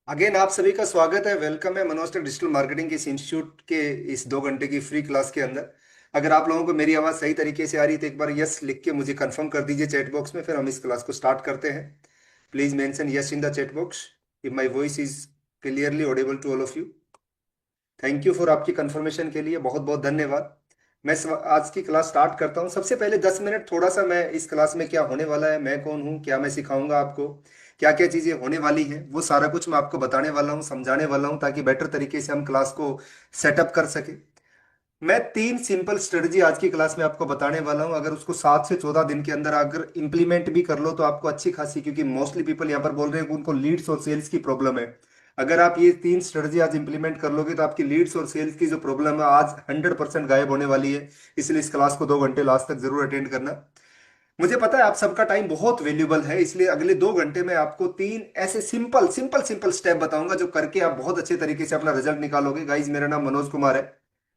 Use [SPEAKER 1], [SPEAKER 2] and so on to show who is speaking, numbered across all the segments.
[SPEAKER 1] Again आप सभी का स्वागत है। वेलकम है मनोज टेक डिजिटल मार्केटिंग के इस इंस्टीट्यूट के इस 2 घंटे की फ्री क्लास के अंदर। अगर आप लोगों को मेरी आवाज़ सही तरीके से आ रही है तो एक बार यस लिख के मुझे कंफर्म कर दीजिए चैट बॉक्स में, फिर हम इस क्लास को स्टार्ट करते हैं। Please mention yes in the chat box if my voice is clearly audible to all of you. Thank you for आपकी कंफर्मेशन के लिए बहुत बहुत धन्यवाद। आज की क्लास स्टार्ट करता हूँ। सबसे पहले 10 मिनट थोड़ा सा मैं इस क्लास में क्या होने वाला है, मैं कौन हूँ, क्या मैं सिखाऊंगा आपको, क्या क्या चीज़ें होने वाली हैं, वो सारा कुछ मैं आपको बताने वाला हूँ, समझाने वाला हूँ, ताकि बेटर तरीके से हम क्लास को सेटअप कर सके। मैं 3 सिंपल स्ट्रेटजी आज की क्लास में आपको बताने वाला हूं। अगर उसको 7 से 14 दिन के अंदर अगर इंप्लीमेंट भी कर लो तो आपको अच्छी खासी, क्योंकि मोस्टली पीपल यहाँ पर बोल रहे हैं कि उनको लीड्स और सेल्स की प्रॉब्लम है। अगर आप ये 3 स्ट्रेटजी आज इंप्लीमेंट कर लोगे तो आपकी लीड्स और सेल्स की जो प्रॉब्लम है आज 100% गायब होने वाली है। इसलिए इस क्लास को 2 घंटे लास्ट तक जरूर अटेंड करना। मुझे पता है आप सबका टाइम बहुत वैल्यूबल है, इसलिए अगले 2 घंटे में आपको 3 ऐसे सिंपल सिंपल सिंपल स्टेप बताऊंगा जो करके आप बहुत अच्छे तरीके से अपना रिजल्ट निकालोगे। गाइज, मेरा नाम मनोज कुमार है।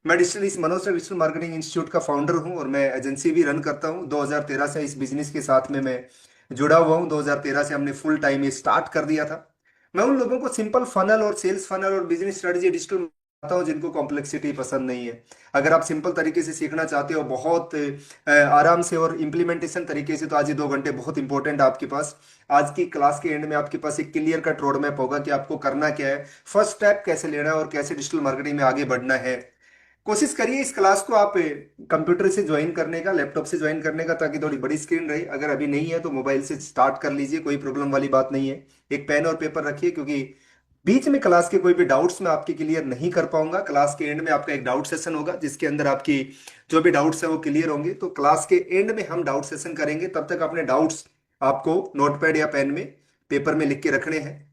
[SPEAKER 1] मैं इस Manoj track digital marketing institute का फाउंडर हूं और मैं एजेंसी भी रन करता हूं। 2013 से इस बिजनेस के साथ में मैं जुड़ा हुआ हूं। 2013 से हमने फुल टाइम ये स्टार्ट कर दिया था। मैं उन लोगों को सिंपल फनल और सेल्स फनल और बिजनेस स्ट्रेटजी डिजिटल बताता हूं जिनको कॉम्प्लेक्सिटी पसंद नहीं है। अगर आप सिंपल तरीके से सीखना चाहते हो बहुत आराम से और इम्प्लीमेंटेशन तरीके से, तो आज ये 2 घंटे बहुत इंपॉर्टेंट है आपके पास। आज की क्लास के एंड में आपके पास एक क्लियर कट रोड मैप होगा कि आपको करना क्या है, फर्स्ट स्टेप कैसे लेना है और कैसे डिजिटल मार्केटिंग में आगे बढ़ना है। कोशिश करिए इस क्लास को आप कंप्यूटर से ज्वाइन करने का, लैपटॉप से ज्वाइन करने का, ताकि थोड़ी बड़ी स्क्रीन रहे। अगर अभी नहीं है तो मोबाइल से स्टार्ट कर लीजिए, कोई प्रॉब्लम वाली बात नहीं है। एक पेन और पेपर रखिए, क्योंकि बीच में क्लास के कोई भी डाउट्स मैं आपके क्लियर नहीं कर पाऊंगा। क्लास के एंड में आपका एक डाउट सेशन होगा जिसके अंदर आपकी जो भी डाउट्स है वो क्लियर होंगे। तो क्लास के एंड में हम डाउट सेशन करेंगे, तब तक अपने डाउट्स आपको नोटपैड या पेन में, पेपर में लिख के रखने हैं।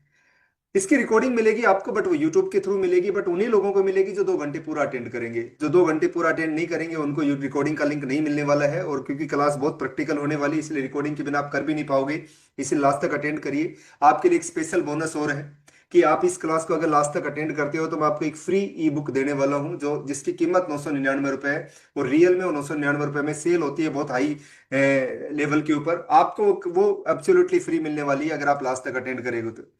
[SPEAKER 1] इसकी रिकॉर्डिंग मिलेगी आपको, बट वो यूट्यूब के थ्रू मिलेगी, बट उन्हीं लोगों को मिलेगी जो 2 घंटे पूरा अटेंड करेंगे। जो 2 घंटे पूरा अटेंड नहीं करेंगे उनको रिकॉर्डिंग का लिंक नहीं मिलने वाला है। और क्योंकि क्लास बहुत प्रैक्टिकल होने वाली है, इसलिए रिकॉर्डिंग के बिना आप कर भी नहीं पाओगे। इसे लास्ट तक अटेंड करिए। आपके लिए एक स्पेशल बोनस और है कि आप इस क्लास को अगर लास्ट तक अटेंड करते हो तो मैं आपको एक फ्री ई बुक देने वाला हूं, जो जिसकी कीमत 999 रुपए है। और रियल में वो 999 रुपए में सेल होती है बहुत हाई लेवल के ऊपर। आपको वो एब्सोल्युटली फ्री मिलने वाली है अगर आप लास्ट तक अटेंड करेंगे तो।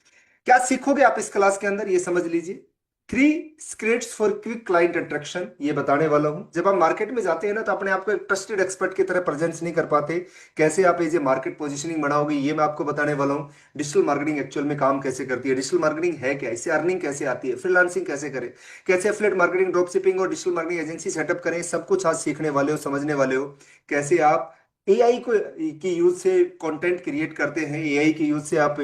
[SPEAKER 1] क्या सीखोगे आप इस क्लास के अंदर, ये समझ लीजिए। 3 scripts for quick client attraction ये बताने वाला हूं। जब आप मार्केट में जाते हैं ना तो अपने आप को एक ट्रस्टेड एक्सपर्ट की तरह प्रेजेंस नहीं कर पाते। कैसे आप एज ए मार्केट पोजीशनिंग बनाओगे ये मैं आपको बताने वाला हूं। डिजिटल मार्केटिंग एक्चुअल में काम कैसे करती है, डिजिटल मार्केटिंग है क्या, इससे अर्निंग कैसे आती है, फ्रीलांसिंग कैसे करें, कैसे एफिलिएट मार्केटिंग, ड्रॉप शिपिंग और डिजिटल मार्केटिंग एजेंसी सेटअप करें, सब कुछ आज सीखने वाले हो, समझने वाले हो। कैसे आप एआई को की यूज से कंटेंट क्रिएट करते हैं, एआई की यूज से आप,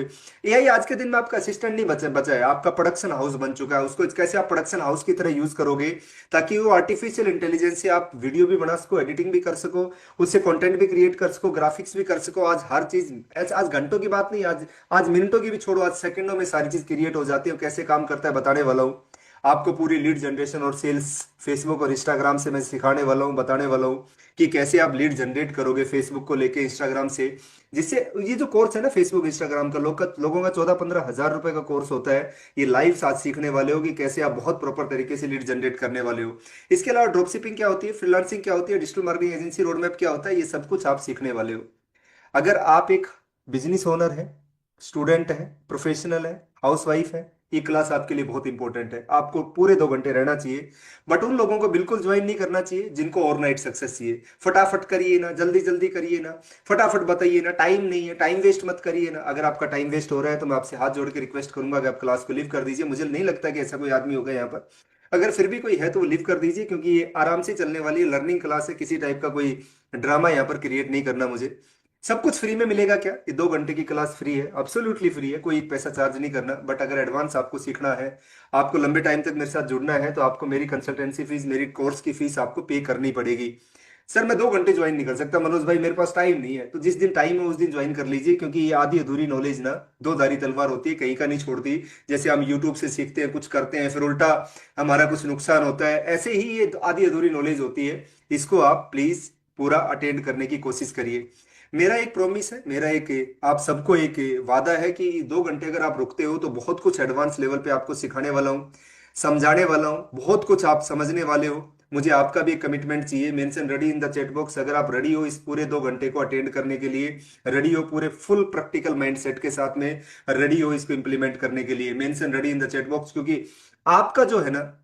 [SPEAKER 1] एआई आज के दिन में आपका असिस्टेंट नहीं बचा है, आपका प्रोडक्शन हाउस बन चुका है। उसको कैसे आप प्रोडक्शन हाउस की तरह यूज करोगे ताकि वो आर्टिफिशियल इंटेलिजेंस से आप वीडियो भी बना सको, एडिटिंग भी कर सको, उससे कंटेंट भी क्रिएट कर सको, ग्राफिक्स भी कर सको। आज हर चीज, आज घंटों की बात नहीं, आज आज मिनटों की भी छोड़ो, आज सेकंडों में सारी चीज क्रिएट हो जाती है। कैसे काम करता है बताने वाला हूँ आपको। पूरी लीड जनरेशन और सेल्स फेसबुक और इंस्टाग्राम से मैं सिखाने वाला हूँ, बताने वाला हूँ कि कैसे आप लीड जनरेट करोगे फेसबुक को लेके, इंस्टाग्राम से। जिससे ये जो कोर्स है ना फेसबुक इंस्टाग्राम का, लोगों का 14-15 हज़ार रुपए का कोर्स होता है। ये लाइव साथ सीखने वाले हो कि कैसे आप बहुत प्रॉपर तरीके से लीड जनरेट करने वाले हो। इसके अलावा ड्रॉप शिपिंग क्या होती है, फ्रीलांसिंग क्या होती है, डिजिटल मार्केटिंग एजेंसी रोडमैप क्या होता है, ये सब कुछ आप सीखने वाले हो। अगर आप एक बिजनेस ओनर है, स्टूडेंट है, प्रोफेशनल है, हाउसवाइफ है, ये क्लास आपके लिए बहुत इंपॉर्टेंट है। आपको पूरे 2 घंटे रहना चाहिए। बट उन लोगों को बिल्कुल ज्वाइन नहीं करना चाहिए जिनको ओवरनाइट सक्सेस चाहिए। फटाफट करिए ना, जल्दी जल्दी करिए ना, फटाफट बताइए ना, टाइम नहीं है, टाइम वेस्ट मत करिए ना। अगर आपका टाइम वेस्ट हो रहा है तो मैं आपसे हाथ जोड़ के रिक्वेस्ट करूंगा कि आप क्लास को लीव कर दीजिए। मुझे नहीं लगता कि ऐसा कोई आदमी होगा यहाँ पर। अगर फिर भी कोई है तो वो लीव कर दीजिए, क्योंकि ये आराम से चलने वाली लर्निंग क्लास है। किसी टाइप का कोई ड्रामा यहाँ पर क्रिएट नहीं करना मुझे। सब कुछ फ्री में मिलेगा क्या, ये 2 घंटे की क्लास फ्री है, अब्सोल्युटली फ्री है, कोई पैसा चार्ज नहीं करना। बट अगर एडवांस आपको सीखना है, आपको लंबे टाइम तक मेरे साथ जुड़ना है, तो आपको मेरी कंसल्टेंसी फीस, मेरी कोर्स की फीस आपको पे करनी पड़ेगी। सर मैं 2 घंटे ज्वाइन नहीं कर सकता मनोज भाई, मेरे पास टाइम नहीं है। तो जिस दिन टाइम है उस दिन ज्वाइन कर लीजिए, क्योंकि ये आधी अधूरी नॉलेज ना दो धारी तलवार होती है, कहीं का नहीं छोड़ती। जैसे हम यूट्यूब से सीखते हैं, कुछ करते हैं, फिर उल्टा हमारा कुछ नुकसान होता है, ऐसे ही ये आधी अधूरी नॉलेज होती है। इसको आप प्लीज पूरा अटेंड करने की कोशिश करिए। मेरा एक प्रॉमिस है, मेरा एक आप सबको एक वादा है कि 2 घंटे अगर आप रुकते हो तो बहुत कुछ एडवांस लेवल पे आपको सिखाने वाला हूँ, समझाने वाला हूँ, बहुत कुछ आप समझने वाले हो। मुझे आपका भी एक कमिटमेंट चाहिए। Mention ready in the chat box अगर आप रेडी हो इस पूरे 2 घंटे को अटेंड करने के लिए, रेडी हो पूरे फुल प्रैक्टिकल माइंडसेट के साथ में, रेडी हो इसको इंप्लीमेंट करने के लिए। Mention ready in the chat box, क्योंकि आपका जो है ना,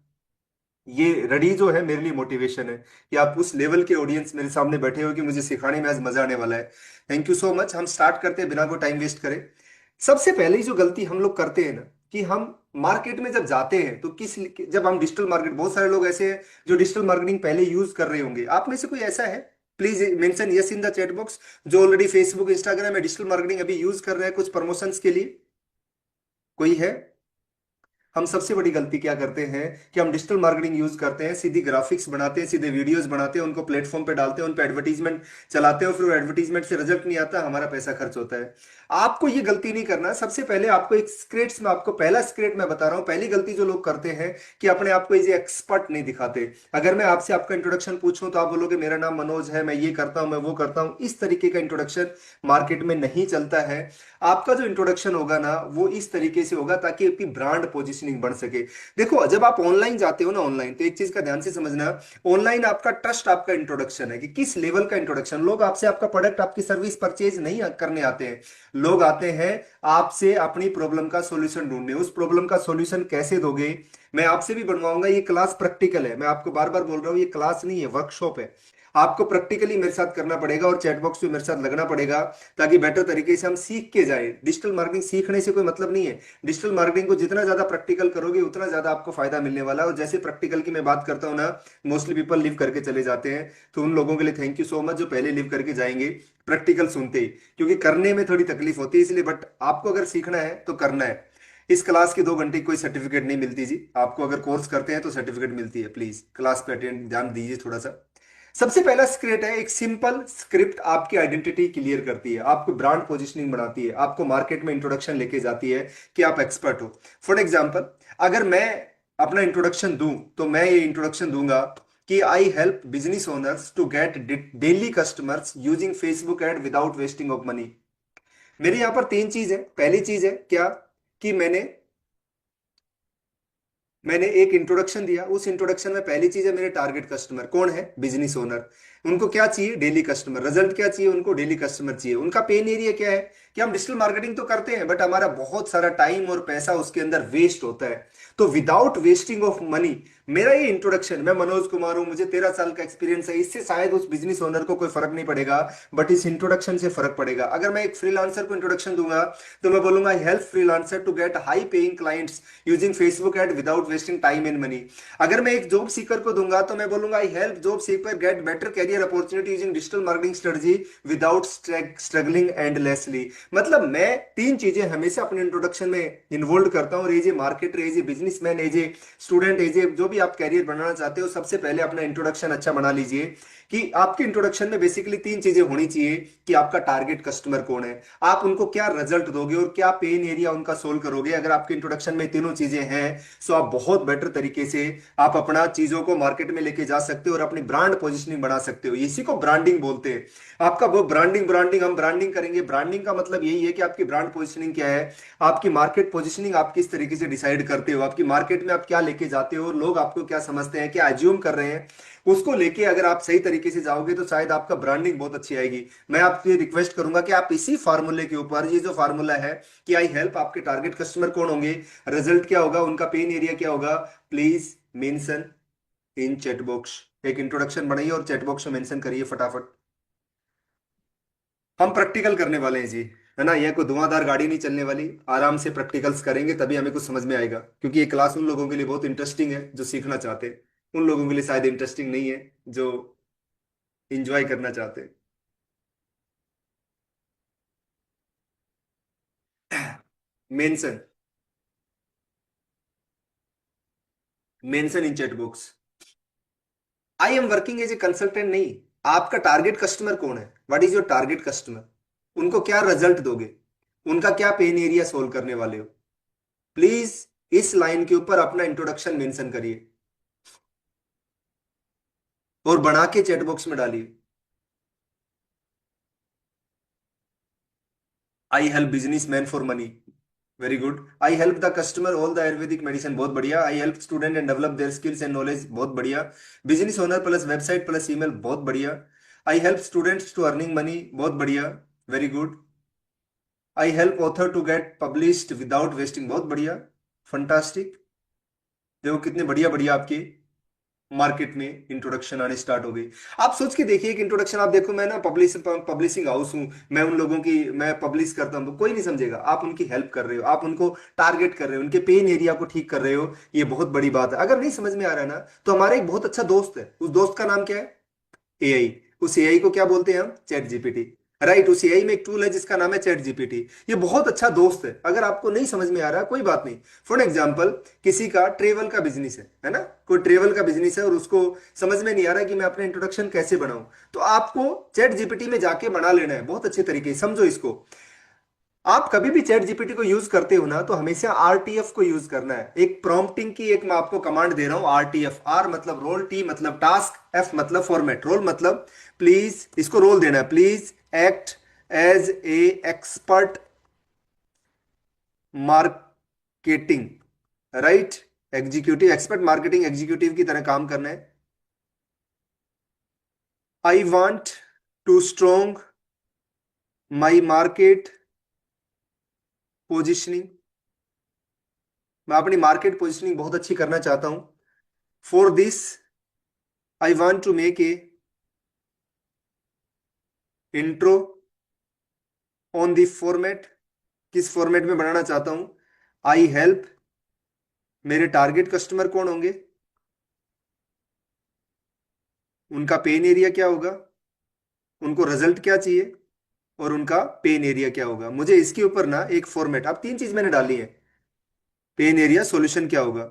[SPEAKER 1] ये रेडी जो है मेरे लिए मोटिवेशन है कि आप उस लेवल के ऑडियंस मेरे सामने बैठे हो कि मुझे सिखाने में आज मजा आने वाला है। Thank you so much. हम स्टार्ट करते हैं बिना कोई टाइम वेस्ट करें। सबसे पहले जो गलती हम लोग करते हैं ना, कि हम मार्केट में जब जाते हैं तो जब हम डिजिटल मार्केट, बहुत सारे लोग ऐसे हैं जो डिजिटल मार्केटिंग पहले यूज कर रहे होंगे। आप में से कोई ऐसा है? Please mention yes in the chat box, जो ऑलरेडी फेसबुक इंस्टाग्राम में डिजिटल मार्केटिंग अभी यूज कर रहे हैं कुछ प्रमोशंस के लिए। कोई है? हम सबसे बड़ी गलती क्या करते हैं कि हम डिजिटल मार्केटिंग यूज करते हैं, सीधी ग्राफिक्स बनाते हैं, सीधे वीडियोस बनाते हैं, उनको प्लेटफॉर्म पे डालते हैं, उन पे एडवर्टीजमेंट चलाते हैं, और फिर एडवर्टीजमेंट से रिजल्ट नहीं आता, हमारा पैसा खर्च होता है। आपको ये गलती नहीं करना। सबसे पहले आपको एक स्क्रेट्स में, आपको पहला स्क्रेट मैं बता रहा हूं, पहली गलती जो लोग करते हैं कि अपने आप को एज एक्सपर्ट नहीं दिखाते। अगर मैं आपसे आपका इंट्रोडक्शन पूछूं तो आप बोलोगे मेरा नाम मनोज है, मैं ये करता हूं, मैं वो करता हूं। इस तरीके का इंट्रोडक्शन मार्केट में नहीं चलता है। आपका जो इंट्रोडक्शन होगा ना, वो इस तरीके से होगा ताकि आपकी ब्रांड पोजिशनिंग बढ़ सके। देखो, जब आप ऑनलाइन जाते हो ना, ऑनलाइन तो एक चीज का ध्यान से समझना, ऑनलाइन आपका ट्रस्ट आपका इंट्रोडक्शन है कि किस लेवल का इंट्रोडक्शन। लोग आपसे आपका प्रोडक्ट, आपकी सर्विस परचेज नहीं करने आते हैं। लोग आते हैं आपसे अपनी प्रॉब्लम का सॉल्यूशन ढूंढने। उस प्रॉब्लम का सॉल्यूशन कैसे दोगे, मैं आपसे भी बनवाऊंगा। ये क्लास प्रैक्टिकल है, मैं आपको बार बार बोल रहा हूं, ये क्लास नहीं है, वर्कशॉप है। आपको प्रैक्टिकली मेरे साथ करना पड़ेगा और चैट बॉक्स पे मेरे साथ लगना पड़ेगा, ताकि बेटर तरीके से हम सीख के जाए। डिजिटल मार्केटिंग सीखने से कोई मतलब नहीं है। डिजिटल मार्केटिंग को जितना ज्यादा प्रैक्टिकल करोगे उतना ज्यादा आपको फायदा मिलने वाला है। और जैसे प्रैक्टिकल की मैं बात करता हूँ ना, मोस्टली पीपल लिव करके चले जाते हैं, तो उन लोगों के लिए थैंक यू सो मच जो पहले लिव करके जाएंगे प्रैक्टिकल सुनते ही, क्योंकि करने में थोड़ी तकलीफ होती है इसलिए। बट आपको अगर सीखना है तो करना है। इस क्लास की 2 घंटे की कोई सर्टिफिकेट नहीं मिलती जी। आपको अगर कोर्स करते हैं तो सर्टिफिकेट मिलती है। प्लीज क्लास पे अटेंड ध्यान दीजिए थोड़ा सा। सबसे पहला स्क्रिप्ट है, एक सिंपल स्क्रिप्ट आपकी आइडेंटिटी क्लियर करती है, आपको ब्रांड पोजीशनिंग बनाती है, आपको मार्केट में इंट्रोडक्शन लेके जाती है कि आप एक्सपर्ट हो। फॉर एग्जांपल, अगर मैं अपना इंट्रोडक्शन दूं तो मैं ये इंट्रोडक्शन दूंगा कि I help business owners to get daily customers using Facebook ad without wasting of money. मेरे यहां पर 3 चीज है। पहली चीज है क्या, कि मैंने एक इंट्रोडक्शन दिया। उस इंट्रोडक्शन में पहली चीज है, मेरे टारगेट कस्टमर कौन है? Business owner. उनको क्या चाहिए? Daily customer. रिजल्ट क्या चाहिए उनको? डेली कस्टमर चाहिए। उनका पेन एरिया क्या है कि हम डिजिटल मार्केटिंग तो करते हैं बट हमारा बहुत सारा टाइम और पैसा उसके अंदर वेस्ट होता है। तो विदाउट वेस्टिंग ऑफ मनी, मेरा ये इंट्रोडक्शन, मैं मनोज कुमार हूं, मुझे 13 साल का एक्सपीरियंस है, इससे शायद उस बिजनेस ओनर को कोई फर्क नहीं पड़ेगा, बट इस इंट्रोडक्शन से फर्क पड़ेगा। अगर मैं एक फ्रीलांसर को इंट्रोडक्शन दूंगा तो मैं बोलूंगा I help freelancer to get high paying clients using Facebook ad without wasting time and money. अगर मैं एक जॉब सीकर को दूंगा तो मैं बोलूंगा I help job seeker get better career opportunity using digital marketing strategy without struggling endlessly. मतलब मैं 3 चीजें हमेशा अपने इंट्रोडक्शन में इन्वॉल्व करता हूँ। As a marketer, as a businessman, as a student, as a जो भी आप कैरियर बनाना चाहते हो, सबसे पहले अपना इंट्रोडक्शन अच्छा बना लीजिए। कि आपके इंट्रोडक्शन में बेसिकली 3 चीजें होनी चाहिए कि आपका टारगेट कस्टमर कौन है, आप उनको क्या रिजल्ट दोगे और क्या पेन एरिया उनका सोल्व करोगे। अगर आपके इंट्रोडक्शन में तीनों चीजें हैं तो आप बहुत बेटर तरीके से आप अपना चीजों को मार्केट में लेके जा सकते हो और अपनी ब्रांड पोजिशनिंग बना सकते हो। इसी को ब्रांडिंग बोलते हैं। आपका वो ब्रांडिंग, हम ब्रांडिंग करेंगे। ब्रांडिंग का मतलब यही है कि आपकी ब्रांड पोजिशनिंग क्या है, आपकी मार्केट पोजिशनिंग आप किस तरीके से डिसाइड करते हो, आपकी मार्केट में आप क्या लेके जाते हो, लोग आपको क्या समझते हैं, क्या एज्यूम कर रहे हैं, उसको लेके अगर आप सही तरीके से जाओगे तो शायद आपका ब्रांडिंग बहुत अच्छी आएगी। मैं आपसे रिक्वेस्ट करूंगा कि आप इसी फार्मूले के ऊपर, ये जो फार्मूला है कि आई हेल्प, आपके टारगेट कस्टमर कौन होंगे, रिजल्ट क्या होगा, उनका पेन एरिया क्या होगा, please mention in chat box. एक इंट्रोडक्शन बनाइए और चैट बॉक्स में मेंशन करिए फटाफट। हम प्रैक्टिकल करने वाले हैं जी, है ना। यह कोई धुआंधार गाड़ी नहीं चलने वाली। आराम से प्रैक्टिकल्स करेंगे तभी हमें कुछ समझ में आएगा, क्योंकि ये क्लास उन लोगों के लिए बहुत इंटरेस्टिंग है जो सीखना चाहते हैं। उन लोगों के लिए शायद इंटरेस्टिंग नहीं है जो इंजॉय करना चाहते हैं। Mention, mention in chat box, I am working as a consultant. नहीं, आपका टारगेट कस्टमर कौन है, what is your target customer, उनको क्या रिजल्ट दोगे, उनका क्या पेन एरिया सोल्व करने वाले हो। प्लीज इस लाइन के ऊपर अपना इंट्रोडक्शन मेंशन करिए और बना के चैट बॉक्स में डालिए। I help business man for money. Very good. I help the customer all the ayurvedic medicine, बहुत बढ़िया। I help student and develop their skills and knowledge, बहुत बढ़िया। Business owner plus website plus email, बहुत बढ़िया। I help students to earning money, बहुत बढ़िया, very good. I help author to get published without wasting, बहुत बढ़िया, fantastic. देखो कितने बढ़िया बढ़िया आपके मार्केट में इंट्रोडक्शन आने स्टार्ट हो गई। आप सोच के देखिए कि इंट्रोडक्शन, आप देखो मैं ना पब्लिशिंग हाउस हूं, मैं उन लोगों की मैं पब्लिश करता हूं, तो कोई नहीं समझेगा। आप उनकी हेल्प कर रहे हो, आप उनको टारगेट कर रहे हो, उनके पेन एरिया को ठीक कर रहे हो, ये बहुत बड़ी बात है। अगर नहीं समझ में आ रहा है ना, तो हमारा एक बहुत अच्छा दोस्त है, उस दोस्त का नाम क्या है? एआई। उस एआई को क्या बोलते हैं हम? Chat GPT. राइट, उस एआई में एक टूल है जिसका नाम है चैट जीपीटी। ये बहुत अच्छा दोस्त है। अगर आपको नहीं समझ में आ रहा, कोई बात नहीं। फॉर एग्जाम्पल, किसी का ट्रेवल का बिजनेस है ना, कोई ट्रेवल का बिजनेस है और उसको समझ में नहीं आ रहा कि मैं अपना इंट्रोडक्शन कैसे बनाऊं, तो आपको चैट जीपीटी में जाके बना लेना है बहुत अच्छे तरीके से। समझो इसको, आप कभी भी चैट जीपीटी को यूज करते हो ना, तो हमेशा आरटीएफ को यूज करना है। एक प्रॉम्प्टिंग की एक मैं आपको कमांड दे रहा हूं, आरटीएफ। आर मतलब रोल, टी मतलब टास्क, एफ मतलब फॉर्मेट। रोल मतलब प्लीज, इसको रोल देना है, please act as a expert marketing, right, executive, expert marketing executive की तरह काम करना है। I want to strong my market positioning, मैं अपनी मार्केट पोजिशनिंग बहुत अच्छी करना चाहता हूं। For this I want to make a intro on the format, किस फॉर्मेट में बनाना चाहता हूं। आई हेल्प, मेरे टारगेट कस्टमर कौन होंगे, उनका पेन एरिया क्या होगा, उनको रिजल्ट क्या चाहिए, और उनका पेन एरिया क्या होगा। मुझे इसके ऊपर ना एक फॉर्मेट, अब तीन चीज मैंने डाली है, पेन एरिया, सॉल्यूशन क्या होगा,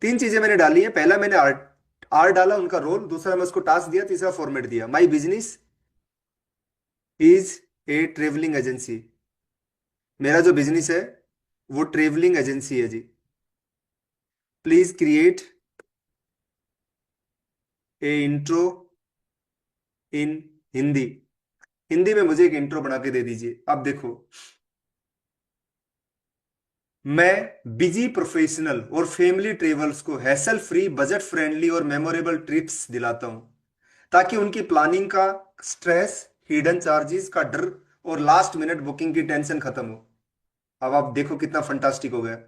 [SPEAKER 1] तीन चीजें मैंने डाली है। पहला मैंने आर आर डाला, उनका रोल। दूसरा मैं उसको टास्क दिया। तीसरा फॉर्मेट दिया। My business is a travelling agency, मेरा जो बिजनेस है वो ट्रेवलिंग एजेंसी है जी। Please create a intro in Hindi, Hindi में मुझे एक इंट्रो बना के दे दीजिए। अब देखो, मैं बिजी प्रोफेशनल और फैमिली ट्रेवल्स को हैसल फ्री, बजट फ्रेंडली और मेमोरेबल ट्रिप्स दिलाता हूं, ताकि उनकी प्लानिंग का स्ट्रेस, हिडन चार्जेस का डर और लास्ट मिनट बुकिंग की टेंशन खत्म हो। अब आप देखो कितना फंटास्टिक हो गया।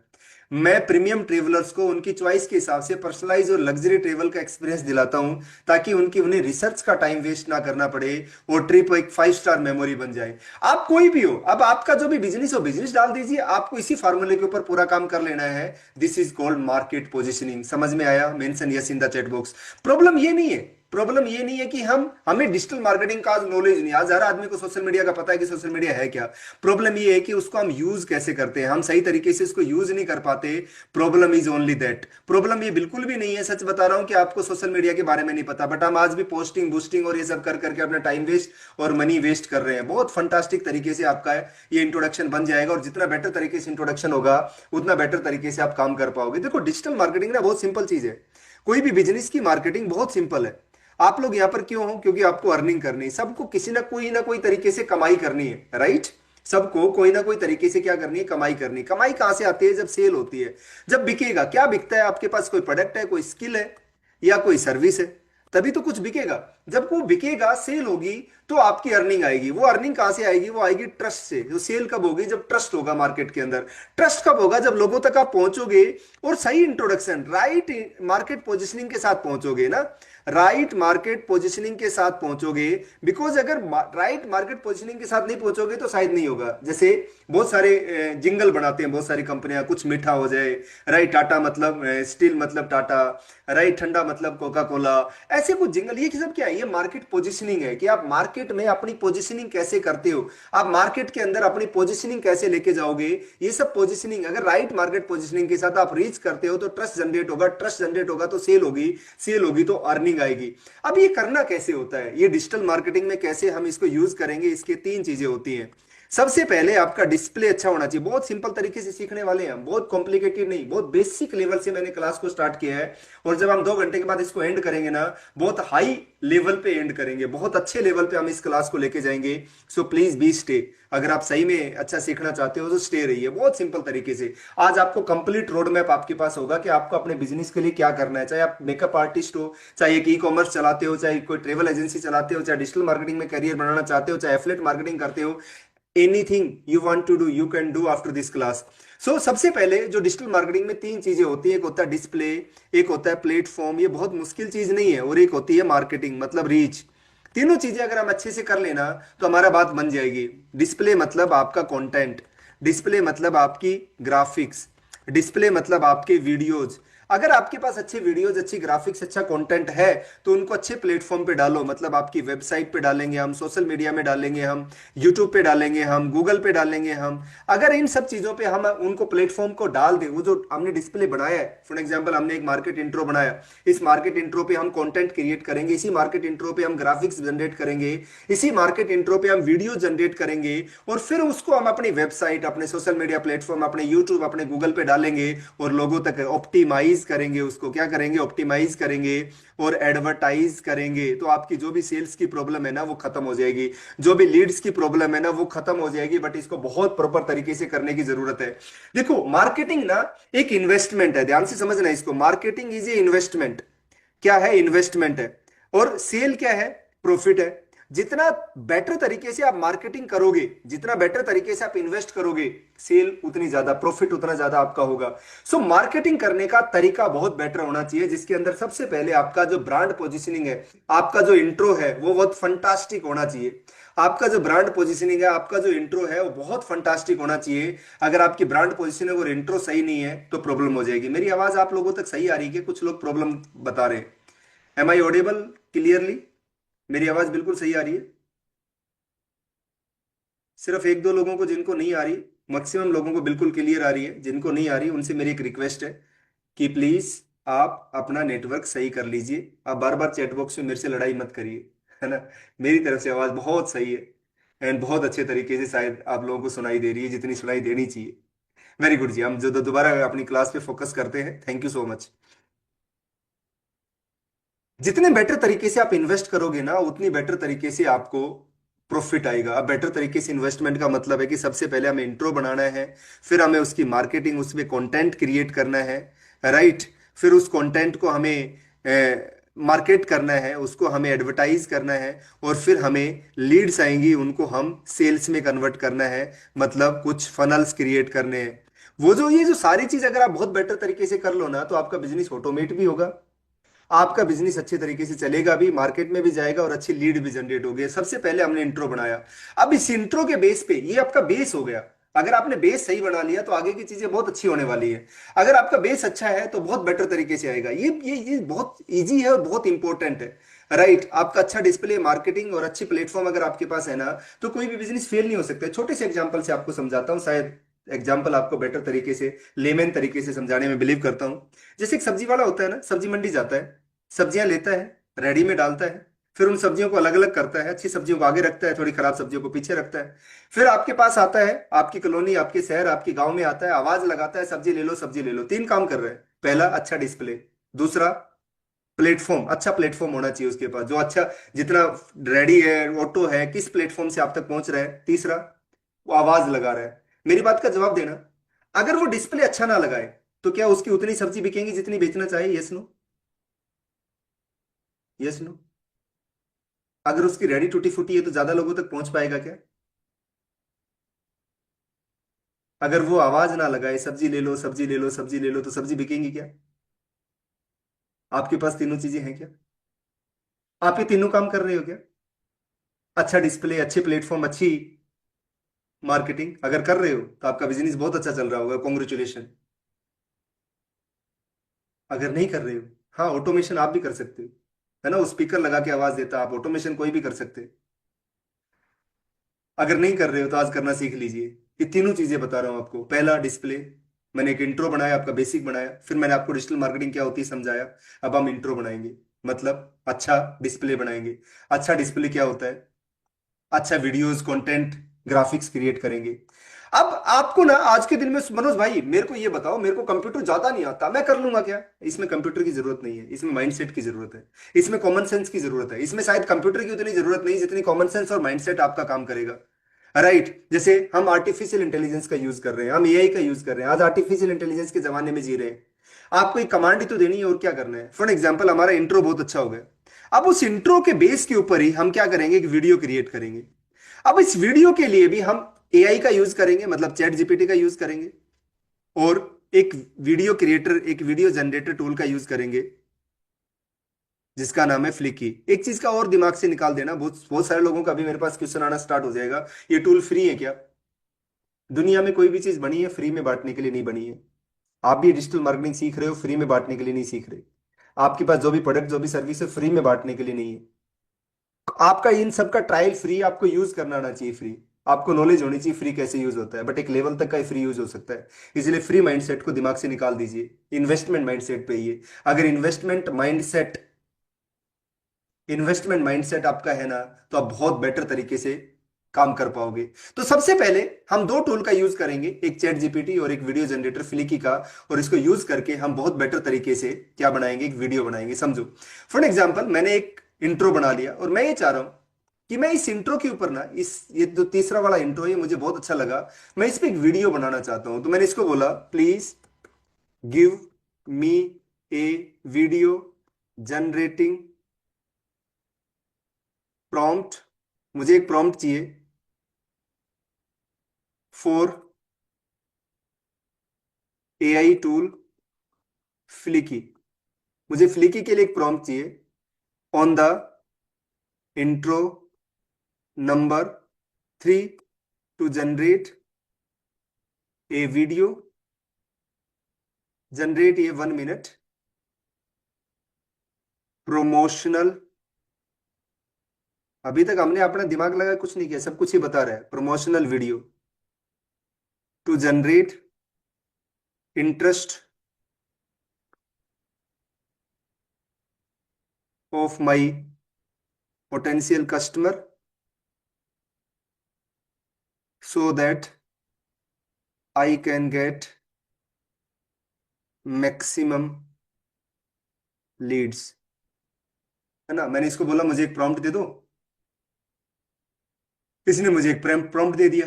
[SPEAKER 1] मैं प्रीमियम ट्रेवलर्स को उनकी चॉइस के हिसाब से पर्सनलाइज और लग्जरी ट्रेवल का एक्सपीरियंस दिलाता हूं, ताकि उन्हें रिसर्च का टाइम वेस्ट ना करना पड़े और ट्रिप एक 5 स्टार मेमोरी बन जाए। आप कोई भी हो, अब आपका जो भी बिजनेस हो, बिजनेस डाल दीजिए। आपको इसी फार्मूले के ऊपर पूरा काम कर लेना है। This is called market positioning. समझ में आया? Mention yes in the chat box. Problem ये नहीं है, प्रॉब्लम ये नहीं है कि हमें डिजिटल मार्केटिंग का नॉलेज नहीं। आज हर आदमी को सोशल मीडिया का पता है कि सोशल मीडिया है क्या। प्रॉब्लम ये है कि उसको हम यूज कैसे करते हैं, हम सही तरीके से इसको यूज नहीं कर पाते। Problem is only that. Problem ये बिल्कुल भी नहीं है, सच बता रहा हूं, कि आपको सोशल मीडिया के बारे में नहीं पता, बट हम आज भी पोस्टिंग बूस्टिंग और ये सब कर करके अपना टाइम वेस्ट और मनी वेस्ट कर रहे हैं। बहुत फंटास्टिक तरीके से आपका ये इंट्रोडक्शन बन जाएगा, और जितना बेटर तरीके से इंट्रोडक्शन होगा, उतना बेटर तरीके से आप काम कर पाओगे। देखो, डिजिटल मार्केटिंग ना बहुत सिंपल चीज है। कोई भी बिजनेस की मार्केटिंग बहुत सिंपल है। आप लोग यहां पर क्यों हो? क्योंकि आपको अर्निंग करनी है। सबको किसी ना कोई तरीके से कमाई करनी है, राइट। सबको कोई ना कोई तरीके से क्या करनी है? कमाई करनी है। कमाई कहां से आती है? जब सेल होती है, जब बिकेगा। क्या बिकता है? आपके पास कोई प्रोडक्ट है, कोई स्किल है, या कोई सर्विस है, तभी तो कुछ बिकेगा। जब वो बिकेगा, सेल होगी, तो आपकी अर्निंग आएगी। वो अर्निंग कहां से आएगी? वो आएगी ट्रस्ट से। जो सेल कब होगी? जब ट्रस्ट होगा मार्केट के अंदर। ट्रस्ट कब होगा? जब लोगों तक आप पहुंचोगे और सही इंट्रोडक्शन, राइट मार्केट पोजिशनिंग के साथ पहुंचोगे ना, राइट मार्केट पोजिशनिंग के साथ पहुंचोगे। बिकॉज अगर राइट मार्केट पोजिशनिंग के साथ नहीं पहुंचोगे तो शायद नहीं होगा। जैसे बहुत सारे जिंगल बनाते हैं बहुत सारी कंपनियां, कुछ मीठा हो जाए, राइट, टाटा मतलब स्टील मतलब टाटा, राइट, ठंडा मतलब कोका कोला, ऐसे कुछ जिंगल। ये सब क्या है? ये मार्केट पोजिशनिंग है, कि आप मार्केट में अपनी पोजिशनिंग कैसे करते हो, आप मार्केट के अंदर अपनी पोजिशनिंग कैसे लेके जाओगे। ये सब पोजिशनिंग, अगर राइट मार्केट पोजिशनिंग के साथ आप रीच करते हो तो ट्रस्ट जनरेट होगा, ट्रस्ट जनरेट होगा तो सेल होगी, सेल होगी तो अर्निंग आएगी। अब ये करना कैसे होता है? ये डिजिटल मार्केटिंग में कैसे हम इसको यूज करेंगे? इसके तीन चीजें होती हैं। सबसे पहले आपका डिस्प्ले अच्छा होना चाहिए। बहुत सिंपल तरीके से सीखने वाले हैं हम, बहुत कॉम्प्लिकेटेड नहीं, बहुत बेसिक लेवल से मैंने क्लास को स्टार्ट किया है। और जब हम 2 घंटे के बाद इसको एंड करेंगे ना, बहुत हाई लेवल पे एंड करेंगे, बहुत अच्छे लेवल पे हम इस क्लास को लेके जाएंगे। So please be stay. अगर आप सही में अच्छा सीखना चाहते हो तो स्टे रहिए, बहुत सिंपल तरीके से। आज आपको कंप्लीट रोड मैप आपके पास होगा कि आपको अपने बिजनेस के लिए क्या करना है। चाहे आप मेकअप आर्टिस्ट हो, चाहे एक ई कॉमर्स चलाते हो, चाहे कोई ट्रेवल एजेंसी चलाते हो, चाहे डिजिटल मार्केटिंग में करियर बनाना चाहते हो, चाहे एफिलिएट मार्केटिंग करते हो, anything you want to do you can do after this class. So सबसे पहले जो डिजिटल मार्केटिंग में 3 चीजें होती है, एक होता है डिस्प्ले, एक होता है प्लेटफॉर्म, ये बहुत मुश्किल चीज नहीं है, और एक होती है मार्केटिंग मतलब रीच। तीनों चीजें अगर हम अच्छे से कर लेना तो हमारा बात बन जाएगी। डिस्प्ले मतलब आपका कंटेंट, डिस्प्ले मतलब आपकी ग्राफिक्स, डिस्प्ले मतलब आपके वीडियोज। अगर आपके पास अच्छे वीडियोज, अच्छी ग्राफिक्स, अच्छा कंटेंट है तो उनको अच्छे प्लेटफॉर्म पे डालो। मतलब आपकी वेबसाइट पे डालेंगे हम, सोशल मीडिया में डालेंगे हम, यूट्यूब पे डालेंगे हम, गूगल पे डालेंगे हम। अगर इन सब चीजों पे हम उनको प्लेटफॉर्म को डाल दें, वो जो हमने डिस्प्ले बनाया है, फॉर एग्जांपल हमने एक मार्केट इंट्रो बनाया, इस मार्केट इंट्रो पे हम कंटेंट क्रिएट करेंगे, इसी मार्केट इंट्रो पे हम ग्राफिक्स जनरेट करेंगे, इसी मार्केट इंट्रो पे हम वीडियो जनरेट करेंगे, और फिर उसको हम अपनी वेबसाइट, अपने सोशल मीडिया प्लेटफॉर्म, अपने यूट्यूब, अपने गूगल पे डालेंगे, और लोगों तक ऑप्टिमाइज करेंगे। उसको क्या करेंगे? ऑप्टिमाइज करेंगे और एडवर्टाइज करेंगे। तो आपकी जो भी सेल्स की प्रॉब्लम है ना वो खत्म हो जाएगी, जो भी लीड्स की प्रॉब्लम है ना वो खत्म हो जाएगी। बट इसको बहुत प्रॉपर तरीके से करने की जरूरत है। देखो मार्केटिंग ना एक इन्वेस्टमेंट है, ध्यान से समझना इसको। Marketing is a investment. क्या है? इन्वेस्टमेंट है। और सेल क्या है? प्रॉफिट है। जितना बेटर तरीके से आप मार्केटिंग करोगे, जितना बेटर तरीके से आप इन्वेस्ट करोगे, सेल उतनी ज्यादा, प्रॉफिट उतना ज्यादा आपका होगा। सो मार्केटिंग करने का तरीका बहुत बेटर होना चाहिए, जिसके अंदर सबसे पहले आपका जो ब्रांड पोजिशनिंग है, आपका जो इंट्रो है वो बहुत फंटास्टिक होना चाहिए। आपका जो ब्रांड पोजिशनिंग है, आपका जो इंट्रो है वो बहुत फंटास्टिक होना चाहिए। अगर आपकी ब्रांड पोजिशनिंग और इंट्रो सही नहीं है तो प्रॉब्लम हो जाएगी। मेरी आवाज आप लोगों तक सही आ रही है? कुछ लोग प्रॉब्लम बता रहे हैं। Am I audible clearly? मेरी आवाज बिल्कुल सही आ रही है? सिर्फ एक दो लोगों को जिनको नहीं आ रही, मैक्सिमम लोगों को बिल्कुल क्लियर आ रही है। जिनको नहीं आ रही उनसे मेरी एक रिक्वेस्ट है कि प्लीज आप अपना नेटवर्क सही कर लीजिए। आप बार बार चैट बॉक्स में मेरे से लड़ाई मत करिए, है ना। मेरी तरफ से आवाज बहुत सही है, एंड बहुत अच्छे तरीके से शायद आप लोगों को सुनाई दे रही है, जितनी सुनाई देनी चाहिए। वेरी गुड जी, हम जो दोबारा अपनी क्लास पे फोकस करते हैं। Thank you so much. जितने बेटर तरीके से आप इन्वेस्ट करोगे ना, उतनी बेटर तरीके से आपको प्रॉफिट आएगा। अब बेटर तरीके से इन्वेस्टमेंट का मतलब है कि सबसे पहले हमें इंट्रो बनाना है, फिर हमें उसकी मार्केटिंग, उसमें कंटेंट क्रिएट करना है, राइट। फिर उस कंटेंट को हमें मार्केट करना है, उसको हमें एडवर्टाइज करना है, और फिर हमें लीड्स आएंगी, उनको हम सेल्स में कन्वर्ट करना है, मतलब कुछ फनल्स क्रिएट करने हैं। वो जो ये जो सारी चीज अगर आप बहुत बेटर तरीके से कर लो ना, तो आपका बिजनेस ऑटोमेट भी होगा, आपका बिजनेस अच्छे तरीके से चलेगा भी, मार्केट में भी जाएगा, और अच्छी लीड भी जनरेट होगी। सबसे पहले हमने इंट्रो बनाया। अब इस इंट्रो के बेस पे, ये आपका बेस हो गया। अगर आपने बेस सही बना लिया तो आगे की चीजें बहुत अच्छी होने वाली है। अगर आपका बेस अच्छा है तो बहुत बेटर तरीके से आएगा। ये बहुत इजी है और बहुत इंपॉर्टेंट है, राइट। आपका अच्छा डिस्प्ले, मार्केटिंग और अच्छी प्लेटफॉर्म अगर आपके पास है ना, तो कोई भी बिजनेस फेल नहीं हो सकता। छोटे से एग्जांपल से आपको समझाता हूँ, शायद एग्जाम्पल आपको बेटर तरीके से, लेमैन तरीके से समझाने में बिलीव करता हूँ। जैसे एक सब्जी वाला होता है ना, सब्जी मंडी जाता है, सब्जियां लेता है, रेडी में डालता है, फिर उन सब्जियों को अलग अलग करता है, अच्छी सब्जियों को आगे रखता है, थोड़ी खराब सब्जियों को पीछे रखता है। फिर आपके पास आता है, आपकी कॉलोनी, आपके शहर, आपके गांव में आता है, आवाज लगाता है, सब्जी ले लो, सब्जी ले लो। 3 काम कर रहे हैं। पहला, अच्छा डिस्प्ले। दूसरा, प्लेटफॉर्म, अच्छा प्लेटफॉर्म होना चाहिए उसके पास, जो अच्छा, जितना रेडी है, ऑटो है, किस प्लेटफॉर्म से आप तक पहुंच रहा है। तीसरा, वो आवाज लगा रहा है। मेरी बात का जवाब देना। अगर वो डिस्प्ले अच्छा ना लगाए तो क्या उसकी उतनी सब्जी बिकेंगी जितनी बेचना चाहिए? Yes no? Yes no? अगर उसकी रेडी टूटी फूटी है तो ज्यादा लोगों तक पहुंच पाएगा क्या? अगर वो आवाज ना लगाए, सब्जी ले लो, सब्जी ले लो, सब्जी ले लो, तो सब्जी बिकेंगी क्या? आपके पास तीनों चीजें हैं क्या? आप ये तीनों काम कर रहे हो क्या? अच्छा डिस्प्ले, अच्छे प्लेटफॉर्म, अच्छी मार्केटिंग अगर कर रहे हो तो आपका बिजनेस बहुत अच्छा चल रहा होगा, कॉन्ग्रेचुलेशन। अगर नहीं कर रहे हो, हाँ, ऑटोमेशन आप भी कर सकते हो, है ना। वो स्पीकर लगा के आवाज देता है, आप ऑटोमेशन कोई भी कर सकते हैं। अगर नहीं कर रहे हो तो आज करना सीख लीजिए। ये तीनों चीजें बता रहा हूं आपको। पहला, डिस्प्ले। मैंने एक इंट्रो बनाया, आपका बेसिक बनाया, फिर मैंने आपको डिजिटल मार्केटिंग क्या होती है समझाया। अब हम इंट्रो बनाएंगे, मतलब अच्छा डिस्प्ले बनाएंगे। अच्छा डिस्प्ले क्या होता है? अच्छा वीडियोस, कंटेंट, ग्राफिक्स क्रिएट करेंगे। अब आपको ना आज के दिन में मनोज भाई मेरे को ये बताओ, मेरे को कंप्यूटर ज्यादा नहीं आता, मैं कर लूंगा क्या? इसमें कंप्यूटर की जरूरत नहीं है, इसमें माइंडसेट की जरूरत है, इसमें कॉमन सेंस की जरूरत है, इसमें शायद कंप्यूटर की उतनी जरूरत नहीं जितनी कॉमन सेंस और माइंडसेट आपका काम करेगा। राइट, जैसे हम आर्टिफिशियल इंटेलिजेंस का यूज कर रहे हैं, हम एआई का यूज कर रहे हैं, आज आर्टिफिशियल इंटेलिजेंस के जमाने में जी रहे हैं। आपको एक कमांड ही तो देनी है और क्या करना है। फॉर एग्जाम्पल हमारा इंट्रो बहुत अच्छा हो गया, अब उस इंट्रो के बेस के ऊपर ही हम क्या करेंगे, एक वीडियो क्रिएट करेंगे। अब इस वीडियो के लिए भी हम एआई का यूज करेंगे, मतलब चैट जीपीटी का यूज करेंगे, और एक वीडियो क्रिएटर, एक वीडियो जनरेटर टूल का यूज करेंगे जिसका नाम है फ्लिकी। एक चीज का और दिमाग से निकाल देना, बहुत बहुत सारे लोगों का भी मेरे पास क्वेश्चन आना स्टार्ट हो जाएगा, ये टूल फ्री है क्या? दुनिया में कोई भी चीज बनी है फ्री में बांटने के लिए नहीं बनी है। आप भी डिजिटल मार्केटिंग सीख रहे हो, फ्री में बांटने के लिए नहीं सीख रहे। आपके पास जो भी प्रोडक्ट, जो भी सर्विस है, फ्री में बांटने के लिए नहीं है। आपका इन सब का ट्रायल फ्री, आपको यूज करना आना चाहिए फ्री, आपको नॉलेज होनी चाहिए फ्री कैसे यूज होता है, बट एक लेवल तक का फ्री यूज हो सकता है। इसलिए फ्री माइंडसेट को दिमाग से निकाल दीजिए, इन्वेस्टमेंट माइंडसेट पे ही है। अगर इन्वेस्टमेंट माइंडसेट आपका है ना, तो आप बहुत बेटर तरीके से काम कर पाओगे। तो सबसे पहले हम दो टूल का यूज करेंगे, एक चैट जीपीटी और एक वीडियो जनरेटर फ्लिकी का, और इसको यूज करके हम बहुत बेटर तरीके से क्या बनाएंगे, एक वीडियो बनाएंगे। समझो, फॉर एग्जाम्पल मैंने एक इंट्रो बना लिया और मैं ये चाह रहा हूं कि मैं इस इंट्रो के ऊपर ना, इस ये जो तीसरा वाला इंट्रो है मुझे बहुत अच्छा लगा, मैं इस पे एक वीडियो बनाना चाहता हूं। तो मैंने इसको बोला, please give me a video generating prompt. मुझे एक प्रॉम्प्ट चाहिए फॉर एआई टूल फ्लिकी। मुझे फ्लिकी के लिए एक प्रॉम्प्ट चाहिए on the intro number 3 to generate a video, generate ये 1 मिनट प्रोमोशनल। अभी तक हमने अपना दिमाग लगा कुछ नहीं किया, सब कुछ ही बता रहा है। Promotional video to generate interest of my potential customer so that I can get maximum leads. है ना, मैंने इसको बोला मुझे एक प्रॉम्प्ट दे दो, इसने मुझे एक प्रॉम्प्ट दे दिया।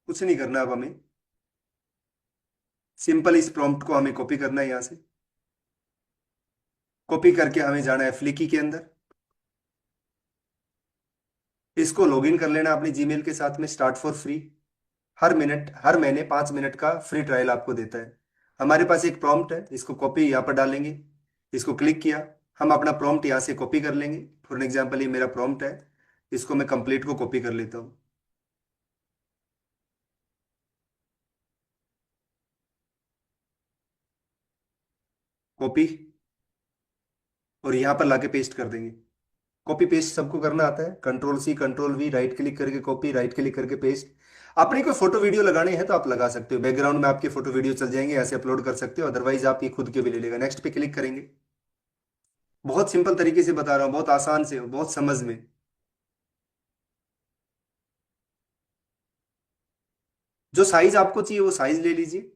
[SPEAKER 1] कुछ नहीं करना अब हमें, सिंपल इस प्रॉम्प्ट को हमें कॉपी करना है, यहां से कॉपी करके हमें जाना है फ्लिकी के अंदर, इसको लॉगिन कर लेना अपने जीमेल के साथ में, स्टार्ट फॉर फ्री। हर महीने 5 मिनट का फ्री ट्रायल आपको देता है। हमारे पास एक प्रॉम्प्ट है, इसको कॉपी यहाँ पर डालेंगे, इसको क्लिक किया, हम अपना प्रॉम्प्ट यहाँ से कॉपी कर लेंगे। फॉर एग्जाम्पल ये मेरा प्रॉम्प्ट है, इसको मैं कंप्लीट को कॉपी कर लेता हूँ, कॉपी, और यहाँ पर लाके पेस्ट कर देंगे। कॉपी पेस्ट सबको करना आता है, control C control V, right click करके कॉपी, राइट क्लिक करके पेस्ट। आपने कोई फोटो वीडियो लगाने हैं तो आप लगा सकते हो, बैकग्राउंड में आपके फोटो वीडियो चल जाएंगे, ऐसे अपलोड कर सकते हो, अदरवाइज आप ये खुद के भी ले लेगा। नेक्स्ट पे क्लिक करेंगे। बहुत सिंपल तरीके से बता रहा हूँ, बहुत आसान से, बहुत समझ में। जो साइज आपको चाहिए वो साइज ले लीजिए,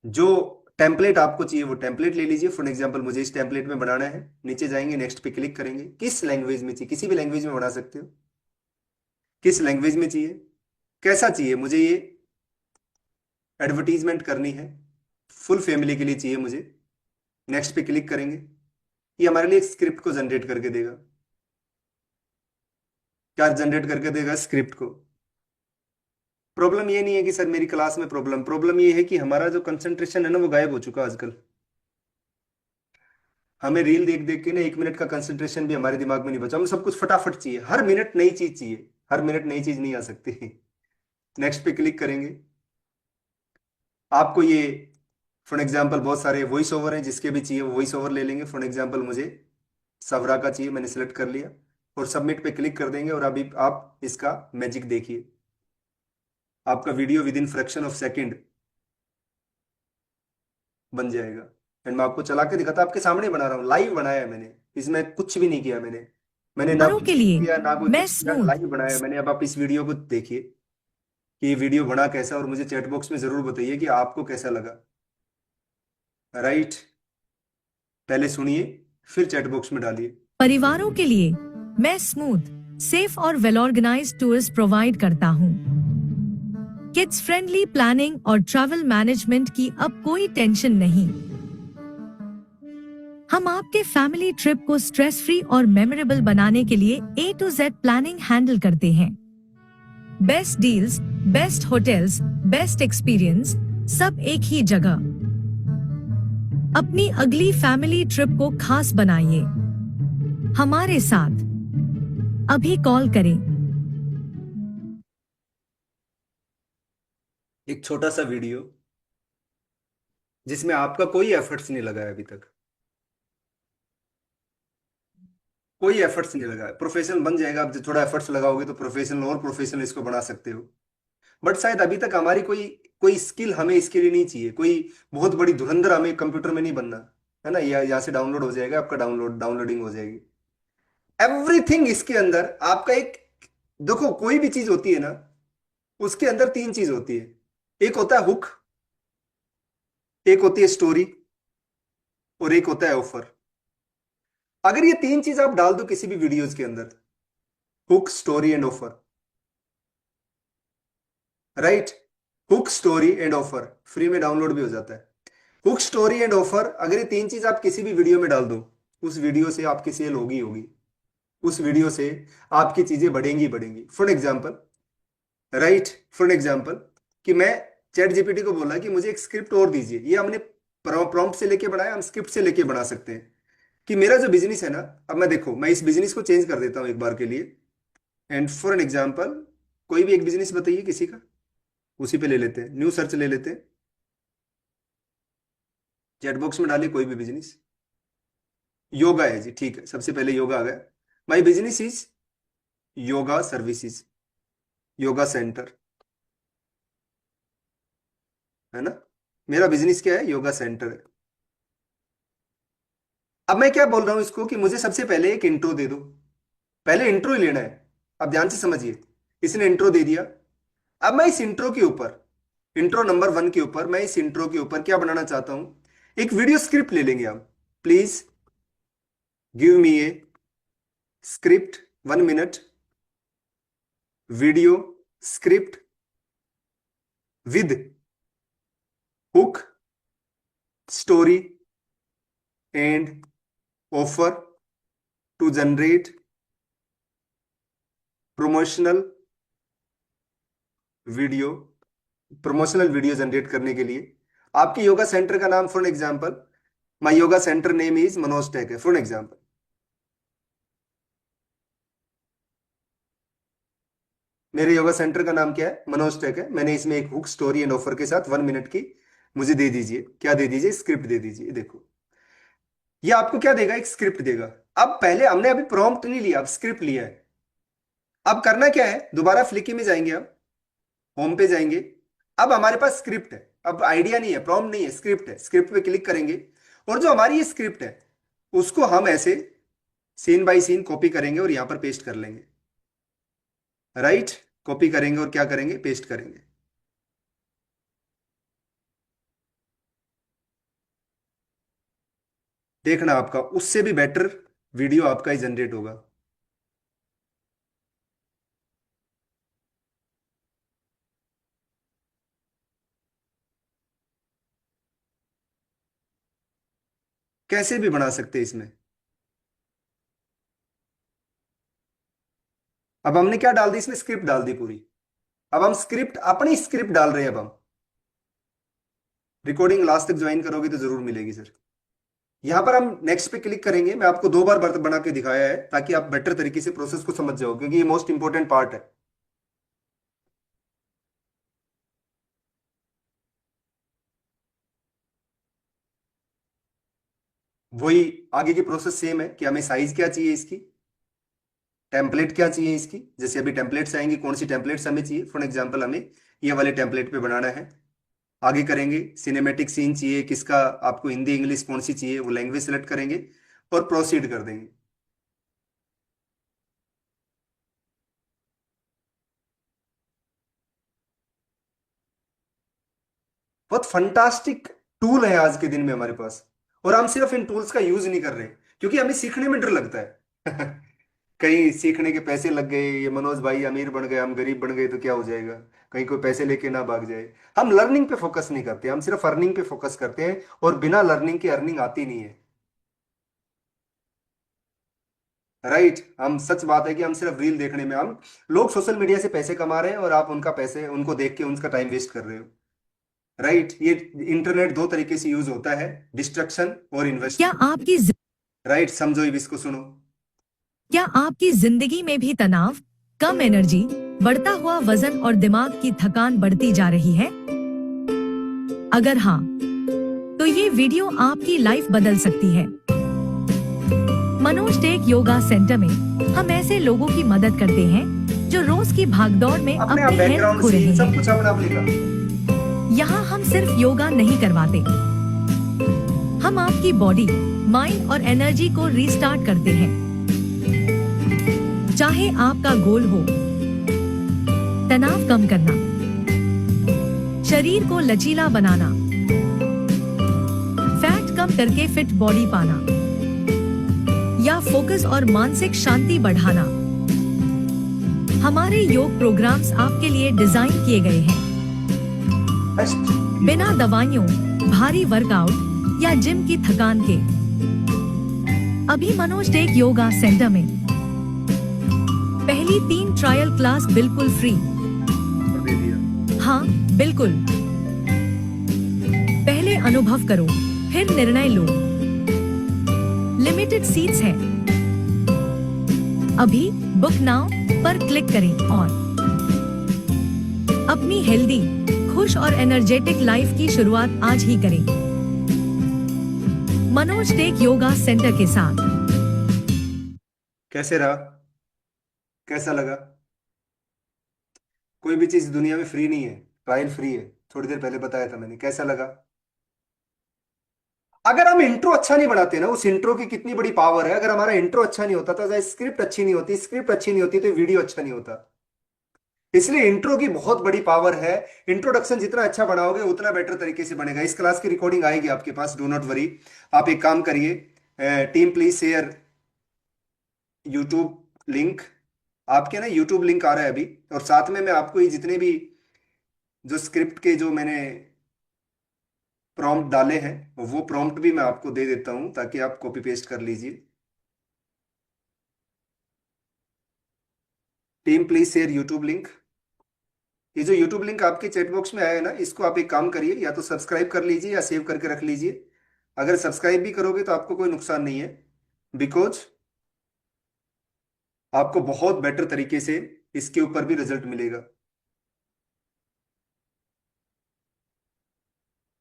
[SPEAKER 1] जो टेम्पलेट आपको चाहिए वो टेम्पलेट ले लीजिए। फॉर एग्जांपल मुझे इस टेम्पलेट में बनाना है, नीचे जाएंगे, नेक्स्ट पे क्लिक करेंगे। किस लैंग्वेज में चाहिए, किसी भी लैंग्वेज में बना सकते हो, किस लैंग्वेज में चाहिए, कैसा चाहिए मुझे, ये एडवर्टीजमेंट करनी है, फुल फैमिली के लिए चाहिए मुझे। नेक्स्ट पे क्लिक करेंगे, ये हमारे लिए एक स्क्रिप्ट को जनरेट करके देगा। क्या जनरेट करके देगा? स्क्रिप्ट को। प्रॉब्लम ये नहीं है कि सर मेरी क्लास में प्रॉब्लम, प्रॉब्लम ये है कि हमारा जो कंसंट्रेशन है ना वो गायब हो चुका है आजकल। हमें रील देख देख के ना 1 मिनट का कंसंट्रेशन भी हमारे दिमाग में नहीं बचा, हमें सब कुछ फटाफट चाहिए, हर मिनट नई चीज चाहिए, हर मिनट नई चीज नहीं आ सकती। नेक्स्ट पे क्लिक करेंगे, आपको ये फॉर एग्जांपल बहुत सारे वॉइस ओवर हैं, जिसके भी चाहिए वो वॉइस ओवर ले लेंगे। फॉर एग्जांपल मुझे सवरा का चाहिए, मैंने सेलेक्ट कर लिया और सबमिट पे क्लिक कर देंगे, और अभी आप इसका मैजिक देखिए, आपका video with in fraction of second बन जाएगा। एंड मैं आपको चला के दिखाता, आपके सामने बना रहा हूँ, लाइव बनाया है मैंने, इसमें कुछ भी नहीं किया मैंने। मैंने ना
[SPEAKER 2] औरों
[SPEAKER 1] कुछ
[SPEAKER 2] के लिए
[SPEAKER 1] किया ना कोई
[SPEAKER 2] मैं
[SPEAKER 1] कुछ किया,
[SPEAKER 2] स्मूथ।
[SPEAKER 1] लाइव बनाया मैंने। अब आप इस वीडियो को देखिए कि ये वीडियो बना कैसा, और मुझे चैट बॉक्स में जरूर बताइए कि आपको कैसा लगा। राइट, पहले सुनिए फिर चैट बॉक्स में डालिए।
[SPEAKER 2] परिवारों के लिए मैं स्मूथ, सेफ और वेल ऑर्गेनाइज्ड टूर्स प्रोवाइड करता हूँ। किड्स फ्रेंडली प्लानिंग और ट्रैवल मैनेजमेंट की अब कोई टेंशन नहीं। हम आपके फैमिली ट्रिप को स्ट्रेस फ्री और मेमोरेबल बनाने के लिए A to Z planning handle करते हैं। Best deals, best hotels, best experience, सब एक ही जगह। अपनी अगली फैमिली ट्रिप को खास बनाइए हमारे साथ। अभी कॉल करें।
[SPEAKER 1] एक छोटा सा वीडियो जिसमें आपका कोई एफर्ट्स नहीं लगा है अभी तक, कोई एफर्ट्स नहीं लगा है। प्रोफेशनल बन जाएगा, आप जब थोड़ा एफर्ट्स लगाओगे तो प्रोफेशनल और प्रोफेशनल इसको बना सकते हो। बट शायद अभी तक हमारी कोई कोई स्किल हमें इसके लिए नहीं चाहिए, कोई बहुत बड़ी धुरंधर हमें कंप्यूटर में नहीं बनना है ना। यहाँ से डाउनलोड हो जाएगा, आपका डाउनलोडिंग हो जाएगी। एवरीथिंग इसके अंदर आपका एक, देखो कोई भी चीज होती है ना, उसके अंदर तीन चीज होती है। एक होता है हुक, एक होती है स्टोरी, और एक होता है ऑफर। अगर ये तीन चीज आप डाल दो किसी भी वीडियोज के अंदर, hook story and offer, right, hook story and offer, free में डाउनलोड भी हो जाता है। हुक स्टोरी एंड ऑफर, अगर ये तीन चीज आप किसी भी वीडियो में डाल दो, उस वीडियो से आपकी सेल होगी होगी, उस वीडियो से आपकी चीजें बढ़ेंगी बढ़ेंगी। For example, right, for example कि मैं चैट जीपीटी को बोला कि मुझे एक स्क्रिप्ट और दीजिए, ये हमने प्रॉम्प्ट से लेके बनाया, हम स्क्रिप्ट से लेके बना सकते हैं। कि मेरा जो बिजनेस है ना, अब मैं देखो मैं इस बिजनेस को चेंज कर देता हूँ एक बार के लिए। एंड फॉर एन एग्जाम्पल, कोई भी एक बिजनेस बताइए किसी का, उसी पे ले लेते हैं, न्यू सर्च ले लेते हैं, चैट बॉक्स में डालिए कोई भी बिजनेस। योगा है जी, ठीक है, सबसे पहले योगा आ गया। My business is yoga services, yoga centre, है ना। मेरा बिजनेस क्या है, योगा सेंटर है। अब मैं क्या बोल रहा हूं इसको कि मुझे सबसे पहले एक इंट्रो दे दो, पहले इंट्रो ही लेना है। अब ध्यान से समझिए, इसने इंट्रो दे दिया। अब मैं इस इंट्रो के ऊपर, इंट्रो नंबर 1 के ऊपर, मैं इस इंट्रो के ऊपर क्या बनाना चाहता हूं, एक वीडियो स्क्रिप्ट ले लेंगे हम। Please give me a script, 1 minute video script with hook story and offer to generate promotional video. Promotional video generate करने के लिए आपके योगा सेंटर का नाम, for example my yoga centre name is Manoj tech है, फॉर एग्जांपल। मेरे yoga centre का नाम क्या है, मनोज टेक है। मैंने इसमें एक हुक स्टोरी एंड ऑफर के साथ 1 मिनट की मुझे दे दीजिए, क्या दे दीजिए, स्क्रिप्ट दे दीजिए। देखो ये आपको क्या देगा, एक स्क्रिप्ट देगा। अब पहले हमने अभी प्रॉम्प्ट नहीं लिया, अब स्क्रिप्ट लिया है। अब करना क्या है, दोबारा फ्लिकी में जाएंगे, अब होम पे जाएंगे। अब हमारे पास स्क्रिप्ट है, अब आइडिया नहीं है, प्रॉम्प्ट नहीं है, स्क्रिप्ट है। स्क्रिप्ट पे क्लिक करेंगे, और जो हमारी ये स्क्रिप्ट है उसको हम ऐसे सीन बाय सीन कॉपी करेंगे और यहां पर पेस्ट कर लेंगे। राइट, कॉपी करेंगे और क्या करेंगे, पेस्ट करेंगे। देखना आपका उससे भी बेटर वीडियो आपका ही जनरेट होगा। कैसे भी बना सकते हैं इसमें। अब हमने क्या डाल दी इसमें, स्क्रिप्ट डाल दी पूरी। अब हम स्क्रिप्ट, अपनी स्क्रिप्ट डाल रहे हैं। अब हम रिकॉर्डिंग लास्ट तक ज्वाइन करोगे तो जरूर मिलेगी सर। यहां पर हम नेक्स्ट पे क्लिक करेंगे। मैं आपको 2 बार बना के दिखाया है ताकि आप बेटर तरीके से प्रोसेस को समझ जाओ, क्योंकि ये मोस्ट इंपॉर्टेंट पार्ट है। वही आगे की प्रोसेस सेम है कि हमें साइज क्या चाहिए इसकी, टेम्पलेट क्या चाहिए इसकी। जैसे अभी टेम्पलेट्स आएंगी, कौन सी टेम्पलेट्स हमें चाहिए, फॉर एग्जांपल हमें ये वाले टेम्पलेट पे बनाना है। आगे करेंगे, सिनेमेटिक सीन चाहिए किसका, आपको हिंदी इंग्लिश कौन सी चाहिए, वो लैंग्वेज सेलेक्ट करेंगे और प्रोसीड कर देंगे। बहुत फंटास्टिक टूल है आज के दिन में हमारे पास, और हम सिर्फ इन टूल्स का यूज नहीं कर रहे क्योंकि हमें सीखने में डर लगता है। कहीं सीखने के पैसे लग गए, ये मनोज भाई अमीर बन गए, हम गरीब बन गए तो क्या हो जाएगा, कहीं कोई पैसे लेके ना भाग जाए। हम लर्निंग पे फोकस नहीं करते, हम सिर्फ अर्निंग पे फोकस करते हैं, और बिना लर्निंग के अर्निंग आती नहीं है। राइट, हम सच बात है कि हम सिर्फ रील देखने में, हम लोग सोशल मीडिया से पैसे कमा रहे हैं और आप उनका पैसे उनको देख के उनका टाइम वेस्ट कर रहे हो। राइट, ये इंटरनेट दो तरीके से यूज होता है, डिस्ट्रक्शन और
[SPEAKER 2] क्या
[SPEAKER 1] इन्वेस्टमेंट।
[SPEAKER 2] आपकी
[SPEAKER 1] राइट, समझो अब इसको सुनो।
[SPEAKER 2] क्या आपकी जिंदगी में भी तनाव, कम एनर्जी, बढ़ता हुआ वजन और दिमाग की थकान बढ़ती जा रही है? अगर हाँ, तो ये वीडियो आपकी लाइफ बदल सकती है। मनोज टेक योगा सेंटर में हम ऐसे लोगों की मदद करते हैं जो रोज की भागदौड़ में
[SPEAKER 1] अपने
[SPEAKER 2] अपनी हेल्थ
[SPEAKER 1] बैकग्राउंड
[SPEAKER 2] खो रहे
[SPEAKER 1] सीन सब
[SPEAKER 2] हैं।
[SPEAKER 1] कुछ अपने आप लिखा।
[SPEAKER 2] यहाँ हम सिर्फ योगा नहीं करवाते, हम आपकी बॉडी, माइंड और एनर्जी को रीस्टार्ट करते हैं। चाहे आपका गोल हो तनाव कम करना, शरीर को लचीला बनाना, फैट कम करके फिट बॉडी पाना, या फोकस और मानसिक शांति बढ़ाना, हमारे योग प्रोग्राम्स आपके लिए डिजाइन किए गए हैं। बिना दवाइयों, भारी वर्कआउट या जिम की थकान के। अभी मनोज टेक योगा सेंटर में पहली 3 ट्रायल क्लास बिल्कुल फ्री।
[SPEAKER 1] दे दिया।
[SPEAKER 2] हाँ, बिल्कुल। पहले अनुभव करो, फिर निर्णय लो। लिमिटेड सीट्स हैं। अभी बुक नाउ पर क्लिक करें और अपनी हेल्दी, खुश और एनर्जेटिक लाइफ की शुरुआत आज ही करें मनोज टेक योगा सेंटर के साथ।
[SPEAKER 1] कैसे रहा, कैसा लगा? कोई भी चीज दुनिया में फ्री नहीं है, ट्रायल फ्री है, थोड़ी देर पहले बताया था मैंने। कैसा लगा? अगर हम इंट्रो अच्छा नहीं बनाते ना, उस इंट्रो की कितनी बड़ी पावर है। अगर हमारा इंट्रो अच्छा नहीं होता तो स्क्रिप्ट अच्छी नहीं होती, स्क्रिप्ट अच्छी नहीं होती तो वीडियो अच्छा नहीं होता। इसलिए इंट्रो की बहुत बड़ी पावर है। इंट्रोडक्शन जितना अच्छा बनाओगे उतना बेटर तरीके से बनेगा। इस क्लास की रिकॉर्डिंग आएगी आपके पास, डो नॉट वरी। आप एक काम करिए, team please share YouTube link. आपके ना यूट्यूब लिंक आ रहा है अभी, और साथ में मैं आपको ये जितने भी जो स्क्रिप्ट के जो मैंने प्रॉम्प्ट डाले हैं वो प्रॉम्प्ट भी मैं आपको दे देता हूं, ताकि आप कॉपी पेस्ट कर लीजिए। Team please share YouTube link. ये जो यूट्यूब लिंक आपके चैट बॉक्स में आया है ना, इसको आप एक काम करिए, या तो सब्सक्राइब कर लीजिए या सेव करके रख लीजिए। अगर सब्सक्राइब भी करोगे तो आपको कोई नुकसान नहीं है, बिकॉज आपको बहुत बेटर तरीके से इसके ऊपर भी रिजल्ट मिलेगा।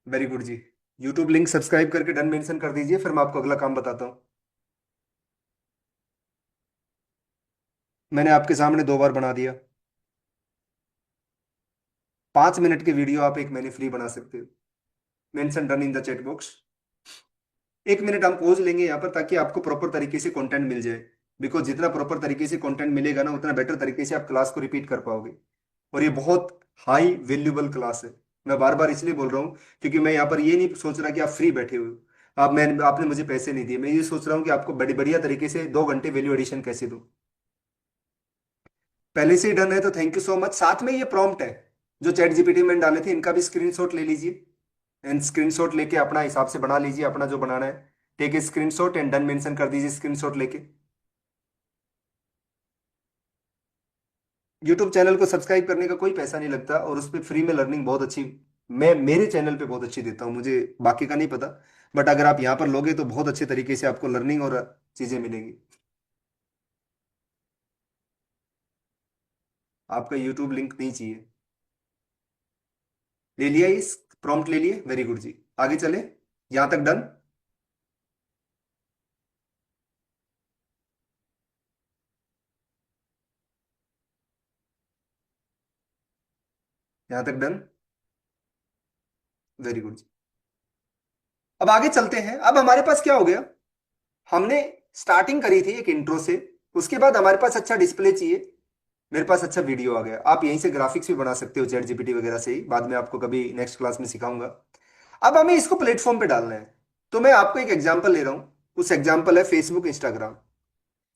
[SPEAKER 1] वेरी गुड जी। यूट्यूब लिंक सब्सक्राइब करके डन मेंशन कर दीजिए, फिर मैं आपको अगला काम बताता हूं। मैंने आपके सामने 2 बार बना दिया। 5 मिनट की वीडियो आप 1 महीने फ्री बना सकते हो। Mention done in the chat box. 1 minute हम पॉज लेंगे यहाँ पर, ताकि आपको प्रॉपर तरीके से कंटेंट मिल जाए। बिकॉज जितना प्रॉपर तरीके से कंटेंट मिलेगा ना, उतना बेटर तरीके से आप क्लास को रिपीट कर पाओगे। और ये बहुत हाई वैल्यूबल क्लास है। मैं बार बार इसलिए बोल रहा हूँ क्योंकि मैं यहाँ पर ये नहीं सोच रहा कि आप फ्री बैठे हुए हो, आपने मुझे पैसे नहीं दिए। मैं ये सोच रहा हूँ कि आपको बड़ी बढ़िया तरीके से 2 घंटे वैल्यू एडिशन कैसे दूं। पहले से ही डन है तो थैंक यू सो मच। साथ में ये प्रॉम्प्ट है जो चैट जीपीटी में डाले थे, इनका भी स्क्रीनशॉट ले लीजिए, एंड स्क्रीनशॉट लेके अपना हिसाब से बना लीजिए, अपना जो बनाना है। Take a screenshot and done mention कर दीजिए स्क्रीनशॉट लेके। यूट्यूब चैनल को सब्सक्राइब करने का कोई पैसा नहीं लगता, और उस पर फ्री में लर्निंग बहुत अच्छी, मैं मेरे चैनल पे बहुत अच्छी देता हूँ, मुझे बाकी का नहीं पता। बट अगर आप यहाँ पर लोगे तो बहुत अच्छे तरीके से आपको लर्निंग और चीजें मिलेंगी। आपका यूट्यूब लिंक नहीं चाहिए? ले लिया, इस प्रॉम्प्ट ले लिए, वेरी गुड जी। आगे चले, यहां तक डन। यहां तक डन, वेरी गुड जी। अब आगे चलते हैं। अब हमारे पास क्या हो गया, हमने स्टार्टिंग करी थी एक इंट्रो से, उसके बाद हमारे पास अच्छा डिस्प्ले चाहिए, मेरे पास अच्छा वीडियो आ गया, आप यहीं से ग्राफिक्स भी बना सकते हो चैट जीपीटी वगैरह से ही, बाद में आपको कभी नेक्स्ट क्लास में सिखाऊंगा। अब हमें इसको प्लेटफॉर्म पे डालना है, तो मैं आपको एक एग्जांपल ले रहा हूं। उस एग्जांपल है फेसबुक इंस्टाग्राम।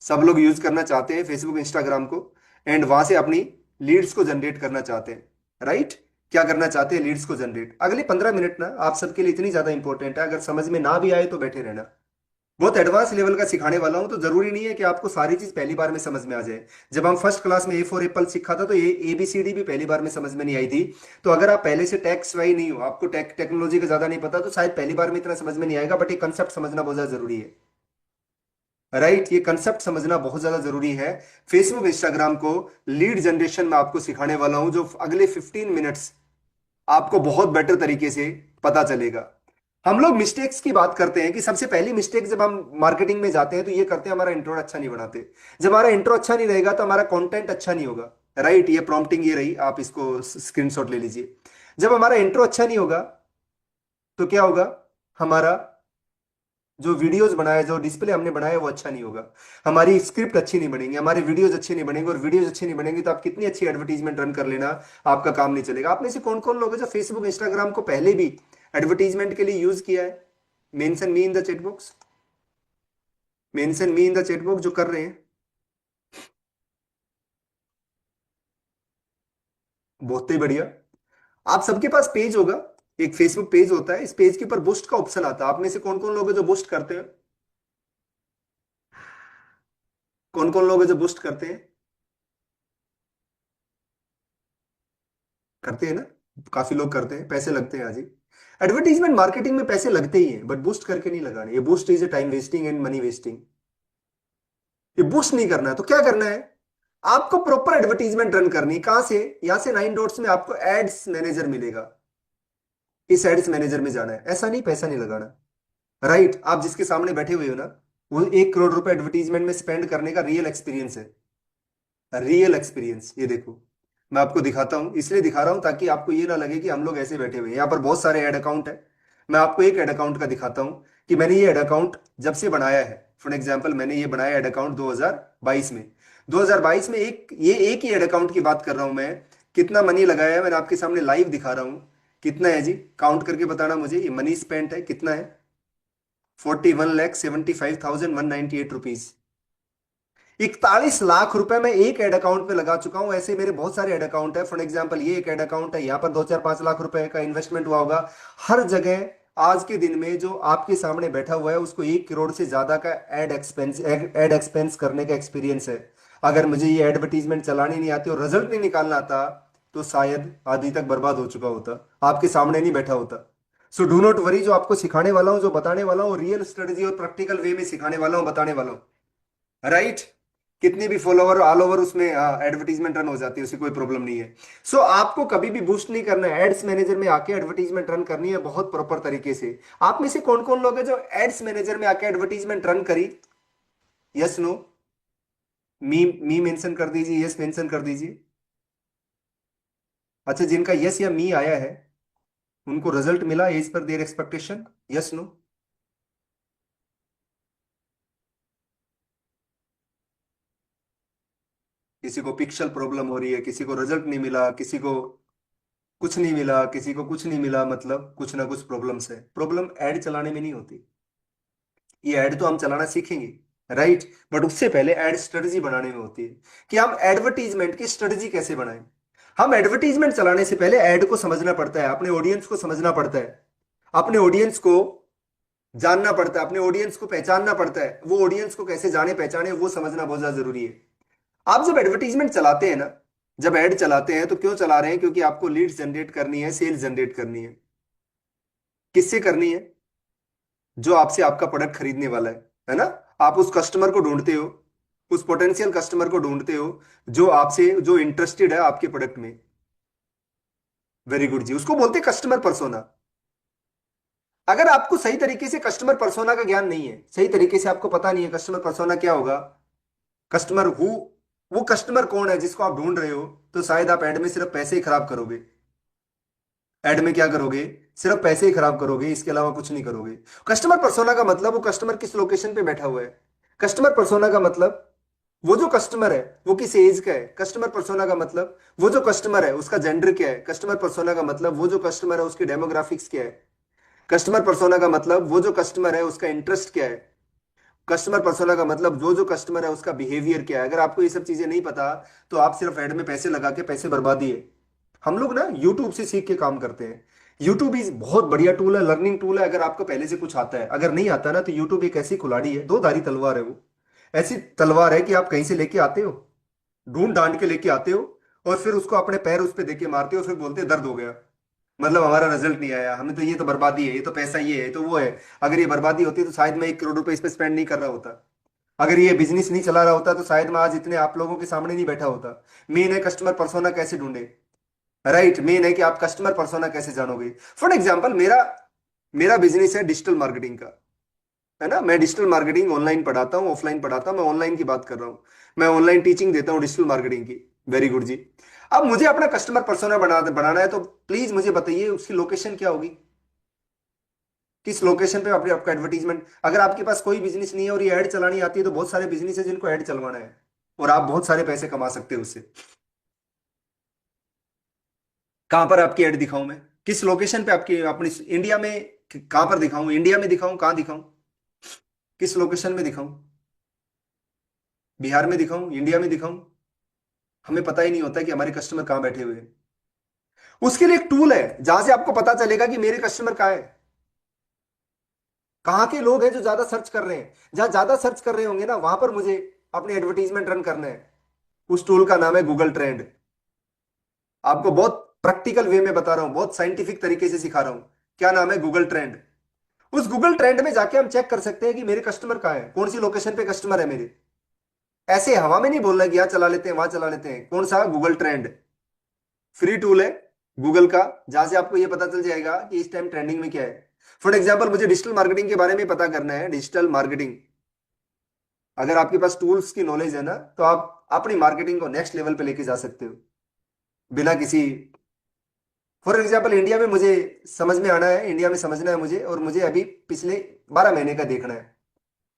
[SPEAKER 1] सब लोग यूज करना चाहते हैं फेसबुक इंस्टाग्राम को, एंड वहां से अपनी लीड्स को जनरेट करना चाहते हैं, राइट। क्या करना चाहते हैं? लीड्स को जनरेट। अगले 15 मिनट ना आप सबके लिए इतनी ज्यादा इंपॉर्टेंट है, अगर समझ में ना भी आए तो बैठे रहना। बहुत एडवांस लेवल का सिखाने वाला हूं, तो जरूरी नहीं है कि आपको सारी चीज पहली बार में समझ में आ जाए। जब हम फर्स्ट क्लास में ए फॉर एप्पल सीखा था, तो ये ABCD भी पहली बार में समझ में नहीं आई थी। तो अगर आप पहले से टैक्स वाई नहीं हो, आपको टेक्नोलॉजी का ज्यादा नहीं पता, तो शायद पहली बार में इतना समझ में नहीं आएगा, बट ये कंसेप्ट समझना बहुत ज्यादा जरूरी है, राइट। ये कंसेप्ट समझना बहुत ज्यादा जरूरी है। फेसबुक इंस्टाग्राम को लीड जनरेशन में आपको सिखाने वाला हूं, जो अगले 15 मिनट्स आपको बहुत बेटर तरीके से पता चलेगा। हम लोग मिस्टेक्स की बात करते हैं कि सबसे पहली मिस्टेक जब हम मार्केटिंग में जाते हैं तो ये करते हैं, हमारा इंट्रो अच्छा नहीं बनाते। जब हमारा इंट्रो अच्छा नहीं रहेगा तो हमारा कंटेंट अच्छा नहीं होगा, राइट। ये प्रॉम्प्टिंग ये रही, आप इसको स्क्रीनशॉट ले लीजिए। जब हमारा इंट्रो अच्छा नहीं होगा तो क्या होगा? हमारा जो वीडियोस बनाया, जो डिस्प्ले हमने बनाया, वो अच्छा नहीं होगा। हमारी स्क्रिप्ट अच्छी नहीं बनेगी, हमारे वीडियोस अच्छे नहीं बनेंगे, और वीडियोस अच्छे नहीं बनेंगे तो आप कितनी अच्छी एडवर्टीजमेंट रन कर लेना, आपका काम नहीं चलेगा। आप में से कौन कौन लोग हैं जो फेसबुक इंस्टाग्राम को पहले भी एडवर्टीजमेंट के लिए यूज किया है? Mention me in the chat box, mention me in the chat box जो कर रहे हैं। बहुत ही बढ़िया। आप सबके पास पेज होगा, एक फेसबुक पेज होता है, इस पेज के ऊपर बूस्ट का ऑप्शन आता है। आप में से कौन कौन लोग हैं जो बूस्ट करते हैं? कौन कौन लोग हैं जो बूस्ट करते हैं? करते हैं ना? काफी लोग करते हैं, पैसे लगते हैं। आज ही एडवर्टीजमेंट मार्केटिंग में पैसे लगते ही हैं, बट बूस्ट करके नहीं लगाने। ये boost is a time wasting and money wasting. ये बूस्ट नहीं करना है तो क्या करना है? आपको प्रॉपर एडवर्टीजमेंट रन करनी है। कहां से? यहां से 9 डॉट्स में आपको एड्स मैनेजर मिलेगा, इस एड्स मैनेजर में जाना है। ऐसा नहीं पैसा नहीं लगाना, राइट। आप जिसके सामने बैठे हुए हो ना, वो 1 करोड़ रुपए एडवर्टीजमेंट में स्पेंड करने का रियल एक्सपीरियंस है, रियल एक्सपीरियंस। ये देखो, मैं आपको दिखाता हूं, इसलिए दिखा रहा हूं ताकि आपको ये ना लगे कि हम लोग ऐसे बैठे हुए हैं। यहाँ पर बहुत सारे ऐड अकाउंट है। मैं आपको एक ऐड अकाउंट का दिखाता हूं कि मैंने ये ऐड अकाउंट जब से बनाया है। फॉर एग्जाम्पल, मैंने ये बनाया ऐड अकाउंट 2022 में। 2022 में एक ही ऐड अकाउंट की बात कर रहा हूं मैं। कितना मनी लगाया है मैंने आपके सामने लाइव दिखा रहा हूं। कितना है जी? काउंट करके बताना मुझे। ये मनी स्पेंट है कितना है? 41,75,198 रुपीज। 41 लाख रुपए मैं एक ऐड अकाउंट पे लगा चुका हूं। ऐसे मेरे बहुत सारे ऐड अकाउंट है। फॉर एग्जांपल, ये एक ऐड अकाउंट है, यहाँ पर 2 4 5 लाख रुपए का इन्वेस्टमेंट हुआ होगा। हर जगह आज के दिन में जो आपके सामने बैठा हुआ है, उसको 1 करोड़ से ज्यादा का एड एक्सपेंस करने का एक्सपीरियंस है। अगर मुझे ये एडवर्टीजमेंट चलानी नहीं आती और रिजल्ट नहीं निकालना आता, तो शायद आदि तक बर्बाद हो चुका होता, आपके सामने नहीं बैठा होता। सो डू नॉट वरी, जो आपको सिखाने वाला हूं, जो बताने वाला हूं, रियल स्ट्रेटेजी और प्रैक्टिकल वे में सिखाने वाला हूं, बताने वाला हूं, राइट। कितनी भी फॉलोवर ऑल ओवर उसमें एडवर्टीजमेंट रन हो जाती है, उसे कोई प्रॉब्लम नहीं है। सो आपको कभी भी बूस्ट नहीं करना है, एड्स मैनेजर में आके एडवर्टीजमेंट रन करनी है बहुत प्रॉपर तरीके से। आप में से कौन कौन लोग हैं जो एड्स मैनेजर में आके एडवर्टीजमेंट रन करी? Yes no? मी मेंशन कर दीजिए, यस मेंशन कर दीजिए। अच्छा, जिनका यस या मी आया है उनको रिजल्ट मिला as per their expectation? Yes no? किसी को पिक्सल प्रॉब्लम हो रही है, किसी को रिजल्ट नहीं मिला, किसी को कुछ नहीं मिला, किसी को कुछ नहीं मिला, मतलब कुछ ना कुछ प्रॉब्लम्स है। प्रॉब्लम ऐड चलाने में नहीं होती। ये ऐड तो हम चलाना सीखेंगे, राइट, बट उससे पहले ऐड स्ट्रेटजी बनाने में होती है कि हम एडवर्टीजमेंट की स्ट्रेटजी कैसे बनाएं। हम एडवर्टीजमेंट चलाने से पहले ऐड को समझना पड़ता है, अपने ऑडियंस को समझना पड़ता है, अपने ऑडियंस को जानना पड़ता है, अपने ऑडियंस को पहचानना पड़ता है। वो ऑडियंस को कैसे जाने पहचाने, वो समझना बहुत ज्यादा जरूरी है। आप जब एडवर्टीजमेंट चलाते हैं ना, जब ऐड चलाते हैं, तो क्यों चला रहे हैं? क्योंकि आपको लीड्स जनरेट करनी है, सेल्स जनरेट करनी है। किससे करनी है? जो आपसे आपका प्रोडक्ट खरीदने वाला है ना। आप उस कस्टमर को ढूंढते हो, उस पोटेंशियल कस्टमर को ढूंढते हो जो आपसे, जो इंटरेस्टेड है आपके प्रोडक्ट में। वेरी गुड जी, उसको बोलते हैं कस्टमर पर्सोना। अगर आपको सही तरीके से कस्टमर पर्सोना का ज्ञान नहीं है, सही तरीके से आपको पता नहीं है कस्टमर पर्सोना क्या होगा, कस्टमर हु, वो कस्टमर कौन है जिसको आप ढूंढ रहे हो, तो शायद आप ऐड में सिर्फ पैसे ही खराब करोगे। ऐड में क्या करोगे? सिर्फ पैसे ही खराब करोगे, इसके अलावा कुछ नहीं करोगे। कस्टमर पर्सोना का मतलब वो कस्टमर किस लोकेशन पे बैठा हुआ है। कस्टमर पर्सोना का मतलब वो जो कस्टमर है वो किस एज का है, कस्टमर पर्सोना का मतलब वो जो कस्टमर है उसका जेंडर क्या है, कस्टमर पर्सोना का मतलब वो जो कस्टमर है उसकी डेमोग्राफिक्स क्या है, कस्टमर पर्सोना का मतलब वो जो कस्टमर है उसका इंटरेस्ट क्या है, कस्टमर पर्सोना का मतलब जो जो कस्टमर है उसका बिहेवियर क्या है। अगर आपको ये सब चीजें नहीं पता तो आप सिर्फ ऐड में पैसे लगा के पैसे बर्बादी है। हम लोग ना यूट्यूब से सीख के काम करते हैं। यूट्यूब इज बहुत बढ़िया टूल है, लर्निंग टूल है, अगर आपको पहले से कुछ आता है। अगर नहीं आता ना तो यूट्यूब एक ऐसी कुल्हाड़ी है, दो धारी तलवार है वो। ऐसी तलवार है कि आप कहीं से लेके आते हो, ढूंढ ढांड के लेके आते हो, और फिर उसको अपने पैर उस पर देके मारते हो, फिर बोलते हैं दर्द हो गया, मतलब हमारा रिजल्ट नहीं आया, हमें तो ये तो बर्बादी है, ये तो पैसा ये है तो वो है। अगर ये बर्बादी होती तो शायद मैं 1 करोड़ रुपए इस पे स्पेंड नहीं कर रहा होता। अगर ये बिजनेस नहीं चला रहा होता तो शायद मैं आज इतने आप लोगों के सामने नहीं बैठा होता। मेन है कस्टमर पर्सोना कैसे ढूंढे। राइट, मेन है कि आप कस्टमर पर्सोना कैसे जानोगे। फॉर एग्जाम्पल मेरा मेरा बिजनेस है डिजिटल मार्केटिंग का, है ना। मैं डिजिटल मार्केटिंग ऑनलाइन पढ़ाता हूँ, ऑफलाइन पढ़ाता हूँ, मैं ऑनलाइन की बात कर रहा हूँ। मैं ऑनलाइन टीचिंग देता हूँ डिजिटल मार्केटिंग की। वेरी गुड जी। अब मुझे अपना कस्टमर पर्सोना बनाना है तो प्लीज मुझे बताइए उसकी लोकेशन क्या होगी, किस लोकेशन पे अपने आपका एडवर्टीजमेंट। अगर आपके पास कोई बिजनेस नहीं है और ये ऐड चलानी आती है तो बहुत सारे बिजनेस है जिनको ऐड चलवाना है, और आप बहुत सारे पैसे कमा सकते हो उससे। कहां पर आपकी ऐड दिखाऊं मैं, किस लोकेशन पे आपकी अपनी इंडिया में, कहां पर दिखाऊं, इंडिया में दिखाऊं, कहां दिखाऊं, किस लोकेशन में दिखाऊं, बिहार में दिखाऊं, इंडिया में दिखाऊं। हमें पता ही नहीं होता कि हमारे कस्टमर कहां बैठे हुए हैं। उसके लिए एक टूल है जहां से आपको पता चलेगा कि मेरे कस्टमर कहाँ है, कहाँ के लोग हैं जो ज्यादा सर्च कर रहे हैं। जहां ज्यादा सर्च कर रहे होंगे ना वहां पर मुझे अपनी एडवर्टीजमेंट रन करना है। उस टूल का नाम है गूगल ट्रेंड। आपको बहुत प्रैक्टिकल वे में बता रहा हूं, बहुत साइंटिफिक तरीके से सिखा रहा हूं। क्या नाम है, गूगल ट्रेंड। उस गूगल ट्रेंड में जाके हम चेक कर सकते हैं कि मेरे कस्टमर कहाँ है, कौन सी लोकेशन पे कस्टमर है मेरे। ऐसे हवा में नहीं बोलना कि यहाँ चला लेते हैं वहां चला लेते हैं। कौन सा, गूगल ट्रेंड। फ्री टूल है गूगल का, जहां से आपको ये पता चल जाएगा कि इस टाइम ट्रेंडिंग में क्या है। फॉर एग्जाम्पल मुझे डिजिटल मार्केटिंग के बारे में पता करना है, डिजिटल मार्केटिंग। अगर आपके पास टूल्स की नॉलेज है ना तो आप अपनी मार्केटिंग को नेक्स्ट लेवल पे लेके जा सकते हो बिना किसी। फॉर एग्जाम्पल इंडिया में मुझे समझ में आना है, इंडिया में समझना है मुझे, और मुझे अभी पिछले 12 महीने का देखना है।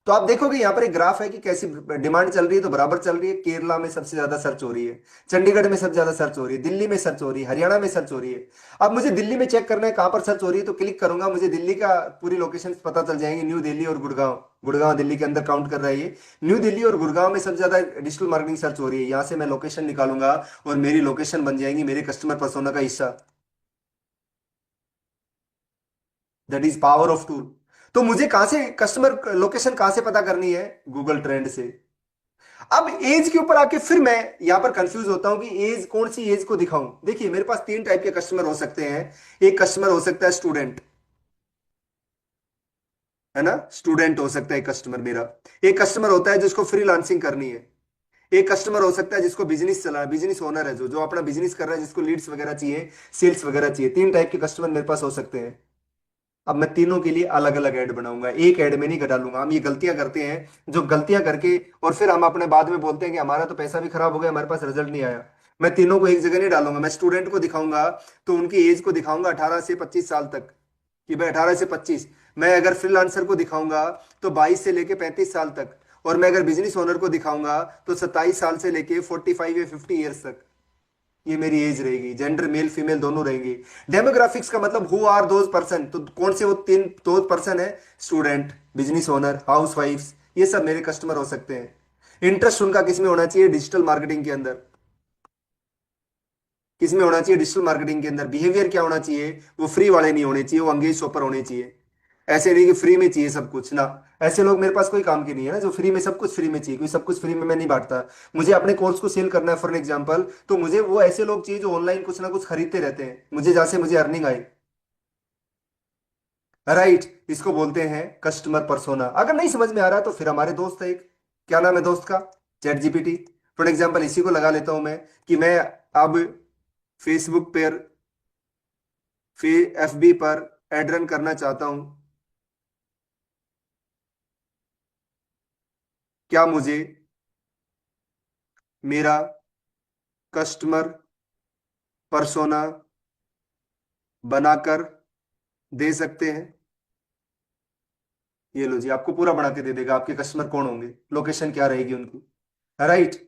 [SPEAKER 1] तो आप देखोगे यहाँ पर एक ग्राफ है कि कैसी डिमांड चल रही है, तो बराबर चल रही है। केरला में सबसे ज्यादा सर्च हो रही है, चंडीगढ़ में सबसे ज्यादा सर्च हो रही है, दिल्ली में सर्च हो रही है, हरियाणा में सर्च हो रही है। अब मुझे दिल्ली में चेक करना है कहां पर सर्च हो रही है, तो क्लिक करूंगा, मुझे दिल्ली का पूरी लोकेशन पता चल जाएंगे। न्यू दिल्ली और गुड़गांव, गुड़गांव दिल्ली के अंदर काउंट कर रहा है ये। न्यू दिल्ली और गुड़गांव में सबसे ज्यादा डिजिटल मार्केटिंग सर्च हो रही है। यहाँ से मैं लोकेशन निकालूंगा और मेरी लोकेशन बन जाएंगी मेरे कस्टमर पर्सोना का हिस्सा। That is power of tool. तो मुझे कहां से कस्टमर लोकेशन कहां से पता करनी है, गूगल ट्रेंड से। अब एज के ऊपर आके फिर मैं यहां पर कंफ्यूज होता हूं कि एज, कौन सी एज को दिखाऊं। देखिए मेरे पास 3 टाइप के कस्टमर हो सकते हैं। एक कस्टमर हो सकता है स्टूडेंट, है ना, स्टूडेंट हो सकता है कस्टमर मेरा। एक कस्टमर होता है जिसको फ्रीलांसिंग करनी है। एक कस्टमर हो सकता है जिसको बिजनेस चला है, बिजनेस ओनर है, जो जो अपना बिजनेस कर रहा है, जिसको लीड्स वगैरह चाहिए, सेल्स वगैरह चाहिए। 3 टाइप के कस्टमर मेरे पास हो सकते हैं। अब मैं तीनों के लिए अलग अलग ऐड बनाऊंगा, एक ऐड में नहीं डालूंगा। हम ये गलतियां करते हैं, जो गलतियां करके और फिर हम अपने बाद में बोलते हैं कि हमारा तो पैसा भी खराब हो गया, हमारे पास रिजल्ट नहीं आया। मैं तीनों को एक जगह नहीं डालूंगा। मैं स्टूडेंट को दिखाऊंगा तो उनकी एज को दिखाऊंगा 18 से 25 साल तक, कि भाई 18 से 25। मैं अगर फ्रीलांसर को दिखाऊंगा तो 22 से लेके 35 साल तक। और मैं अगर बिजनेस ओनर को दिखाऊंगा तो 27 साल से लेके 45 या 50 ईयर्स तक। ये मेरी एज रहेगी, जेंडर मेल फीमेल दोनों रहेंगे। डेमोग्राफिक्स का मतलब हु आर दोज पर्सन, तो कौन से वो 3 पर्सन है, student, business owner, house wifes, ये सब मेरे कस्टमर हो सकते हैं। इंटरेस्ट उनका किस में होना चाहिए, डिजिटल मार्केटिंग के अंदर। किस में होना चाहिए, डिजिटल मार्केटिंग के अंदर। बिहेवियर क्या होना चाहिए, वो फ्री वाले नहीं होने चाहिए, वो अंगेज शॉपर होने चाहिए। ऐसे नहीं कि फ्री में चाहिए सब कुछ ना। ऐसे लोग मेरे पास कोई काम के नहीं है ना, जो फ्री में सब कुछ फ्री में चाहिए, क्योंकि सब कुछ फ्री में मैं नहीं बांटता। मुझे अपने कोर्स को सेल करना है फॉर एग्जाम्पल, तो मुझे वो ऐसे लोग चाहिए जो ऑनलाइन कुछ ना कुछ खरीदते रहते हैं मुझे, जहां से मुझे अर्निंग आए। राइट, इसको बोलते हैं कस्टमर पर्सोना। अगर नहीं समझ में आ रहा तो फिर हमारे दोस्त है एक, क्या नाम है दोस्त का, चैट जीपीटी। फॉर एग्जाम्पल इसी को लगा लेता हूं मैं, कि मैं अब फेसबुक पर, एफबी पर एड रन करना चाहता हूं। क्या मुझे मेरा कस्टमर पर्सोना बनाकर दे सकते हैं। ये लो जी, आपको पूरा बना के दे देगा, आपके कस्टमर कौन होंगे, लोकेशन क्या रहेगी उनकी। राइट।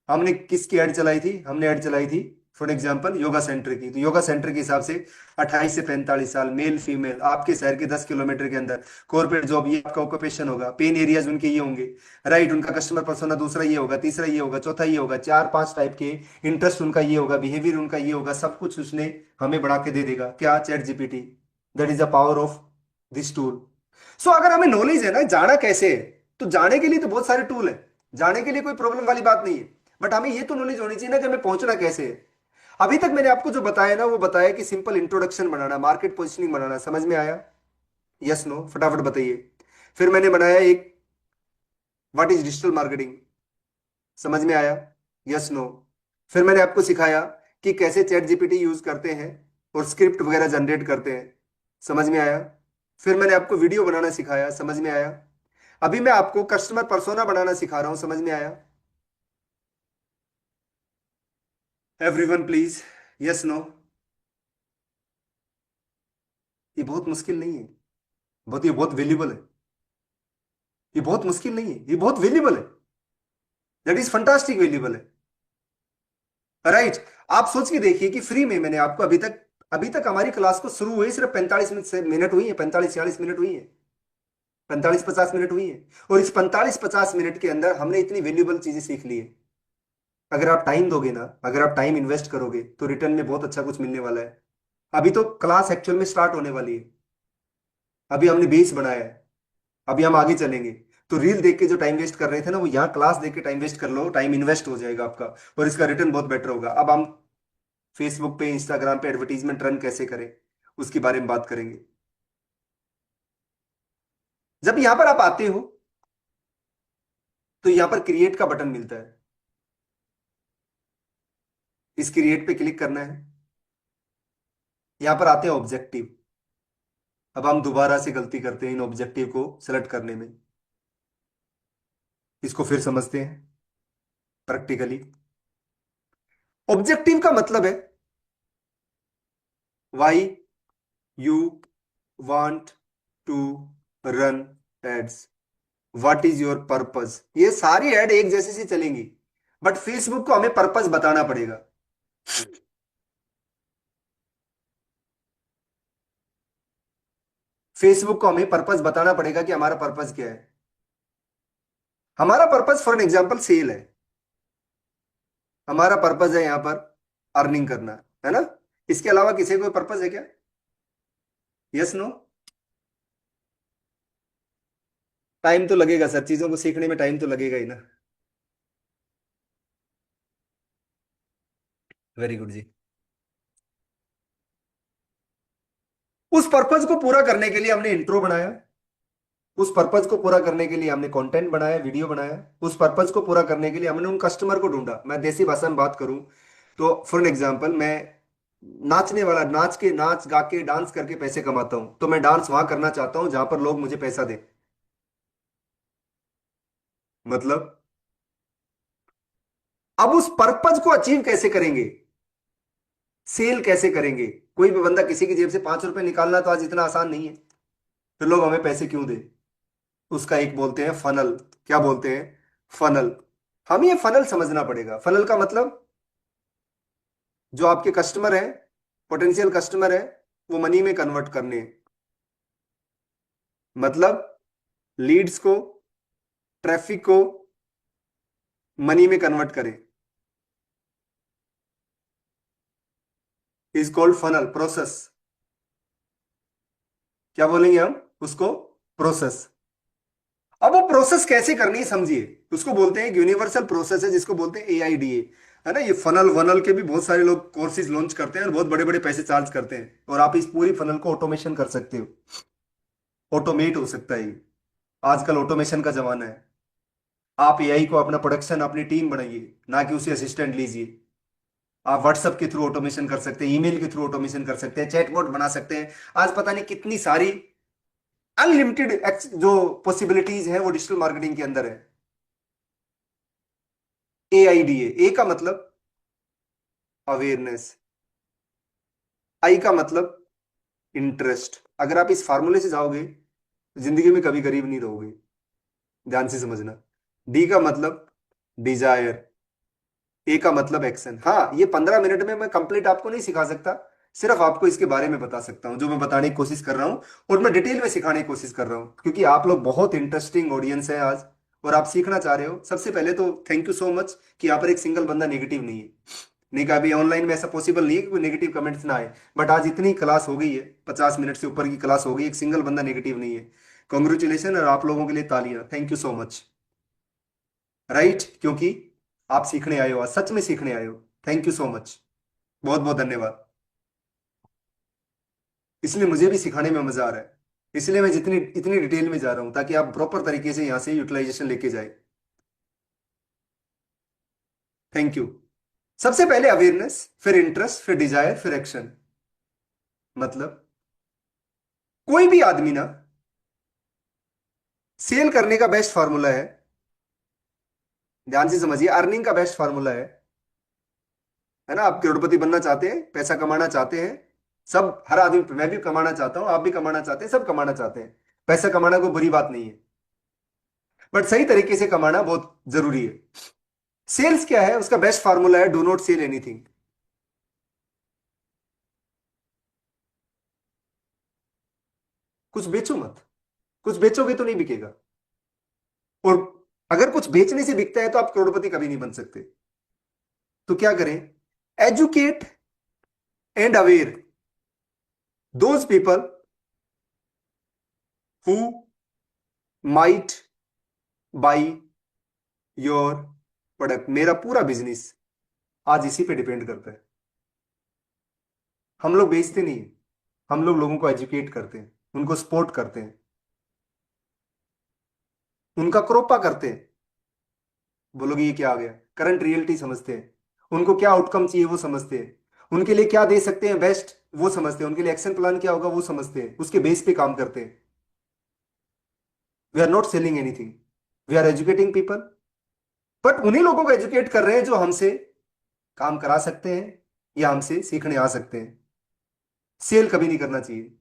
[SPEAKER 1] हमने किसकी ऐड चलाई थी? हमने ऐड चलाई थी फॉर एग्जांपल योगा सेंटर की। तो योगा सेंटर के हिसाब से 28 से 45 साल, मेल फीमेल, आपके शहर के 10 किलोमीटर के अंदर, कॉर्पोरेट जॉब, ये आपका ऑक्यूपेशन होगा, पेन एरियाज उनके ये होंगे। राइट, उनका कस्टमर पर्सोना दूसरा ये होगा, तीसरा ये होगा, चौथा ये होगा, 4-5 टाइप के इंटरेस्ट उनका ये होगा, बिहेवियर उनका ये होगा, सब कुछ उसने हमें बढ़ा के दे देगा। क्या? ChatGPT. That is the power of this tool. So अगर हमें नॉलेज है ना, जाना कैसे है, तो जाने के लिए तो बहुत सारे टूल है, जाने के लिए कोई प्रॉब्लम वाली बात नहीं है। बट हमें ये तो नॉलेज होनी चाहिए ना कि हमें पहुंचना कैसे है। अभी तक मैंने आपको जो बताया ना, वो बताया कि सिंपल इंट्रोडक्शन बनाना, मार्केट पोजिशनिंग बनाना। समझ में आया? Yes no? फटाफट बताइए। फिर मैंने बनाया एक व्हाट इज डिजिटल मार्केटिंग। समझ में आया? Yes no? फिर मैंने आपको सिखाया कि कैसे चैट जीपीटी यूज करते हैं और स्क्रिप्ट वगैरह जनरेट करते हैं। समझ में आया? फिर मैंने आपको वीडियो बनाना सिखाया। समझ में आया? अभी मैं आपको कस्टमर पर्सोना बनाना सिखा रहा हूं। समझ में आया? Everyone please, yes no? ये बहुत मुश्किल नहीं है, ये बहुत वेल्यूबल है। ये बहुत मुश्किल नहीं है, ये बहुत वेल्यूबल है। दैट इज फंटास्टिक वेल्यूबल है। राइट। आप सोच के देखिए कि फ्री में मैंने आपको अभी तक हमारी क्लास को शुरू हुए सिर्फ 45 मिनट से मिनट हुई है, 45-46 मिनट हुई है, 45-50 मिनट हुई है। और इस 45-50 मिनट के अंदर हमने इतनी वेल्यूबल चीजें सीख ली है। अगर आप टाइम दोगे ना, अगर आप टाइम इन्वेस्ट करोगे, तो रिटर्न में बहुत अच्छा कुछ मिलने वाला है। अभी तो क्लास एक्चुअल में स्टार्ट होने वाली है। अभी हमने बेस बनाया है, अभी हम आगे चलेंगे। तो रील देख के जो टाइम वेस्ट कर रहे थे ना, वो यहाँ क्लास देख के टाइम वेस्ट कर लो, टाइम इन्वेस्ट हो जाएगा आपका, और इसका रिटर्न बहुत बेटर होगा। अब हम फेसबुक पे, इंस्टाग्राम पे एडवर्टीजमेंट रन कैसे करें, उसके बारे में बात करेंगे। जब यहां पर आप आते हो, तो यहां पर क्रिएट का बटन मिलता है। इस क्रिएट पे क्लिक करना है। यहां पर आते हैं ऑब्जेक्टिव। अब हम दोबारा से गलती करते हैं इन ऑब्जेक्टिव को सेलेक्ट करने में। इसको फिर समझते हैं प्रैक्टिकली। ऑब्जेक्टिव का मतलब है why you want to run ads, what is your purpose. ये सारी ऐड एक जैसी सी चलेंगी, बट फेसबुक को हमें पर्पस बताना पड़ेगा। फेसबुक को हमें पर्पस बताना पड़ेगा कि हमारा पर्पस क्या है। हमारा purpose for an example sale है, हमारा पर्पस है यहां पर अर्निंग करना, है ना? इसके अलावा किसी कोई पर्पस है क्या? Yes no? टाइम तो लगेगा सर, चीजों को सीखने में टाइम तो लगेगा ही ना। वेरी गुड जी। उस पर्पज को पूरा करने के लिए हमने इंट्रो बनाया, उस पर्पज को पूरा करने के लिए हमने कंटेंट बनाया, वीडियो बनाया, उस पर्पज को पूरा करने के लिए हमने उन कस्टमर को ढूंढा। मैं देसी भाषा में बात करूं तो फॉर एग्जांपल, मैं नाचने वाला, नाच गा के डांस करके पैसे कमाता हूं, तो मैं डांस वहां करना चाहता हूं जहां पर लोग मुझे पैसा दें। मतलब अब उस पर्पज को अचीव कैसे करेंगे, सेल कैसे करेंगे? कोई भी बंदा किसी की जेब से 5 रुपए निकालना तो आज इतना आसान नहीं है, फिर लोग हमें पैसे क्यों दे? उसका एक बोलते हैं फनल। क्या बोलते हैं? फनल। हमें ये फनल समझना पड़ेगा। फनल का मतलब, जो आपके कस्टमर है, पोटेंशियल कस्टमर है, वो मनी में कन्वर्ट करने हैं। मतलब लीड्स को, ट्रैफिक को मनी में कन्वर्ट करें, इज कॉल्ड फनल प्रोसेस। क्या बोलेंगे हम उसको? प्रोसेस। अब वो प्रोसेस कैसे करनी है समझिए। उसको बोलते हैं यूनिवर्सल प्रोसेस है, जिसको बोलते हैं AIDA, है ना? ये फनल वनल के भी बहुत सारे लोग कोर्सेज लॉन्च करते हैं और बहुत बड़े बड़े पैसे चार्ज करते हैं, और आप इस पूरी फनल को ऑटोमेशन कर सकते हो। ऑटोमेट हो सकता है ये। आजकल ऑटोमेशन का जमाना है। आप AI को अपना प्रोडक्शन, अपनी टीम बनाइए, ना कि उसे असिस्टेंट लीजिए। आप व्हाट्सएप के थ्रू ऑटोमेशन कर सकते हैं, ईमेल के थ्रू ऑटोमेशन कर सकते हैं, चैटबॉट बना सकते हैं। आज पता नहीं कितनी सारी अनलिमिटेड जो पॉसिबिलिटीज हैं वो डिजिटल मार्केटिंग के अंदर है। AIDA, ए का मतलब अवेयरनेस, आई का मतलब इंटरेस्ट। अगर आप इस फार्मूले से जाओगे, जिंदगी में कभी गरीब नहीं रहोगे। ध्यान से समझना। डी का मतलब डिजायर, ए का मतलब एक्शन। हाँ, ये 15 मिनट में मैं कंप्लीट आपको नहीं सिखा सकता, सिर्फ आपको इसके बारे में बता सकता हूँ जो मैं बताने की कोशिश कर रहा हूँ, और मैं डिटेल में सिखाने की कोशिश कर रहा हूँ क्योंकि आप लोग बहुत इंटरेस्टिंग ऑडियंस है आज, और आप सीखना चाह रहे हो। सबसे पहले तो थैंक यू सो मच कि यहाँ पर एक सिंगल बंदा नेगेटिव नहीं है। नहीं कहा, अभी ऑनलाइन में ऐसा पॉसिबल नहीं है कि कोई नेगेटिव कमेंट्स ना आए, बट आज इतनी क्लास हो गई है, 50 मिनट से ऊपर की क्लास हो गई, एक सिंगल बंदा नेगेटिव नहीं है। कॉन्ग्रेचुलेशन, और आप लोगों के लिए तालियां, thank you so much. Right, क्योंकि आप सीखने आए हो, आज सच में सीखने आए हो। थैंक यू सो मच, बहुत बहुत धन्यवाद। इसलिए मुझे भी सिखाने में मजा आ रहा है, इसलिए मैं जितनी इतनी डिटेल में जा रहा हूं ताकि आप प्रॉपर तरीके से यहां से यूटिलाइजेशन लेके जाए। Thank you. सबसे पहले अवेयरनेस, फिर इंटरेस्ट, फिर डिजायर, फिर एक्शन। मतलब कोई भी आदमी ना, सेल करने का बेस्ट फार्मूला है, ध्यान से समझिए, अर्निंग का बेस्ट फार्मूला है ना। आप करोड़पति बनना चाहते हैं, पैसा कमाना चाहते हैं, सब, हर आदमी, मैं भी कमाना चाहता हूं, आप भी कमाना चाहते हैं, सब कमाना चाहते हैं। पैसा कमाना कोई बुरी बात नहीं है, बट सही तरीके से कमाना बहुत जरूरी है। सेल्स क्या है, उसका बेस्ट फार्मूला है, डू नॉट सेल एनीथिंग। कुछ बेचो मत, कुछ बेचोगे तो नहीं बिकेगा, और अगर कुछ बेचने से बिकता है तो आप करोड़पति कभी नहीं बन सकते। तो क्या करें, educate and aware those people who might by your product. मेरा पूरा बिजनेस आज इसी पे डिपेंड करता है। हम लोग बेचते नहीं हैं, हम लोग लोगों को एजुकेट करते हैं, उनको सपोर्ट करते हैं, उनका क्रोपा करते हैं। बोलोगे ये क्या आ गया, करंट रियलिटी समझते हैं, उनको क्या आउटकम चाहिए वो समझते हैं, उनके लिए क्या दे सकते हैं बेस्ट वो समझते हैं, उनके लिए एक्शन प्लान क्या होगा वो समझते हैं, उसके बेस पे काम करते हैं। We are not selling anything, we are educating people. But उन्हीं लोगों को एजुकेट कर रहे हैं जो हमसे काम करा सकते हैं या हमसे सीखने आ सकते हैं। सेल कभी नहीं करना चाहिए।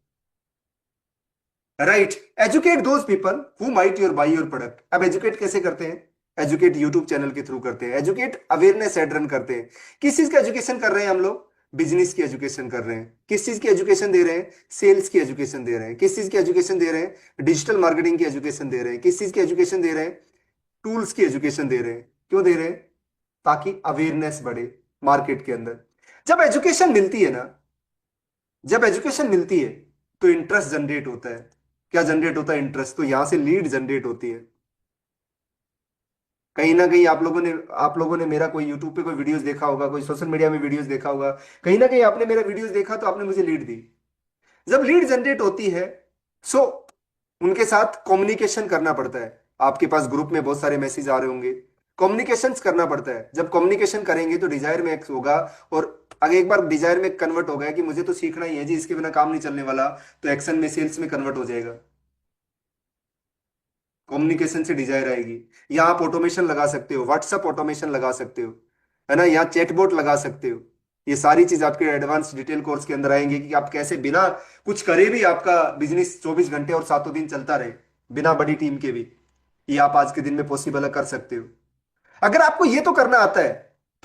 [SPEAKER 1] Right, educate those people who might your by your product. अब एजुकेट कैसे करते हैं, एजुकेट यूट्यूब चैनल के थ्रू करते हैं, एजुकेट अवेयरनेस एड रन करते हैं। किस चीज का एजुकेशन कर रहे हैं हम लोग, बिजनेस की एजुकेशन कर रहे हैं। किस चीज की एजुकेशन दे रहे हैं, सेल्स की एजुकेशन दे रहे हैं। किस चीज की एजुकेशन दे रहे हैं, डिजिटल मार्केटिंग की एजुकेशन दे रहे हैं। किस चीज की एजुकेशन दे रहे हैं, टूल्स की एजुकेशन दे रहे हैं। क्यों दे रहे हैं, ताकि अवेयरनेस बढ़े मार्केट के अंदर। जब एजुकेशन मिलती है ना, जब एजुकेशन मिलती है तो इंटरेस्ट जनरेट होता है। क्या जनरेट होता है, इंटरेस्ट। तो यहां से लीड जनरेट होती है। कहीं ना कहीं आप लोगों ने मेरा कोई यूट्यूब पे कोई वीडियोस देखा होगा, कोई सोशल मीडिया में वीडियोस देखा होगा, कहीं ना कहीं आपने मेरा वीडियोस देखा तो आपने मुझे लीड दी। जब लीड जनरेट होती है, सो उनके साथ कम्युनिकेशन करना पड़ता है। आपके पास ग्रुप में बहुत सारे मैसेज आ रहे होंगे, कम्युनिकेशंस करना पड़ता है। जब कम्युनिकेशन करेंगे तो डिजायर में एक होगा, और अगर एक बार डिजायर में कन्वर्ट हो गया कि मुझे तो सीखना ही है जी, इसके बिना काम नहीं चलने वाला, तो एक्शन में, सेल्स में कन्वर्ट हो जाएगा। कम्युनिकेशन से डिजायर आएगी। यहाँ आप ऑटोमेशन लगा सकते हो, व्हाट्सअप ऑटोमेशन लगा सकते हो, है ना, यहाँ चैटबॉट लगा सकते हो। ये सारी चीज आपके एडवांस डिटेल कोर्स के अंदर आएंगे कि आप कैसे बिना कुछ करे भी आपका बिजनेस 24 घंटे और सातों दिन चलता रहे, बिना बड़ी टीम के भी। ये आप आज के दिन में पॉसिबल कर सकते हो। अगर आपको ये तो करना आता है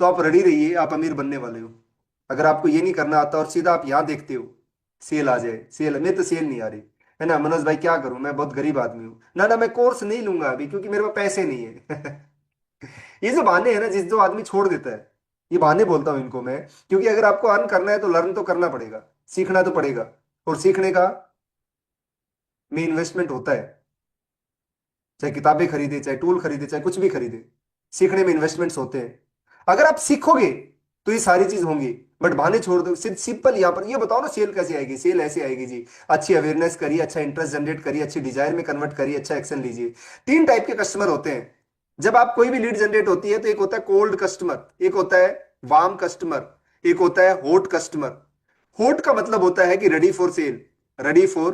[SPEAKER 1] तो आप रेडी रहिए, आप अमीर बनने वाले हो। अगर आपको ये नहीं करना आता और सीधा आप यहां देखते हो सेल आ जाए, सेल में तो सेल नहीं आ रही, है ना, मनोज भाई क्या करूं, मैं बहुत गरीब आदमी हूं, ना ना मैं कोर्स नहीं लूंगा अभी क्योंकि मेरे पास पैसे नहीं है। ये जो बहाने हैं ना, जिस जो आदमी छोड़ देता है, ये बहाने बोलता हूं इनको मैं, क्योंकि अगर आपको अर्न करना है तो लर्न तो करना पड़ेगा, सीखना तो पड़ेगा। और सीखने का में इन्वेस्टमेंट होता है, चाहे किताबें खरीदे, चाहे टूल खरीदे, चाहे कुछ भी खरीदे, सीखने में इन्वेस्टमेंट्स होते हैं। अगर आप सीखोगे तो ये सारी चीज होंगी। बट बहाने छोड़ दो, सिर्फ सिंपल यहाँ पर ये बताओ ना, सेल कैसे आएगी, सेल ऐसे आएगी जी, अच्छी अवेयरनेस करिए, अच्छा इंटरेस्ट जनरेट करिए, अच्छी डिजायर में कन्वर्ट करिए, अच्छा एक्शन लीजिए। 3 टाइप के कस्टमर होते हैं जब आप कोई भी लीड जनरेट होती है। तो एक होता है कोल्ड कस्टमर, एक होता है वार्म कस्टमर, एक होता है हॉट कस्टमर। हॉट का मतलब होता है कि ready for sale, ready for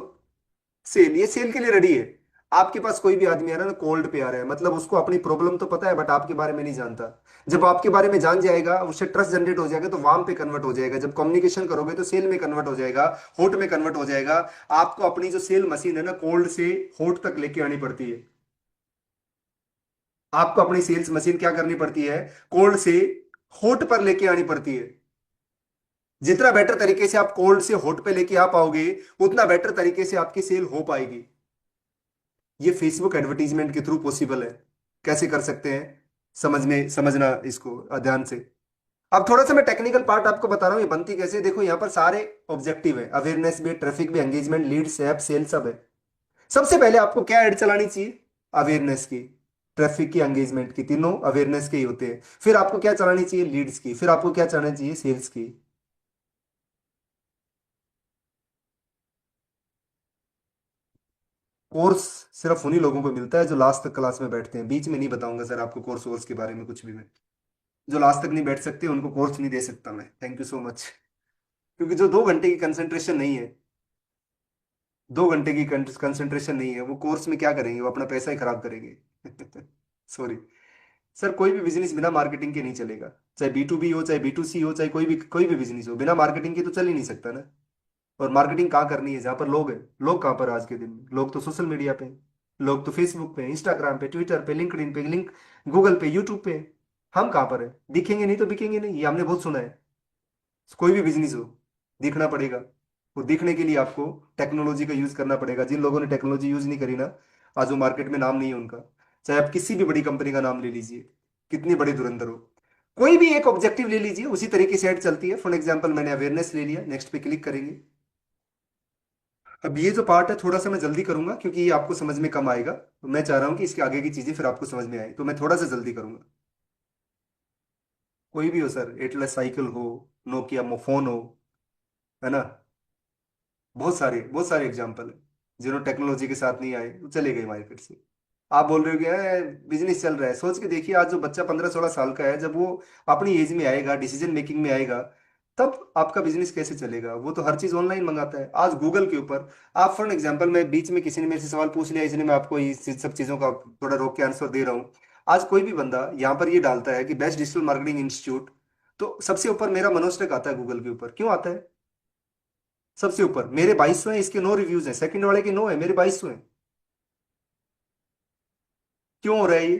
[SPEAKER 1] sale, ये सेल के लिए रेडी है। आपके पास कोई भी आदमी आ रहा है ना, कोल्ड पे आ रहा है, मतलब उसको अपनी प्रॉब्लम तो पता है बट आपके बारे में नहीं जानता। जब आपके बारे में जान जाएगा, उससे ट्रस्ट जनरेट हो जाएगा, तो वार्म पे कन्वर्ट हो जाएगा। जब कम्युनिकेशन करोगे तो सेल में कन्वर्ट हो जाएगा, हॉट में कन्वर्ट हो जाएगा। आपको अपनी जो सेल मशीन है ना, कोल्ड से हॉट तक लेके आनी पड़ती है। आपको अपनी सेल्स मशीन क्या करनी पड़ती है, कोल्ड से हॉट पर लेके आनी पड़ती है। जितना बेटर तरीके से आप कोल्ड से हॉट पे लेके आ पाओगे, उतना बेटर तरीके से आपकी सेल हो पाएगी। ये फेसबुक एडवर्टीजमेंट के थ्रू पॉसिबल है। कैसे कर सकते हैं, समझना इसको ध्यान से। अब थोड़ा सा मैं टेक्निकल पार्ट आपको बता रहा हूँ, ये बनती कैसे। देखो यहाँ पर सारे ऑब्जेक्टिव है, अवेयरनेस भी, ट्रैफिक भी, एंगेजमेंट, लीड्स, ऐप, सेल, सब है। सबसे पहले आपको क्या ऐड चलानी चाहिए, अवेयरनेस की, ट्रैफिक की, एंगेजमेंट की, तीनों अवेयरनेस के ही होते हैं। फिर आपको क्या चलानी चाहिए, लीड्स की। फिर आपको क्या चलानी चाहिए, सेल्स की। कोर्स सिर्फ उन्हीं लोगों को मिलता है जो लास्ट तक क्लास में बैठते हैं। बीच में नहीं बताऊंगा सर आपको कोर्स वोर्स के बारे में कुछ भी मैं। जो लास्ट तक नहीं बैठ सकते उनको कोर्स नहीं दे सकता मैं, थैंक यू सो मच। क्योंकि जो 2 घंटे की कंसंट्रेशन नहीं है, 2 घंटे की कंसंट्रेशन नहीं है, वो कोर्स में क्या करेंगे, वो अपना पैसा ही खराब करेंगे। सॉरी सर, कोई भी बिजनेस बिना मार्केटिंग के नहीं चलेगा। चाहे B2B हो, चाहे B2C हो, चाहे कोई भी बिजनेस हो, बिना मार्केटिंग के तो चल ही नहीं सकता ना। और मार्केटिंग कहाँ करनी है, जहाँ पर लोग हैं। लोग कहाँ पर आज के दिन में, लोग तो सोशल मीडिया पे हैं। लोग तो फेसबुक पे, इंस्टाग्राम पे, ट्विटर पे, लिंक्डइन पे, गूगल पे, यूट्यूब पे हैं। हम कहाँ पर हैं, दिखेंगे नहीं तो बिकेंगे नहीं, ये हमने बहुत सुना है। कोई भी बिजनेस हो, दिखना पड़ेगा। वो दिखने के लिए आपको टेक्नोलॉजी का यूज करना पड़ेगा। जिन लोगों ने टेक्नोलॉजी यूज नहीं करी ना, आज वो मार्केट में नाम नहीं है उनका। चाहे आप किसी भी बड़ी कंपनी का नाम ले लीजिए, कितनी बड़ी धुरंधर हो, कोई भी एक ऑब्जेक्टिव ले लीजिए, उसी तरीके से ऐड चलती है। फॉर एग्जाम्पल मैंने अवेयरनेस ले लिया, नेक्स्ट पे क्लिक करेंगे। अब ये जो पार्ट है थोड़ा सा मैं जल्दी करूंगा, क्योंकि ये आपको समझ में कम आएगा, तो मैं चाह रहा हूं कि इसके आगे की चीजें फिर आपको समझ में आए, तो मैं थोड़ा सा जल्दी करूंगा। कोई भी हो सर, एटलस साइकिल हो, नोकिया फोन हो, है ना। बहुत सारे एग्जाम्पल है। जिन्होंने टेक्नोलॉजी के साथ नहीं आए वो चले गए मार्केट से। आप बोल रहे हो कि बिजनेस चल रहा है, सोच के देखिए, आज जो बच्चा 15-16 साल का है, जब वो अपनी एज में आएगा, डिसीजन मेकिंग में आएगा, तब आपका बिजनेस कैसे चलेगा। वो तो हर चीज ऑनलाइन मंगाता है आज गूगल के ऊपर। आप फॉर एग्जांपल, मैं बीच में किसी ने मेरे से सवाल पूछ लिया, इसलिए मैं आपको सब चीजों का थोड़ा रोक के आंसर दे रहा हूँ। आज कोई भी बंदा यहाँ पर ये डालता है कि बेस्ट डिजिटल मार्केटिंग इंस्टीट्यूट, तो सबसे ऊपर मेरा मनोज टेक आता है गूगल के ऊपर। क्यों आता है सबसे ऊपर, मेरे 2200 हैं, इसके 9 रिव्यूज हैं, सेकंड वाले के 9 है, मेरे 2200 हैं। क्यों हो रहा है ये,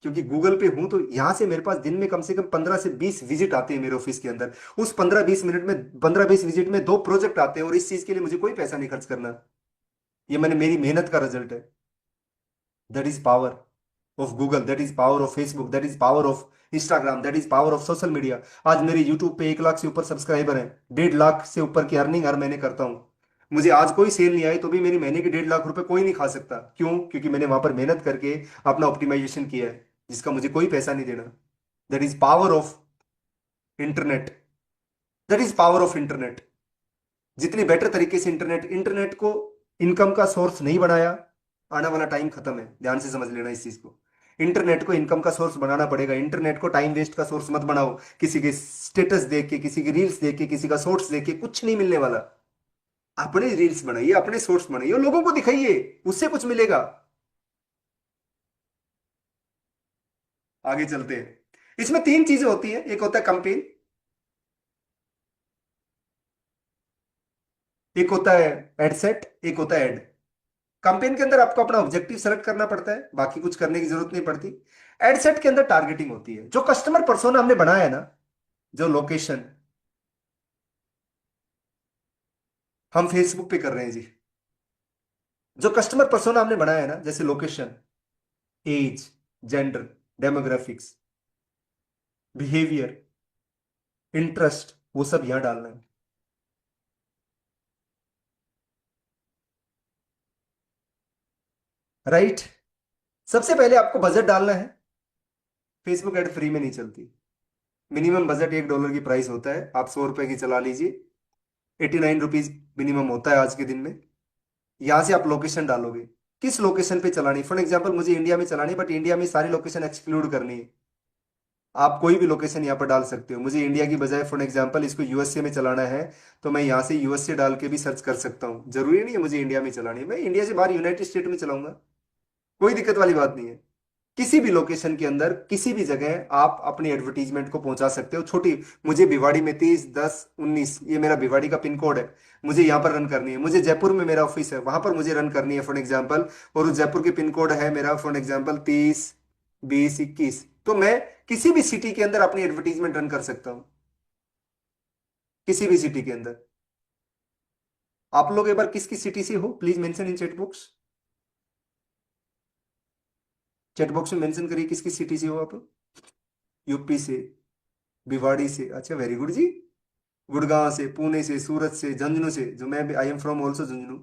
[SPEAKER 1] क्योंकि गूगल पे हूं, तो यहां से मेरे पास दिन में कम से कम 15 से 20 विजिट आते हैं मेरे ऑफिस के अंदर। उस 15-20 मिनट में 2 प्रोजेक्ट आते हैं, और इस चीज के लिए मुझे कोई पैसा नहीं खर्च करना। ये मेरी मेहनत का रिजल्ट है। That is power of Google, that is power of Facebook, that is power of Instagram, that is power of social media. आज मेरे यूट्यूब पे 1 लाख से ऊपर सब्सक्राइबर हैं, 1.5 लाख से ऊपर की अर्निंग हर महीने करता हूं। मुझे आज कोई सेल नहीं आई तो भी मेरी महीने के 1.5 लाख रुपए कोई नहीं खा सकता। क्यों, क्योंकि मैंने वहां पर मेहनत करके अपना ऑप्टिमाइजेशन किया है, जिसका मुझे कोई पैसा नहीं देना। That is power of internet, that is power of internet. जितनी बेटर तरीके से इंटरनेट को इनकम का सोर्स नहीं बनाया, आने वाला टाइम खत्म है। ध्यान से समझ लेना इस चीज को। इंटरनेट को इनकम का सोर्स बनाना पड़ेगा। इंटरनेट को टाइम वेस्ट का सोर्स मत बनाओ। किसी के स्टेटस देख के, किसी की रील्स देख के, किसी का शॉर्ट्स देख के कुछ नहीं मिलने वाला। अपने रील्स बनाइए, अपने शॉर्ट्स बनाइए और लोगों को दिखाइए, उससे कुछ मिलेगा। आगे चलते हैं। इसमें 3 चीजें होती हैं, एक होता है कंपेन, एक होता है एडसेट, एक होता है एड। कंपेन के अंदर आपको अपना ऑब्जेक्टिव सेलेक्ट करना पड़ता है, बाकी कुछ करने की जरूरत नहीं पड़ती। एडसेट के अंदर टारगेटिंग होती है। जो कस्टमर पर्सोना हमने बनाया है ना, जो लोकेशन, हम फेसबुक पे कर रहे हैं जी। जो कस्टमर पर्सोना हमने बनाया है ना, जैसे location, age, gender, demographics, behaviour, interest, वो सब यहां डालना है। राइट। सबसे पहले आपको बजट डालना है। फेसबुक ऐड फ्री में नहीं चलती। मिनिमम बजट $1 की प्राइस होता है। आप 100 रुपए की चला लीजिए, 89 रुपीज मिनिमम होता है आज के दिन में। यहां से आप लोकेशन डालोगे, किस लोकेशन पे चलानी। फॉर एग्जांपल मुझे इंडिया में चलानी, बट इंडिया में सारी लोकेशन एक्सक्लूड करनी है। आप कोई भी लोकेशन यहाँ पर डाल सकते हो। मुझे इंडिया की बजाय फॉर एग्जांपल इसको यूएसए में चलाना है, तो मैं यहाँ से यूएसए डाल के भी सर्च कर सकता हूँ। जरूरी नहीं है मुझे इंडिया में चलानी है, मैं इंडिया से बाहर यूनाइटेड स्टेट में चलाऊंगा, कोई दिक्कत वाली बात नहीं है। किसी भी लोकेशन के अंदर, किसी भी जगह आप अपनी एडवर्टीजमेंट को पहुंचा सकते हो। छोटी, मुझे भिवाड़ी में 30-10-19, ये मेरा भिवाड़ी का पिन कोड है, मुझे यहाँ पर रन करनी है। मुझे जयपुर में मेरा ऑफिस है, वहां पर मुझे रन करनी है फॉर एग्जाम्पल, और उस जयपुर के पिन कोड है मेरा फॉर एग्जाम्पल 20 21, तो मैं किसी भी सिटी के अंदर अपनी एडवर्टीजमेंट रन कर सकता हूं, किसी भी सिटी के अंदर। आप लोग एक बार किस किस सिटी से हो, please mention in chat box, chat box में मेंशन करिए किस किस सिटी से हो आप। यूपी से, भिवाड़ी से, अच्छा वेरी गुड जी। गुड़गांव से, पुणे से, सूरत से, झुंझुनू से, जो मैं I am from also Jhunjhunu.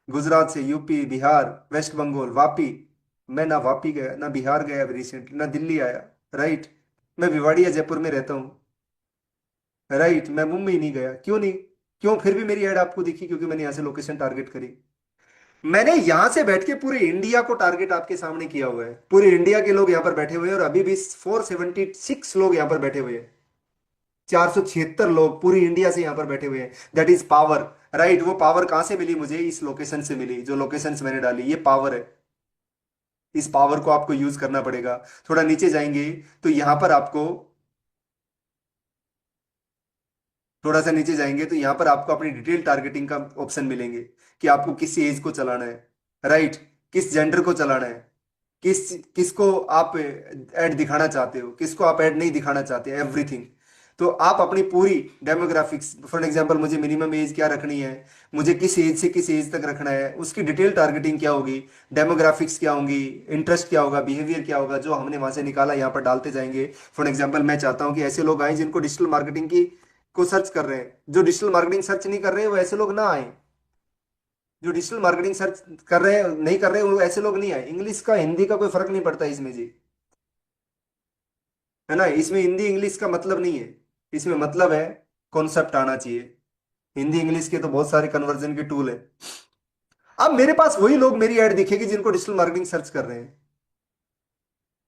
[SPEAKER 1] Gujarat से, यूपी, बिहार, वेस्ट बंगाल, वापी। मैं ना वापी गया ना बिहार गया रिसेंटली, ना दिल्ली आया। राइट। मैं भिवाड़ी या जयपुर में रहता हूँ। राइट। मैं मुंबई नहीं गया, क्यों नहीं? क्यों फिर भी मेरी ऐड आपको दिखी? क्योंकि मैंने यहाँ से लोकेशन टारगेट करी। मैंने यहां से बैठ के पूरे इंडिया को टारगेट आपके सामने किया हुआ है। पूरे इंडिया के लोग यहाँ पर बैठे हुए हैं और अभी भी 476 लोग यहाँ पर बैठे हुए हैं। 476 लोग पूरी इंडिया से यहाँ पर बैठे हुए हैं। That is power. राइट। वो पावर कहां से मिली मुझे? इस लोकेशन से मिली, जो लोकेशन मैंने डाली, ये पावर है। इस पावर को आपको यूज करना पड़ेगा। थोड़ा नीचे जाएंगे तो यहां पर आपको, थोड़ा सा नीचे जाएंगे तो यहां पर आपको अपनी डिटेल टारगेटिंग का ऑप्शन मिलेंगे कि आपको किस एज को चलाना है। राइट। किस जेंडर को चलाना है, किसको आप ऐड दिखाना चाहते हो, किसको आप ऐड नहीं दिखाना चाहते, एवरीथिंग। तो आप अपनी पूरी डेमोग्राफिक्स, फॉर एग्जांपल मुझे मिनिमम एज क्या रखनी है, मुझे किस एज से किस एज तक रखना है, उसकी डिटेल टारगेटिंग क्या होगी, डेमोग्राफिक्स क्या होंगी, इंटरेस्ट क्या होगा, बिहेवियर क्या होगा, जो हमने वहां से निकाला यहाँ पर डालते जाएंगे। फॉर एग्जाम्पल मैं चाहता हूँ कि ऐसे लोग आए जिनको डिजिटल मार्केटिंग की को सर्च कर रहे हैं। जो डिजिटल मार्केटिंग सर्च नहीं कर रहे हैं वो ऐसे लोग ना आए। जो डिजिटल मार्केटिंग सर्च कर रहे हैं, नहीं कर रहे हैं, वो ऐसे लोग नहीं आए। इंग्लिश का हिंदी का कोई फर्क नहीं पड़ता इसमें जी, है ना। इसमें हिंदी इंग्लिश का मतलब नहीं है। इसमें मतलब है कॉन्सेप्ट आना चाहिए। हिंदी इंग्लिश के तो बहुत सारे कन्वर्जन के टूल है। अब मेरे पास वही लोग मेरी ऐड दिखेगी जिनको डिजिटल मार्केटिंग सर्च कर रहे हैं।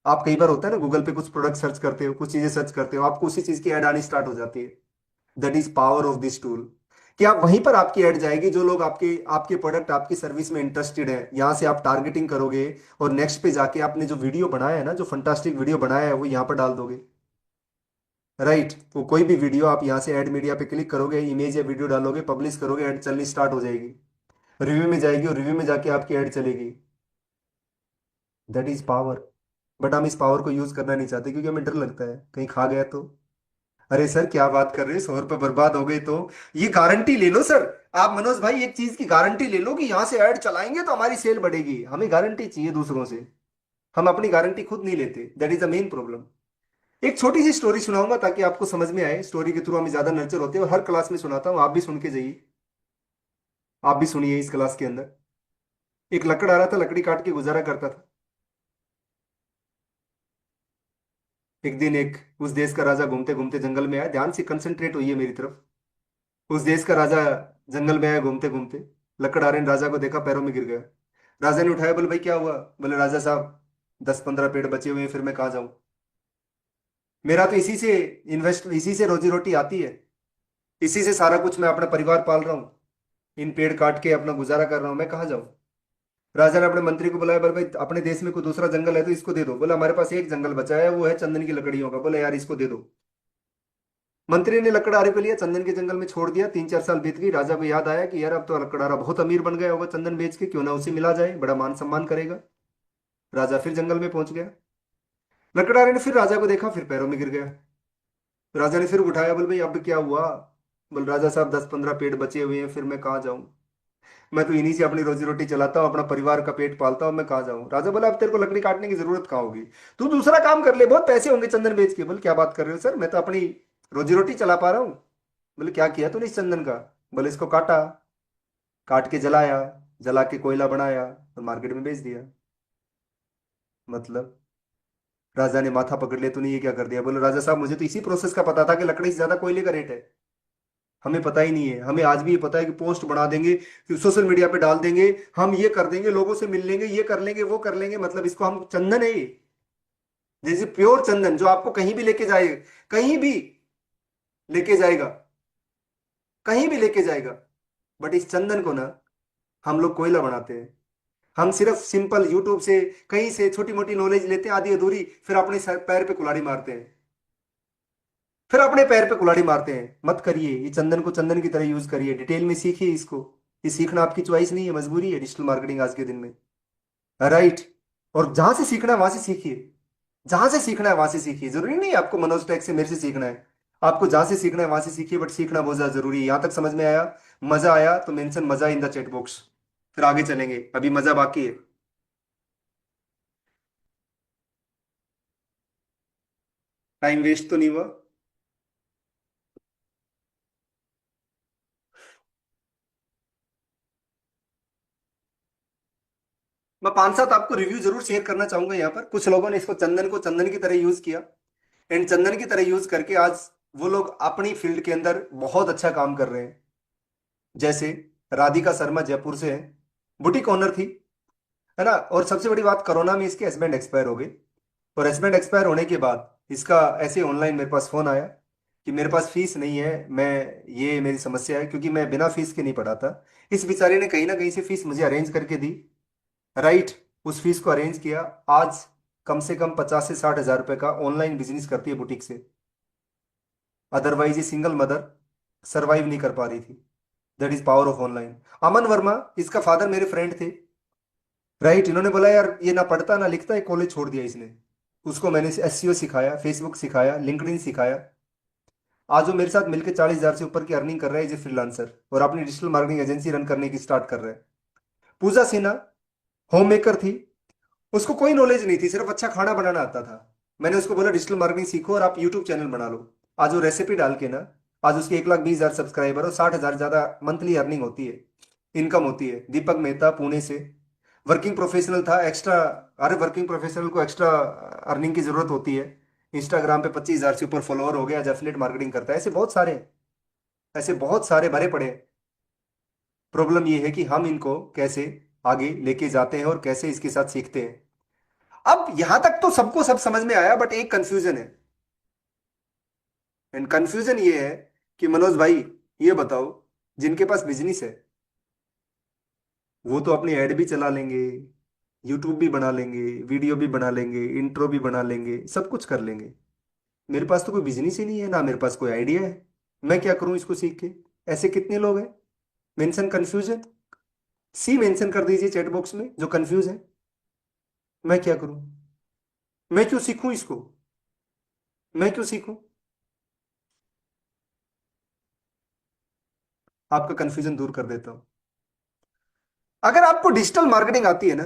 [SPEAKER 1] आप कई बार होता है ना, गूगल पे कुछ प्रोडक्ट सर्च करते हो, कुछ चीजें सर्च करते हो, आपको उसी चीज की ऐड आनी स्टार्ट हो जाती है। That is power of this tool. कि आप वहीं पर आपकी ऐड जाएगी, जो लोग आपके आपके प्रोडक्ट आपकी सर्विस में इंटरेस्टेड है, यहां से आप टारगेटिंग करोगे और नेक्स्ट पे जाके आपने जो वीडियो बनाया है ना, जो फंटास्टिक वीडियो बनाया है, वो यहां पर डाल दोगे। राइट। तो कोई भी वीडियो आप यहां से ऐड मीडिया पे क्लिक करोगे, इमेज या वीडियो डालोगे, पब्लिश करोगे, ऐड चलनी स्टार्ट हो जाएगी। रिव्यू में जाएगी और रिव्यू में जाके आपकी ऐड चलेगी। That is power. बट हम इस पावर को यूज करना नहीं चाहते क्योंकि हमें डर लगता है कहीं खा गया तो। अरे सर क्या बात कर रहे हैं, 100 रुपये बर्बाद हो गए तो? ये गारंटी ले लो सर। आप मनोज भाई एक चीज की गारंटी ले लो कि यहां से ऐड चलाएंगे तो हमारी सेल बढ़ेगी। हमें गारंटी चाहिए दूसरों से, हम अपनी गारंटी खुद नहीं लेते। That is the main problem. एक छोटी सी स्टोरी सुनाऊंगा ताकि आपको समझ में आए। स्टोरी के थ्रू हमें ज्यादा नर्चर होते हैं और हर क्लास में सुनाता हूं, आप भी सुन के जाइए। आप भी सुनिए इस क्लास के अंदर। एक लकड़ आ रहा था, लकड़ी काट के गुजारा करता था। एक दिन एक उस देश का राजा घूमते घूमते जंगल में आया। ध्यान से कंसंट्रेट होइए मेरी तरफ। उस देश का राजा जंगल में आया घूमते घूमते, लकड़ आ रहे राजा को देखा, पैरों में गिर गया। राजा ने उठाया, बोले भाई क्या हुआ? बोले राजा साहब 10 15 पेड़ बचे हुए हैं, फिर मैं कहाँ जाऊं? मेरा तो इसी से इन्वेस्ट, इसी से रोजी रोटी आती है, इसी से सारा कुछ मैं अपना परिवार पाल रहा हूँ। इन पेड़ काट के अपना गुजारा कर रहा हूँ, मैं कहाँ जाऊं? राजा ने अपने मंत्री को बुलाया, बोले भाई अपने देश में कोई दूसरा जंगल है तो इसको दे दो। बोला हमारे पास एक जंगल बचा है, वो है चंदन की लकड़ियों का। बोले यार इसको दे दो। मंत्री ने लकड़हारे को लिया, चंदन के जंगल में छोड़ दिया। 3 4 साल बीत गई। राजा को याद आया कि यार अब तो लकड़हारा बहुत अमीर बन गया होगा चंदन बेच के, क्यों ना उसे मिला जाए, बड़ा मान सम्मान करेगा। राजा फिर जंगल में पहुंच गया। लकड़हारे ने फिर राजा को देखा, फिर पैरों में गिर गया। राजा ने फिर उठाया, बोल भाई अब क्या हुआ? बोल राजा साहब 10 15 पेड़ बचे हुए हैं, फिर मैं कहाँ जाऊं? मैं तो इन्हीं से अपनी रोजी रोटी चलाता हूँ, अपना परिवार का पेट पालता हूँ, मैं कहाँ जाऊं? राजा बोला अब तेरे को लकड़ी काटने की जरूरत कहाँ होगी, तू दूसरा काम कर ले, बहुत पैसे होंगे चंदन बेच के। बोले क्या बात कर रहे हो सर, मैं तो अपनी रोजी रोटी चला पा रहा हूँ। बोले क्या किया तूने इस चंदन का? बोले इसको काटा, काट के जलाया, जला के कोयला बनाया और मार्केट में बेच दिया। मतलब राजा ने माथा पकड़ लिया, तूने ये क्या कर दिया? बोले राजा साहब मुझे तो इसी प्रोसेस का पता था कि लकड़ी से ज्यादा कोयले का रेट है। हमें पता ही नहीं है। हमें आज भी ये पता है कि पोस्ट बना देंगे, सोशल मीडिया पे डाल देंगे, हम ये कर देंगे, लोगों से मिल लेंगे, ये कर लेंगे, वो कर लेंगे, मतलब इसको हम चंदन है ये। जैसे प्योर चंदन जो आपको कहीं भी लेके जाएगा, कहीं भी लेके जाएगा, कहीं भी लेके जाएगा। बट इस चंदन को ना हम लोग कोयला बनाते हैं। हम सिर्फ सिंपल यूट्यूब से कहीं से छोटी मोटी नॉलेज लेते हैं आधी अधूरी, फिर अपने सर पैर पे कुल्हाड़ी मारते हैं, फिर अपने पैर पे कुल्हाड़ी मारते हैं। मत करिए, ये चंदन को चंदन की तरह यूज करिए, डिटेल में सीखिए इसको। ये सीखना आपकी चॉइस नहीं है, मजबूरी है डिजिटल मार्केटिंग आज के दिन में। राइट। और जहां से सीखना वहां से सीखिए। जहां से सीखना है वहां से सीखिए, जरूरी नहीं है आपको मनोज टेक से मेरे से सीखना है। आपको जहां से सीखना है वहां से सीखिए, बट सीखना बहुत ज्यादा जरूरी है। यहां तक समझ में आया? मजा आया तो मेंशन मजा इन द चैट बॉक्स, फिर आगे चलेंगे, अभी मजा बाकी है। टाइम वेस्ट तो नहीं हुआ? मैं पांच सात आपको रिव्यू जरूर शेयर करना चाहूंगा। यहाँ पर कुछ लोगों ने इसको चंदन को चंदन की तरह यूज किया, एंड चंदन की तरह यूज करके आज वो लोग अपनी फील्ड के अंदर बहुत अच्छा काम कर रहे हैं। जैसे राधिका शर्मा जयपुर से है, बुटीक ओनर थी, है ना। और सबसे बड़ी बात, कोरोना में इसके हस्बैंड एक्सपायर हो गए, और हस्बैंड एक्सपायर होने के बाद इसका ऐसे ऑनलाइन मेरे पास फोन आया कि मेरे पास फीस नहीं है, मैं, ये मेरी समस्या है, क्योंकि मैं बिना फीस के नहीं पढ़ाता। इस बेचारे ने कहीं ना कहीं से फीस मुझे अरेंज करके दी, राइट। उस फीस को अरेंज किया, आज कम से कम 50 से 60 हजार रुपए का ऑनलाइन बिजनेस करती है बुटीक से। अदरवाइज ये सिंगल मदर सरवाइव नहीं कर पा रही थी। That is power of online. Aman Verma, इसका फादर मेरे फ्रेंड थे, राइट। इन्होंने बोला यार ये ना पढ़ता ना लिखता है, कॉलेज छोड़ दिया इसने। उसको मैंने एसईओ सिखाया, फेसबुक सिखाया, लिंक्डइन सिखाया। आज वो मेरे साथ मिलकर 40 हजार से ऊपर की अर्निंग कर रहा है एज ए फ्रीलांसर, और अपनी डिजिटल मार्केटिंग एजेंसी रन करने की स्टार्ट कर रहा है। पूजा सिन्हा होम मेकर थी, उसको कोई नॉलेज नहीं थी, सिर्फ अच्छा खाना बनाना आता था। मैंने उसको बोला डिजिटल मार्केटिंग सीखो और आप यूट्यूब चैनल बना लो। आज वो रेसिपी डाल के ना, आज उसके 1,20,000 सब्सक्राइबर और 60 हजार ज्यादा मंथली अर्निंग होती है, इनकम होती है। दीपक मेहता पुणे से, वर्किंग प्रोफेशनल था, एक्स्ट्रा, अरे वर्किंग प्रोफेशनल को एक्स्ट्रा अर्निंग की जरूरत होती है। इंस्टाग्राम पे 25 हजार से ऊपर फॉलोअर हो गया, आज एफिलिएट मार्केटिंग करता है। ऐसे बहुत सारे हैं, ऐसे बहुत सारे भरे पड़े हैं। प्रॉब्लम ये है कि हम इनको कैसे आगे लेके जाते हैं और कैसे इसके साथ सीखते हैं। अब यहां तक तो सबको सब समझ में आया, बट एक कंफ्यूजन है, एंड कंफ्यूजन ये है कि मनोज भाई, ये बताओ, जिनके पास बिजनेस है वो तो अपनी ऐड भी चला लेंगे, यूट्यूब भी बना लेंगे, वीडियो भी बना लेंगे, इंट्रो भी बना लेंगे, सब कुछ कर लेंगे। मेरे पास तो कोई बिजनेस ही नहीं है ना, मेरे पास कोई आइडिया है। मैं क्या करूं इसको सीख के? ऐसे कितने लोग हैं? मेंशन कंफ्यूजन, सी मेंशन कर दीजिए चैट बॉक्स में जो कंफ्यूज है। मैं क्या करूं? मैं क्यों सीखूं इसको? मैं क्यों सीखूं? आपका कंफ्यूजन दूर कर देता हूं। अगर आपको डिजिटल मार्केटिंग आती है ना,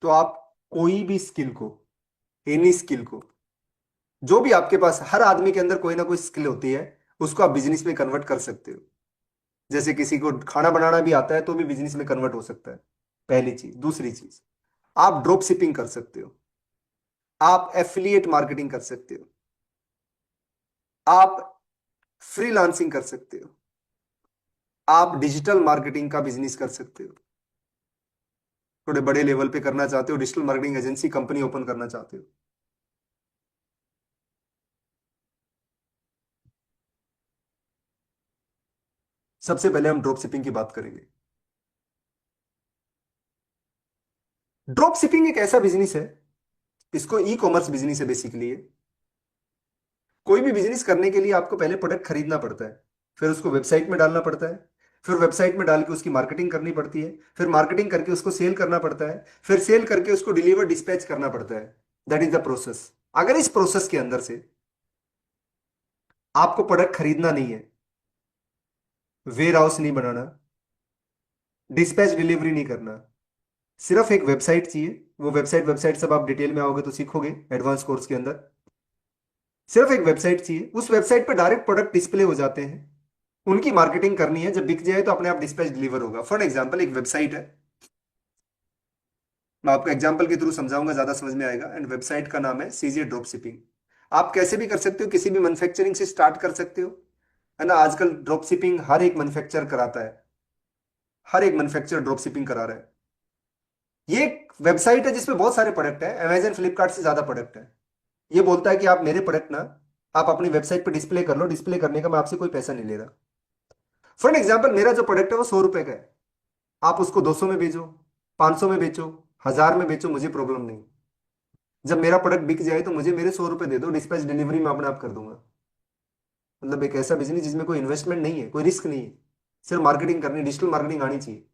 [SPEAKER 1] तो आप कोई भी स्किल को, एनी स्किल को, जो भी आपके पास, हर आदमी के अंदर कोई ना कोई स्किल होती है, उसको आप बिजनेस में कन्वर्ट कर सकते हो। जैसे किसी को खाना बनाना भी आता है तो भी बिजनेस में कन्वर्ट हो सकता है, पहली चीज। दूसरी चीज, आप ड्रॉप शिपिंग कर सकते हो, आप एफिलिएट मार्केटिंग कर सकते हो, आप फ्रीलांसिंग कर सकते हो, आप डिजिटल मार्केटिंग का बिजनेस कर सकते हो। थोड़े बड़े लेवल पे करना चाहते हो, digital marketing agency company open करना चाहते हो। सबसे पहले हम ड्रॉप शिपिंग की बात करेंगे। ड्रॉप शिपिंग एक ऐसा बिजनेस है, इसको ई कॉमर्स बिजनेस है बेसिकली। कोई भी बिजनेस करने के लिए आपको पहले प्रोडक्ट खरीदना पड़ता है, फिर उसको वेबसाइट में डालना पड़ता है, फिर वेबसाइट में डाल के उसकी मार्केटिंग करनी पड़ती है, फिर मार्केटिंग करके उसको सेल करना पड़ता है, फिर सेल करके उसको डिलीवर डिस्पैच करना पड़ता है। That is the process. अगर इस प्रोसेस के अंदर से आपको प्रोडक्ट खरीदना नहीं है, वेयर हाउस नहीं बनाना, डिस्पैच डिलीवरी नहीं करना, सिर्फ एक वेबसाइट चाहिए। वो वेबसाइट वेबसाइट सब आप डिटेल में आओगे तो सीखोगे एडवांस कोर्स के अंदर। सिर्फ एक वेबसाइट चाहिए, उस वेबसाइट पर डायरेक्ट प्रोडक्ट डिस्प्ले हो जाते हैं। उनकी मार्केटिंग करनी है, जब बिक जाए तो अपने आप डिस्पैच डिलीवर होगा। फॉर एग्जांपल एक वेबसाइट है, मैं आपको एग्जांपल के थ्रू समझाऊंगा, ज्यादा समझ में आएगा। एंड वेबसाइट का नाम है सीजे ड्रॉप शिपिंग। आप कैसे भी कर सकते हो, किसी भी मैन्युफैक्चरिंग से स्टार्ट कर सकते हो, है ना। आजकल ड्रॉप शिपिंग हर एक मैन्युफैक्चर कराता है, हर एक मैन्युफैक्चर ड्रॉप शिपिंग करा रहा है। ये एक वेबसाइट है जिसमें बहुत सारे प्रोडक्ट है, अमेजन फ्लिपकार्ट से ज्यादा प्रोडक्ट है। ये बोलता है कि आप मेरे प्रोडक्ट ना, आप अपनी वेबसाइट पे डिस्प्ले कर लो, डिस्प्ले करने का मैं आपसे कोई पैसा नहीं ले रहा। फॉर एग्जाम्पल मेरा जो प्रोडक्ट है वो 100 रुपए का है, आप उसको 200 में बेचो, 500 में बेचो, 1000 में बेचो, मुझे प्रॉब्लम नहीं। जब मेरा प्रोडक्ट बिक जाए तो मुझे मेरे 100 रुपए दे दो, डिस्पैच डिलीवरी मैं अपने आप कर दूंगा। मतलब एक ऐसा बिजनेस जिसमें कोई इन्वेस्टमेंट नहीं है, कोई रिस्क नहीं है, सिर्फ मार्केटिंग करनी, डिजिटल मार्केटिंग आनी चाहिए।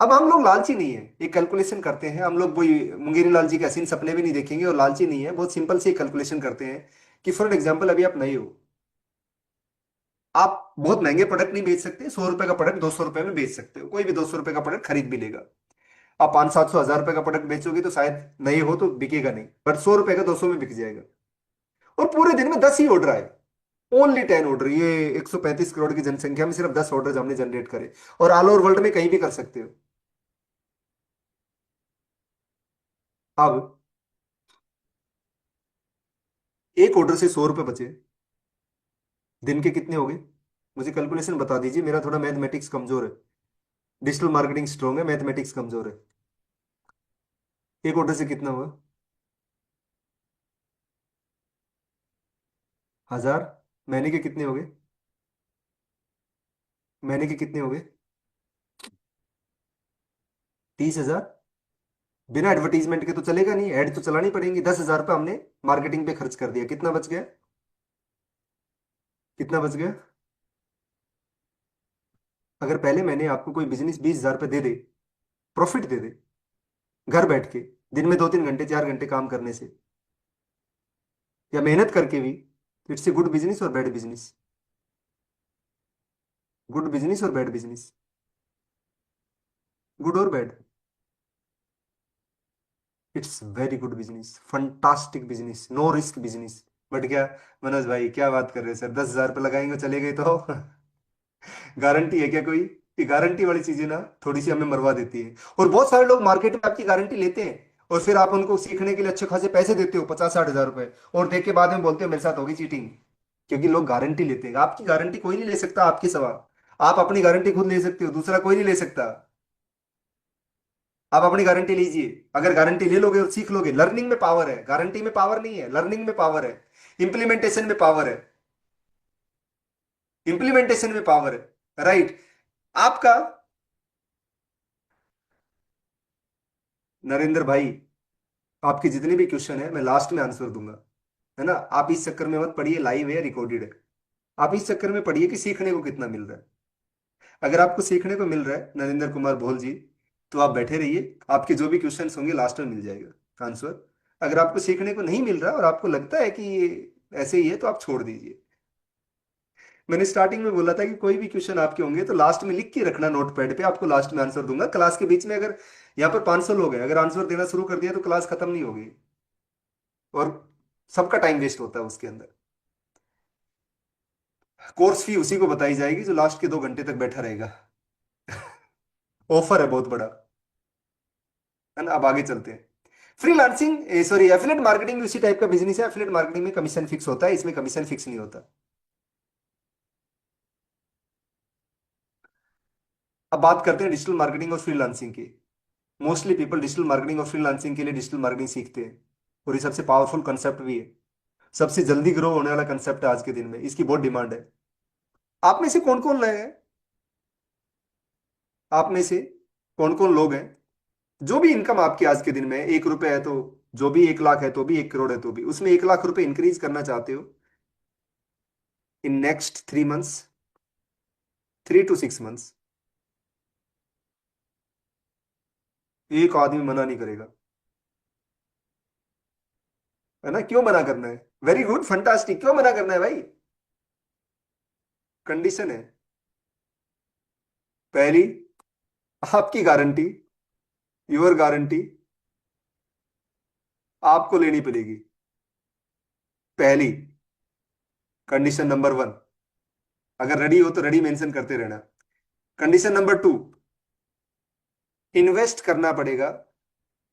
[SPEAKER 1] अब हम लोग लालची नहीं है, एक कैलकुलेशन करते हैं हम लोग, वही मुंगेरी लाल जी के हसीन सपने भी नहीं देखेंगे और लालची नहीं है, बहुत सिंपल से कैलकुलेशन करते हैं कि फॉर एग्जाम्पल अभी आप नए हो, आप बहुत महंगे प्रोडक्ट नहीं बेच सकते, 100 रुपए का प्रोडक्ट 200 रुपए में बेच सकते हो, कोई भी 200 रुपए का प्रोडक्ट खरीद भी लेगा। आप 500-700 1000 रुपए का प्रोडक्ट बेचोगे तो शायद नए हो तो बिकेगा नहीं, बट 100 रुपए का 200 में बिक जाएगा। और पूरे दिन में 10 ही ऑर्डर आए, ओनली 10 ऑर्डर, ये 135 करोड़ की जनसंख्या में सिर्फ 10 ऑर्डर हमने जनरेट करे, और ऑल ओवर वर्ल्ड में कहीं भी कर सकते हो। अब एक ऑर्डर से 100 रुपए बचे, दिन के कितने हो गए? मुझे कैलकुलेशन बता दीजिए, मेरा थोड़ा मैथमेटिक्स कमजोर है, डिजिटल मार्केटिंग स्ट्रॉन्ग है, मैथमेटिक्स कमजोर है। एक ऑर्डर से कितना हुआ? 1000। महीने के कितने हो गए? महीने के कितने हो गए? 30,000। बिना एडवर्टीजमेंट के तो चलेगा नहीं, ऐड तो चलानी पड़ेंगी। 10,000 रुपये हमने मार्केटिंग पे खर्च कर दिया, कितना बच गया? कितना बच गया? अगर पहले महीने आपको कोई बिजनेस 20,000 रुपये दे दे, प्रॉफिट दे दे, घर बैठ के, दिन में 2-3 घंटे 4 घंटे काम करने से या मेहनत करके भी, इट्स ए गुड बिजनेस और बैड बिजनेस? गुड बिजनेस और बैड बिजनेस? गुड और bad? It's very good business, fantastic business, no risk business. But क्या, मनोज भाई क्या बात कर रहे हैं सर, 10,000 रुपये लगाएंगे चले गए तो गारंटी है क्या कोई? ये गारंटी वाली चीजें ना थोड़ी सी हमें मरवा देती है। और बहुत सारे लोग मार्केट में आपकी गारंटी लेते हैं, और फिर आप उनको सीखने के लिए अच्छे खासे पैसे देते हो, 50-60 हज़ार रुपए, और देख के बाद में बोलते हो मेरे साथ होगी चीटिंग। क्योंकि लोग गारंटी लेते हैं, आपकी गारंटी कोई नहीं ले सकता, आपकी सवाल। आप अपनी गारंटी खुद ले सकते हो, दूसरा कोई नहीं ले सकता। आप अपनी गारंटी लीजिए, अगर गारंटी ले लोगे और सीख लोगे, लर्निंग में पावर है, गारंटी में पावर नहीं है, लर्निंग में पावर है, इंप्लीमेंटेशन में पावर है, इंप्लीमेंटेशन में पावर है, राइट? आपका नरेंद्र भाई, आपके जितने भी क्वेश्चन है मैं लास्ट में आंसर दूंगा, है ना? आप इस चक्कर में मत पढ़िए, लाइव है, रिकॉर्डेड है। आप इस चक्कर में पढ़िए कि सीखने को कितना मिल रहा है। अगर आपको सीखने को मिल रहा है नरेंद्र कुमार भोल जी, तो आप बैठे रहिए, आपके जो भी क्वेश्चंस होंगे लास्ट में मिल जाएगा आंसर। अगर आपको सीखने को नहीं मिल रहा और आपको लगता है कि ये ऐसे ही है तो आप छोड़ दीजिए। मैंने स्टार्टिंग में बोला था कि कोई भी क्वेश्चन आपके होंगे तो लास्ट में लिख के रखना नोट पैड पे, आपको लास्ट में आंसर दूंगा। क्लास के बीच में अगर यहाँ पर 500 लोग हैं, अगर आंसर देना शुरू कर दिया तो क्लास खत्म नहीं होगी, और सबका टाइम वेस्ट होता है उसके अंदर। कोर्स फी उसी को बताई जाएगी जो लास्ट के 2 घंटे तक बैठा रहेगा। ऑफर है बहुत बड़ा, है ना? अब आगे चलते हैं। फ्रीलांसिंग, सॉरी, एफिलिएट मार्केटिंग भी उसी टाइप का बिजनेस है। एफिलिएट मार्केटिंग में कमीशन फिक्स होता है, इसमें कमीशन फिक्स नहीं होता। अब बात करते हैं डिजिटल मार्केटिंग और फ्रीलांसिंग की। मोस्टली पीपल डिजिटल मार्केटिंग और फ्रीलांसिंग के लिए डिजिटल मार्केटिंग सीखते हैं, और ये सबसे पावरफुल कंसेप्ट भी है, सबसे जल्दी ग्रो होने वाला कंसेप्ट है आज के दिन में, इसकी बहुत डिमांड है। आप में से कौन कौन रहे हैं, आप में से कौन कौन लोग हैं, जो भी इनकम आपकी आज के दिन में 1 रुपए है तो, जो भी 1 लाख है तो भी, 1 करोड़ है तो भी, उसमें 1 लाख रुपए इंक्रीज करना चाहते हो in next 3 months, 3 to 6 months? एक आदमी मना नहीं करेगा, है ना? क्यों मना करना है? वेरी गुड, फंटास्टिक, क्यों मना करना है भाई? कंडीशन है पहली, आपकी गारंटी, योर गारंटी आपको लेनी पड़ेगी, पहली कंडीशन नंबर 1। अगर रेडी हो तो रेडी मेंशन करते रहना। कंडीशन नंबर 2, इन्वेस्ट करना पड़ेगा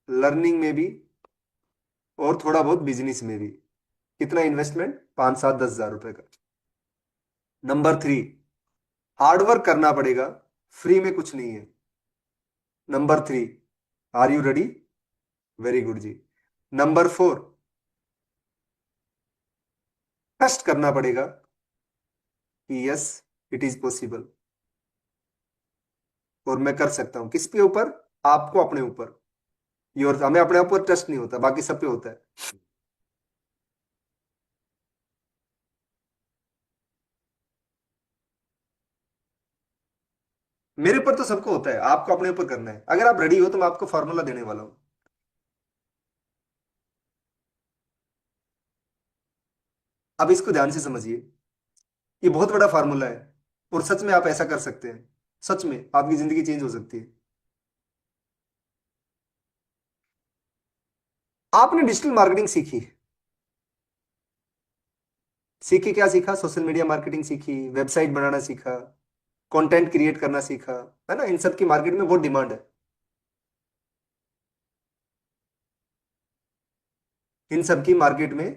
[SPEAKER 1] लर्निंग में भी और थोड़ा बहुत बिजनेस में भी। कितना इन्वेस्टमेंट? 5-7-10 हज़ार रुपए का। नंबर 3, हार्डवर्क करना पड़ेगा, फ्री में कुछ नहीं है। Number 3, are you ready? Very good जी। नंबर 4, ट्रस्ट करना पड़ेगा कि यस, इट इज पॉसिबल, और मैं कर सकता हूं। किस पे ऊपर? आपको अपने ऊपर, योर, हमें अपने ऊपर ट्रस्ट नहीं होता, बाकी सब पे होता है। मेरे ऊपर तो सबको होता है, आपको अपने ऊपर करना है। अगर आप रेडी हो तो मैं आपको फॉर्मूला देने वाला हूं। अब इसको ध्यान से समझिए, ये बहुत बड़ा फार्मूला है, और सच में आप ऐसा कर सकते हैं। सच में आपकी जिंदगी चेंज हो सकती है। आपने डिजिटल मार्केटिंग सीखी, सीखी क्या सीखा? सोशल मीडिया मार्केटिंग सीखी, वेबसाइट बनाना सीखा, कंटेंट क्रिएट करना सीखा, है ना? इन सब की मार्केट में बहुत डिमांड है। इन सब की मार्केट में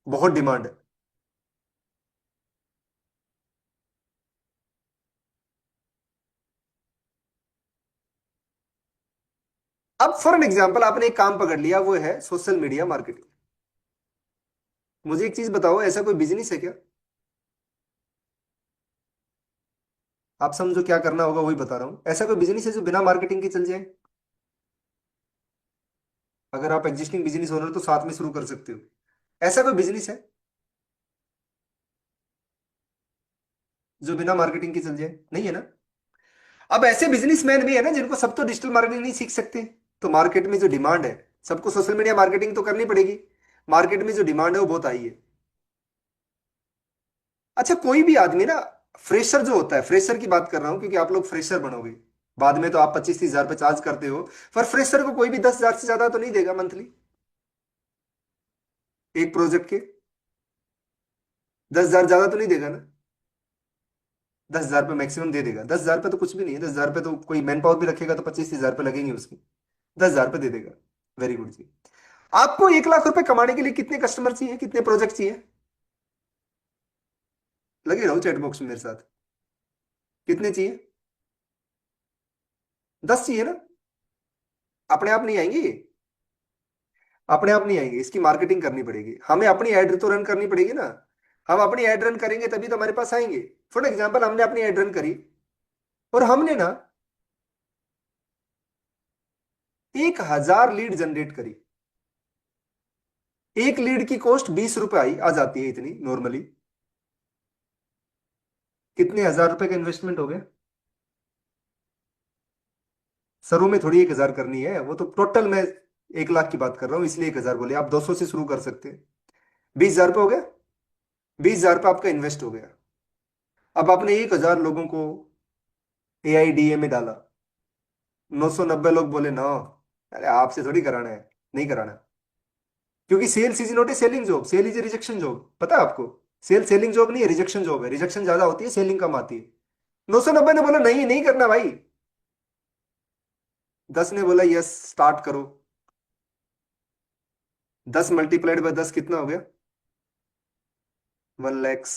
[SPEAKER 1] बहुत डिमांड है। अब फॉर एन एग्जाम्पल आपने एक काम पकड़ लिया, वो है सोशल मीडिया मार्केटिंग। मुझे एक चीज बताओ, ऐसा कोई बिजनेस है क्या? आप समझो क्या करना होगा वही बता रहा हूं। ऐसा कोई बिजनेस है जो बिना मार्केटिंग के चल जाए? अगर आप एग्जिस्टिंग बिजनेस ओनर तो साथ में शुरू कर सकते हो। ऐसा कोई बिजनेस है जो बिना मार्केटिंग के चल जाए? नहीं है ना। अब ऐसे बिजनेसमैन भी है ना जिनको सब तो डिजिटल मार्केटिंग नहीं सीख सकते। तो मार्केट में जो डिमांड है, सबको सोशल मीडिया मार्केटिंग तो करनी पड़ेगी। मार्केट में जो डिमांड है वो बहुत हाई है। अच्छा, कोई भी आदमी ना, फ्रेशर जो होता है, फ्रेशर की बात कर रहा हूं क्योंकि आप लोग फ्रेशर बनोगे, बाद में तो आप 25-30 हजार पे चार्ज करते हो। पर फ्रेशर को कोई भी 10 हजार से ज्यादा तो नहीं देगा मंथली, एक प्रोजेक्ट के। 10 हजार ज्यादा तो नहीं देगा ना। 10 हजार पे मैक्सिमम दे देगा। 10 हजार पे तो कुछ भी नहीं है। 10 हजार पे तो कोई मैन पावर भी रखेगा तो 25-30 हजार पे लगेंगे उसकी। 10 हजार पे दे देगा। वेरी गुड जी। आपको 1 लाख रुपए कमाने के लिए कितने कस्टमर चाहिए, कितने प्रोजेक्ट चाहिए? लगे रहो चैट बॉक्स में मेरे साथ। कितने चाहिए? 10 चाहिए ना? अपने आप नहीं आएंगे ये। अपने आप नहीं आएंगे, इसकी मार्केटिंग करनी पड़ेगी, हमें अपनी एड तो रन करनी पड़ेगी ना। हम अपनी एड रन करेंगे तभी तो हमारे पास आएंगे। फॉर एग्जाम्पल हमने अपनी एड रन करी, और हमने ना 1 हजार लीड जनरेट करी। एक लीड की कॉस्ट 20 रुपए आई आ जाती है इतनी नॉर्मली। कितने हजार रुपए का इन्वेस्टमेंट हो गया? शुरू में थोड़ी 1 हजार करनी है, वो तो टोटल मैं 1 लाख की बात कर रहा हूं, इसलिए 1 हजार बोले। आप 200 से शुरू कर सकते हैं। 20 हजार पे हो गया। 20 हजार पे आपका इन्वेस्ट हो गया। अब आपने 1 हजार लोगों को AIDA में डाला। 990 लोग बोले ना, अरे आपसे थोड़ी कराना है, नहीं कराना। क्योंकि sales is not a selling job, sale is a rejection job, पता है आपको? सेल सेलिंग जॉब नहीं है, रिजेक्शन जॉब है। रिजेक्शन ज्यादा होती है, सेलिंग कम आती है। 990 ने बोला नहीं, नहीं करना भाई। 10 ने बोला यस, स्टार्ट करो। 10 × 10 कितना हो गया? 1 lakhs।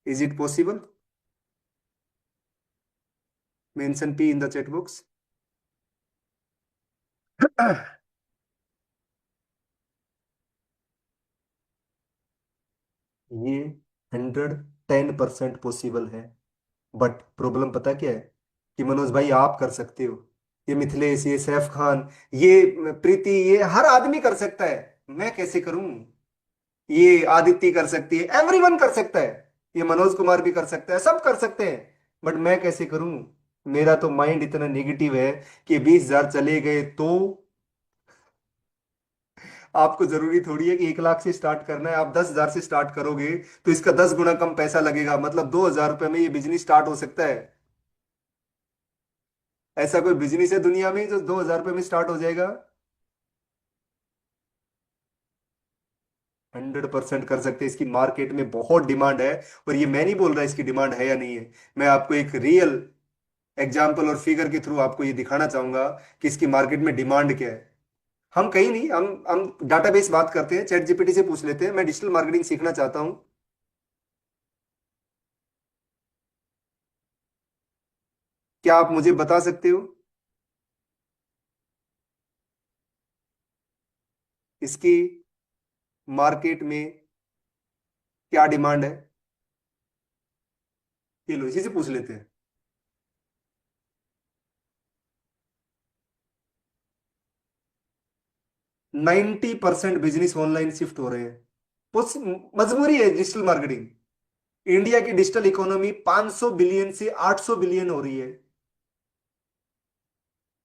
[SPEAKER 1] Is it possible? Mention P in the chat box. ये 110% पॉसिबल है। बट प्रॉब्लम पता क्या है? कि मनोज भाई आप कर सकते हो, ये मिथिलेश, ये सैफ खान, ये प्रीति, ये हर आदमी कर सकता है। मैं कैसे करूं? ये आदित्य कर सकती है, एवरीवन कर सकता है। ये मनोज कुमार भी कर सकता है, सब कर सकते हैं। बट मैं कैसे करूं? मेरा तो माइंड इतना नेगेटिव है कि 20 हजार चले गए तो। आपको जरूरी थोड़ी है कि 1 लाख से स्टार्ट करना है। आप 10 हजार से स्टार्ट करोगे तो इसका 10 गुना कम पैसा लगेगा, मतलब 2 हजार रुपए में ये बिजनेस स्टार्ट हो सकता है। ऐसा कोई बिजनेस है दुनिया में जो 2 हजार रुपए में स्टार्ट हो जाएगा? 100% कर सकते हैं। इसकी मार्केट में बहुत डिमांड है। और ये मैं नहीं बोल रहा इसकी डिमांड है या नहीं है, मैं आपको एक रियल एग्जाम्पल और फिगर के थ्रू आपको ये दिखाना चाहूंगा कि इसकी मार्केट में डिमांड क्या है। हम कहीं नहीं, हम डाटाबेस बात करते हैं, चैट जीपीटी से पूछ लेते हैं मैं डिजिटल मार्केटिंग सीखना चाहता हूं। क्या आप मुझे बता सकते हो इसकी मार्केट में क्या डिमांड है? ये लो, इसी से पूछ लेते हैं। 90% बिजनेस ऑनलाइन शिफ्ट हो रहे हैं। मजबूरी है डिजिटल मार्केटिंग। इंडिया की डिजिटल इकोनॉमी 500 बिलियन से 800 बिलियन हो रही है।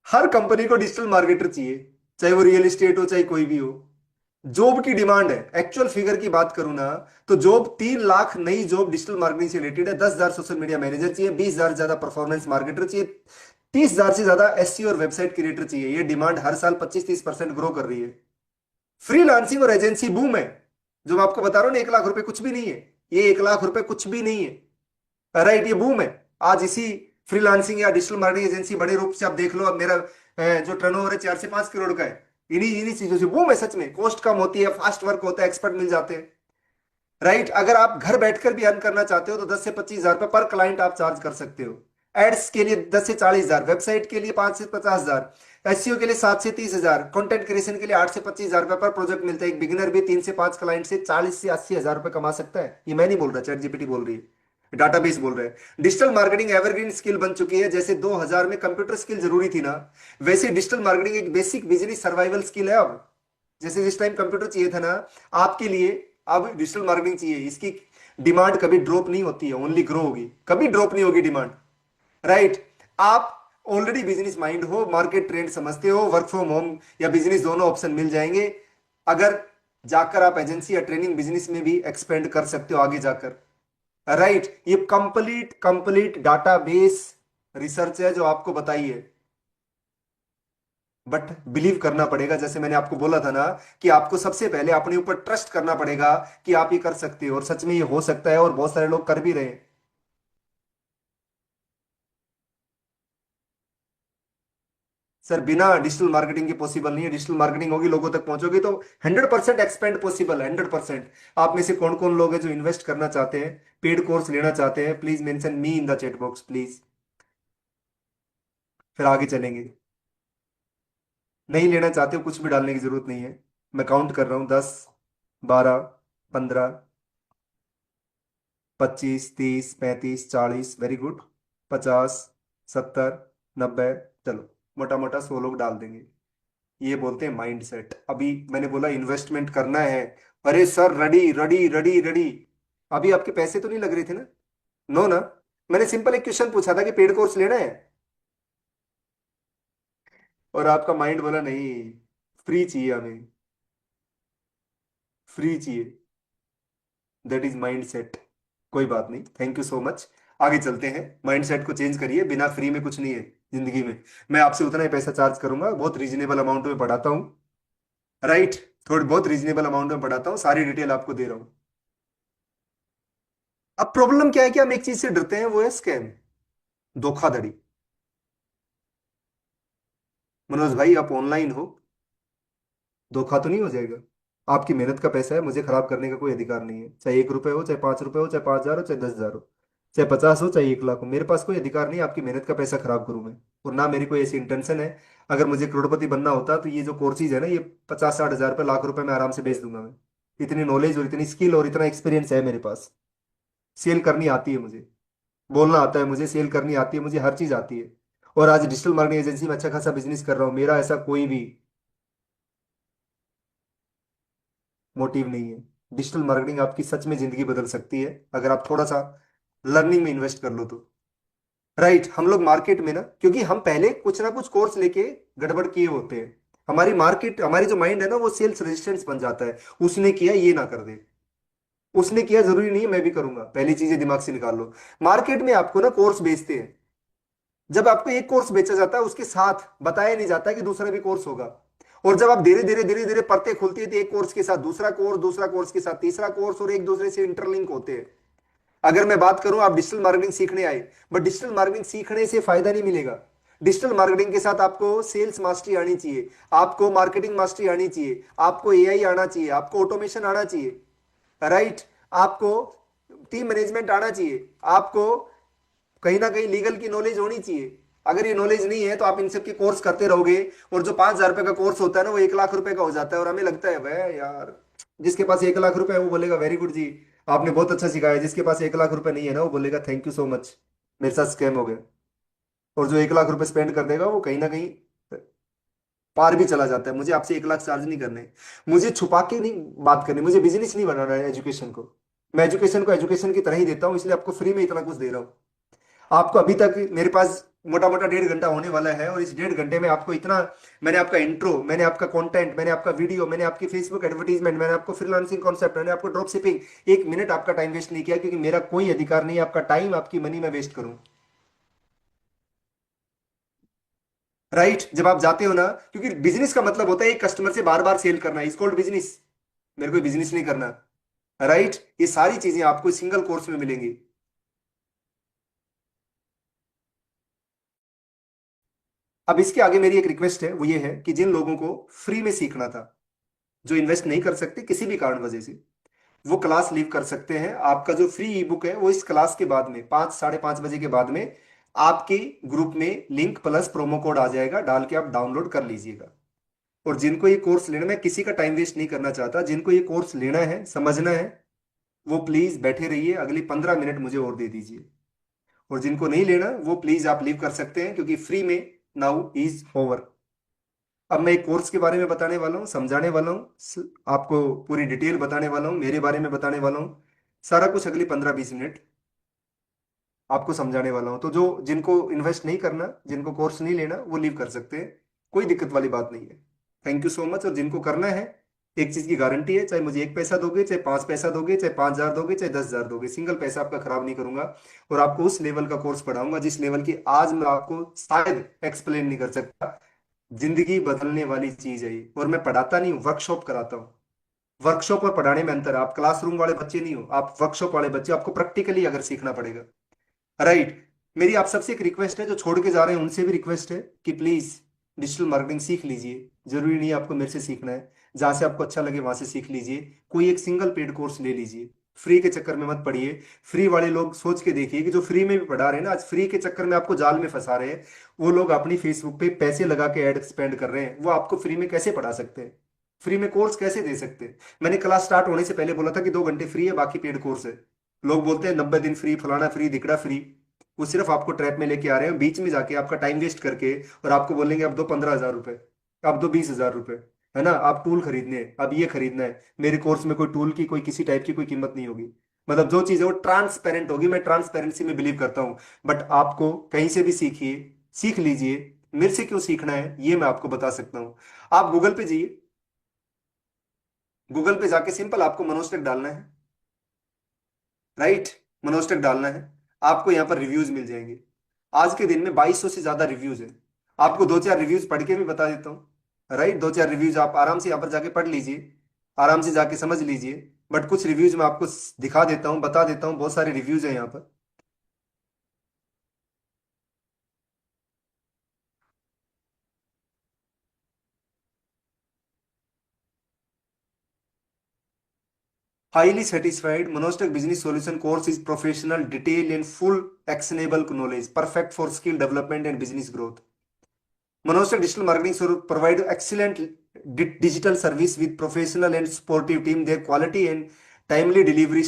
[SPEAKER 1] हर कंपनी को डिजिटल मार्केटर चाहिए, चाहे वो रियल एस्टेट हो चाहे कोई भी हो। जॉब की डिमांड है, एक्चुअल फिगर की बात करूं ना, तो जॉब 3 लाख नई जॉब डिजिटल मार्केटिंग से रिलेटेड है। 10,000 सोशल मीडिया मैनेजर चाहिए, 20,000 ज्यादा परफॉर्मेंस मार्केटर चाहिए, 30,000 से ज्यादा एसईओ और वेबसाइट क्रिएटर चाहिए। ये डिमांड हर साल 25-30% ग्रो कर रही है। फ्रीलांसिंग और एजेंसी बूम है। जो मैं आपको बता रहा हूं ना, 1 लाख रुपए कुछ भी नहीं है। ये 1 लाख रुपए कुछ भी नहीं है। राइट, ये बूम है। आज इसी फ्रीलांसिंग या डिजिटल मार्केटिंग एजेंसी बड़े रूप से आप देख लो, अब मेरा जो टर्नओवर है 4 से 5 करोड़ का है। इन्हीं इन्हीं चीजों से बूम है। सच में कॉस्ट कम होती है, फास्ट वर्क होता है, एक्सपर्ट मिल जाते हैं। राइट, अगर आप घर बैठकर भी अर्न करना चाहते हो तो 10 से 25 हजार रुपए पर क्लाइंट आप चार्ज कर सकते हो। एड्स के लिए 10 से 40 हजार, वेबसाइट के लिए 5 से 50 हजार, एसईओ के लिए 7 से 30 हजार, कंटेंट क्रिएशन के लिए 8 से 25 हजार रुपए पर प्रोजेक्ट मिलता है। एक बिगिनर भी 3 से 5 क्लाइंट से 40 से 80 हजार रुपए कमा सकता है। ये मैं नहीं बोल रहा, चैट जीपीटी बोल रही है, डाटाबेस बोल रहे हैं। डिजिटल मार्केटिंग एवरग्रीन स्किल बन चुकी है। जैसे 2000 में कंप्यूटर स्किल जरूरी थी ना, वैसे डिजिटल मार्केटिंग एक बेसिक बिजनेस सर्वाइवल स्किल है अब। जैसे जिस टाइम कंप्यूटर चाहिए था ना आपके लिए, अब डिजिटल मार्केटिंग चाहिए। इसकी डिमांड कभी ड्रॉप नहीं होती है, ओनली ग्रो होगी, कभी ड्रॉप नहीं होगी डिमांड। राइट, आप ऑलरेडी बिजनेस माइंड हो, मार्केट ट्रेंड समझते हो, वर्क फ्रॉम होम या बिजनेस दोनों ऑप्शन मिल जाएंगे। अगर जाकर आप एजेंसी या ट्रेनिंग बिजनेस में भी एक्सपेंड कर सकते हो आगे जाकर। राइट, ये कंप्लीट कंप्लीट डाटाबेस रिसर्च है जो आपको बताई है। बट बिलीव करना पड़ेगा, जैसे मैंने आपको बोला था ना, कि आपको सबसे पहले अपने ऊपर ट्रस्ट करना पड़ेगा कि आप ये कर सकते हो, और सच में ये हो सकता है, और बहुत सारे लोग कर भी रहे हैं। सर बिना डिजिटल मार्केटिंग के पॉसिबल नहीं है। डिजिटल मार्केटिंग होगी, लोगों तक पहुंचोगी तो 100% एक्सपेंड पॉसिबल है, 100%। आप में से कौन कौन लोग हैं जो इन्वेस्ट करना चाहते हैं, पेड कोर्स लेना चाहते हैं? Please mention me in the chat box please, फिर आगे चलेंगे। नहीं लेना चाहते हो, कुछ भी डालने की जरूरत नहीं है। मैं काउंट कर रहा हूं, 10, 12, 15, 25, 30, 35, 40, वेरी गुड, 50, 70, 90, चलो मोटा मोटा 100 लोग डाल देंगे। ये बोलते हैं माइंड सेट। अभी मैंने बोला इन्वेस्टमेंट करना है। अरे sir, ready ready ready ready. अभी आपके पैसे तो नहीं लग रहे थे ना? नो ना? मैंने सिंपल एक क्वेश्चन पूछा था कि पेड कोर्स लेना है, और आपका माइंड बोला नहीं, फ्री चाहिए हमें, फ्री चाहिए। That is mind set. कोई बात नहीं, थैंक यू सो मच। आगे चलते हैं। माइंड सेट को चेंज करिए, बिना फ्री में कुछ नहीं है जिंदगी में। मैं आपसे उतना ही पैसा चार्ज करूंगा, बहुत रीजनेबल अमाउंट में पढ़ाता हूँ। राइट, थोड़ी बहुत रीजनेबल अमाउंट में पढ़ाता हूँ, सारी डिटेल आपको दे रहा हूँ। अब प्रॉब्लम क्या है कि हम एक चीज से डरते हैं, वो है स्कैम, धोखाधड़ी। मनोज भाई, आप ऑनलाइन हो, धोखा तो नहीं हो जाएगा? आपकी मेहनत का पैसा है, मुझे खराब करने का कोई अधिकार नहीं है। चाहे 1 रुपए हो, चाहे 5 रुपए हो, चाहे 5 हजार हो, चाहे 10 हजार हो, चाहे 50 हो, चाहे 1 लाख हो, मेरे पास कोई अधिकार नहीं है आपकी मेहनत का पैसा खराब करूं मैं। और ना मेरी कोई ऐसी इंटेंशन है। अगर मुझे करोड़पति बनना होता तो ये जो कोर्सेज है ना, ये 50-60 हजार रुपये, लाख रुपए में आराम से बेच दूंगा मैं। इतनी नॉलेज और इतनी स्किल और इतना एक्सपीरियंस है मेरे पास। सेल करनी आती है मुझे, बोलना आता है मुझे, सेल करनी आती है मुझे, हर चीज आती है। और आज डिजिटल मार्केटिंग एजेंसी में अच्छा खासा बिजनेस कर रहा हूँ। मेरा ऐसा कोई भी मोटिव नहीं है। डिजिटल मार्केटिंग आपकी सच में जिंदगी बदल सकती है, अगर आप थोड़ा सा लर्निंग में इन्वेस्ट कर लो तो। राइट, हम लोग मार्केट में ना, क्योंकि हम पहले कुछ ना कुछ कोर्स लेके गड़बड़ किए होते हैं। हमारी मार्केट, हमारी जो माइंड है ना, वो सेल्स रेजिस्टेंस बन जाता है। उसने किया, ये ना कर दे। उसने किया, जरूरी नहीं है मैं भी करूंगा। पहली चीजें दिमाग से निकाल लो। मार्केट में आपको ना कोर्स बेचते हैं। जब आपको एक कोर्स बेचा जाता है, उसके साथ बताया नहीं जाता कि दूसरा भी कोर्स होगा। और जब आप धीरे धीरे धीरे धीरे परतें खुलती है, तो एक कोर्स के साथ दूसरा कोर्स, दूसरा कोर्स के साथ तीसरा कोर्स, और एक दूसरे से इंटरलिंक होते हैं। अगर मैं बात करूं, आप डिजिटल मार्केटिंग सीखने आए, बट डिजिटल मार्केटिंग सीखने से फायदा नहीं मिलेगा। डिजिटल मार्केटिंग के साथ आपको सेल्स मास्टरी आनी चाहिए, आपको मार्केटिंग मास्टरी आनी चाहिए, आपको एआई आना चाहिए, आपको ऑटोमेशन आना चाहिए। राइट, आपको टीम मैनेजमेंट आना चाहिए, आपको कहीं ना कहीं लीगल की नॉलेज होनी चाहिए। अगर ये नॉलेज नहीं है तो आप इन सब के कोर्स करते रहोगे, और जो 5 हजार रुपए का कोर्स होता है ना, वो 1 लाख रुपए का हो जाता है। और हमें लगता है वह यार, जिसके पास 1 लाख रुपए है वो बोलेगा वेरी गुड जी, आपने बहुत अच्छा सिखाया। जिसके पास 1 लाख रुपए नहीं है ना, वो बोलेगा थैंक यू सो मच, मेरे साथ स्कैम हो गया। और जो 1 लाख रुपए स्पेंड कर देगा, वो कहीं ना कहीं पार भी चला जाता है। मुझे आपसे 1 लाख चार्ज नहीं करने, मुझे छुपा के नहीं बात करनी, मुझे बिजनेस नहीं बनाना है एजुकेशन को। मैं एजुकेशन को एजुकेशन की तरह ही देता हूँ, इसलिए आपको फ्री में इतना कुछ दे रहा हूँ। आपको अभी तक मेरे पास मोटा मोटा 1.5 घंटा होने वाला है, और इस 1.5 घंटे में आपको इतना, मैंने आपका इंट्रो, मैंने आपका कंटेंट, मैंने आपका वीडियो, मैंने आपकी फेसबुक एडवर्टीजमेंट, मैंने आपको फ्रीलांसिंग कॉन्सेप्ट, मैंने आपको ड्रॉप शिपिंग, 1 मिनट आपका टाइम वेस्ट नहीं किया, क्योंकि मेरा कोई अधिकार नहीं है आपका टाइम, आपकी मनी में वेस्ट करूं। राइट, जब आप जाते हो ना, क्योंकि बिजनेस का मतलब होता है एक कस्टमर से बार बार सेल करना, इज कॉल्ड बिजनेस। मेरे को बिजनेस नहीं करना। राइट, ये सारी चीजें आपको सिंगल कोर्स में मिलेंगी। अब इसके आगे मेरी एक रिक्वेस्ट है, वो ये है कि जिन लोगों को फ्री में सीखना था, जो इन्वेस्ट नहीं कर सकते किसी भी कारण वजह से, वो क्लास लीव कर सकते हैं। आपका जो फ्री ई बुक है वो इस क्लास के बाद में 5 साढ़े 5 बजे के बाद में आपके ग्रुप में लिंक प्लस प्रोमो कोड आ जाएगा, डाल के आप डाउनलोड कर लीजिएगा। और जिनको ये कोर्स लेना, मैं किसी का टाइम वेस्ट नहीं करना चाहता, जिनको ये कोर्स लेना है, समझना है, वो प्लीज बैठे रहिए, अगली 15 मिनट मुझे और दे दीजिए। और जिनको नहीं लेना वो प्लीज आप लीव कर सकते हैं, क्योंकि फ्री में नाउ इज ओवर। अब मैं एक कोर्स के बारे में बताने वाला हूँ, समझाने वाला हूँ, आपको पूरी डिटेल बताने वाला हूँ, मेरे बारे में बताने वाला हूँ, सारा कुछ अगली 15-20 मिनट आपको समझाने वाला हूँ। तो जो जिनको इन्वेस्ट नहीं करना, जिनको कोर्स नहीं लेना, वो लीव कर सकते हैं, कोई दिक्कत वाली बात नहीं है। Thank you so much. और जिनको करना है, एक चीज की गारंटी है, चाहे मुझे 1 पैसा दोगे, चाहे 5 पैसा दोगे, चाहे 5,000 दोगे, चाहे 10,000 दोगे, सिंगल पैसा आपका खराब नहीं करूंगा। और आपको उस लेवल का कोर्स पढ़ाऊंगा जिस लेवल की आज मैं आपको शायद एक्सप्लेन नहीं कर सकता। जिंदगी बदलने वाली चीज है ये। और मैं पढ़ाता नहीं हूँ, वर्कशॉप कराता हूँ। वर्कशॉप और पढ़ाने में अंतर है। आप क्लासरूम वाले बच्चे नहीं हो, आप वर्कशॉप वाले बच्चे, आपको प्रैक्टिकली अगर सीखना पड़ेगा। राइट। मेरी आप सबसे एक रिक्वेस्ट है, जो छोड़ के जा रहे हैं उनसे भी रिक्वेस्ट है कि प्लीज डिजिटल मार्केटिंग सीख लीजिए। जरूरी नहीं है आपको मेरे से सीखना है, जहां से आपको अच्छा लगे वहां से सीख लीजिए। कोई एक सिंगल पेड कोर्स ले लीजिए, फ्री के चक्कर में मत पड़िए। फ्री वाले लोग सोच के देखिए कि जो फ्री में भी पढ़ा रहे हैं ना, आज फ्री के चक्कर में आपको जाल में फंसा रहे हैं। वो लोग अपनी फेसबुक पे पैसे लगा के एड स्पेंड कर रहे हैं, वो आपको फ्री में कैसे पढ़ा सकते हैं, फ्री में कोर्स कैसे दे सकते हैं। मैंने क्लास स्टार्ट होने से पहले बोला था कि 2 घंटे फ्री है, बाकी पेड कोर्स है। लोग बोलते हैं 90 दिन फ्री, फलाना फ्री, दिकड़ा फ्री। वो सिर्फ आपको ट्रैप में लेके आ रहे हैं, बीच में जाके आपका टाइम वेस्ट करके, और आपको बोलेंगे अब दो 15,000 रुपए, अब दो 20,000 रुपए, है ना, आप टूल खरीदने हैं, अब ये खरीदना है। मेरे कोर्स में कोई टूल की, कोई किसी टाइप की कोई कीमत नहीं होगी। मतलब जो चीज़ है वो ट्रांसपेरेंट होगी, मैं ट्रांसपेरेंसी में बिलीव करता हूँ। बट आपको कहीं से भी सीखिए, सीख लीजिए। मेरे से क्यों सीखना है ये मैं आपको बता सकता हूँ। आप गूगल पे जाइए, गूगल पे जाके सिंपल आपको मनोज टेक डालना है। राइट, मनोज टेक डालना है, आपको यहाँ पर रिव्यूज मिल जाएंगे। आज के दिन में 2200 से ज्यादा रिव्यूज है। आपको दो चार रिव्यूज पढ़ के भी बता देता हूँ। राइट, दो चार रिव्यूज आप आराम से यहाँ पर जाके पढ़ लीजिए, आराम से जाके समझ लीजिए। बट कुछ रिव्यूज मैं आपको दिखा देता हूँ, बता देता हूँ, बहुत सारे रिव्यूज है यहाँ पर। Highly satisfied. Monostek Business Solution course is professional, detailed, and full actionable knowledge, perfect for skill development and business growth. Monostek Digital Marketing provide excellent digital service with professional and supportive team. Their quality and timely delivery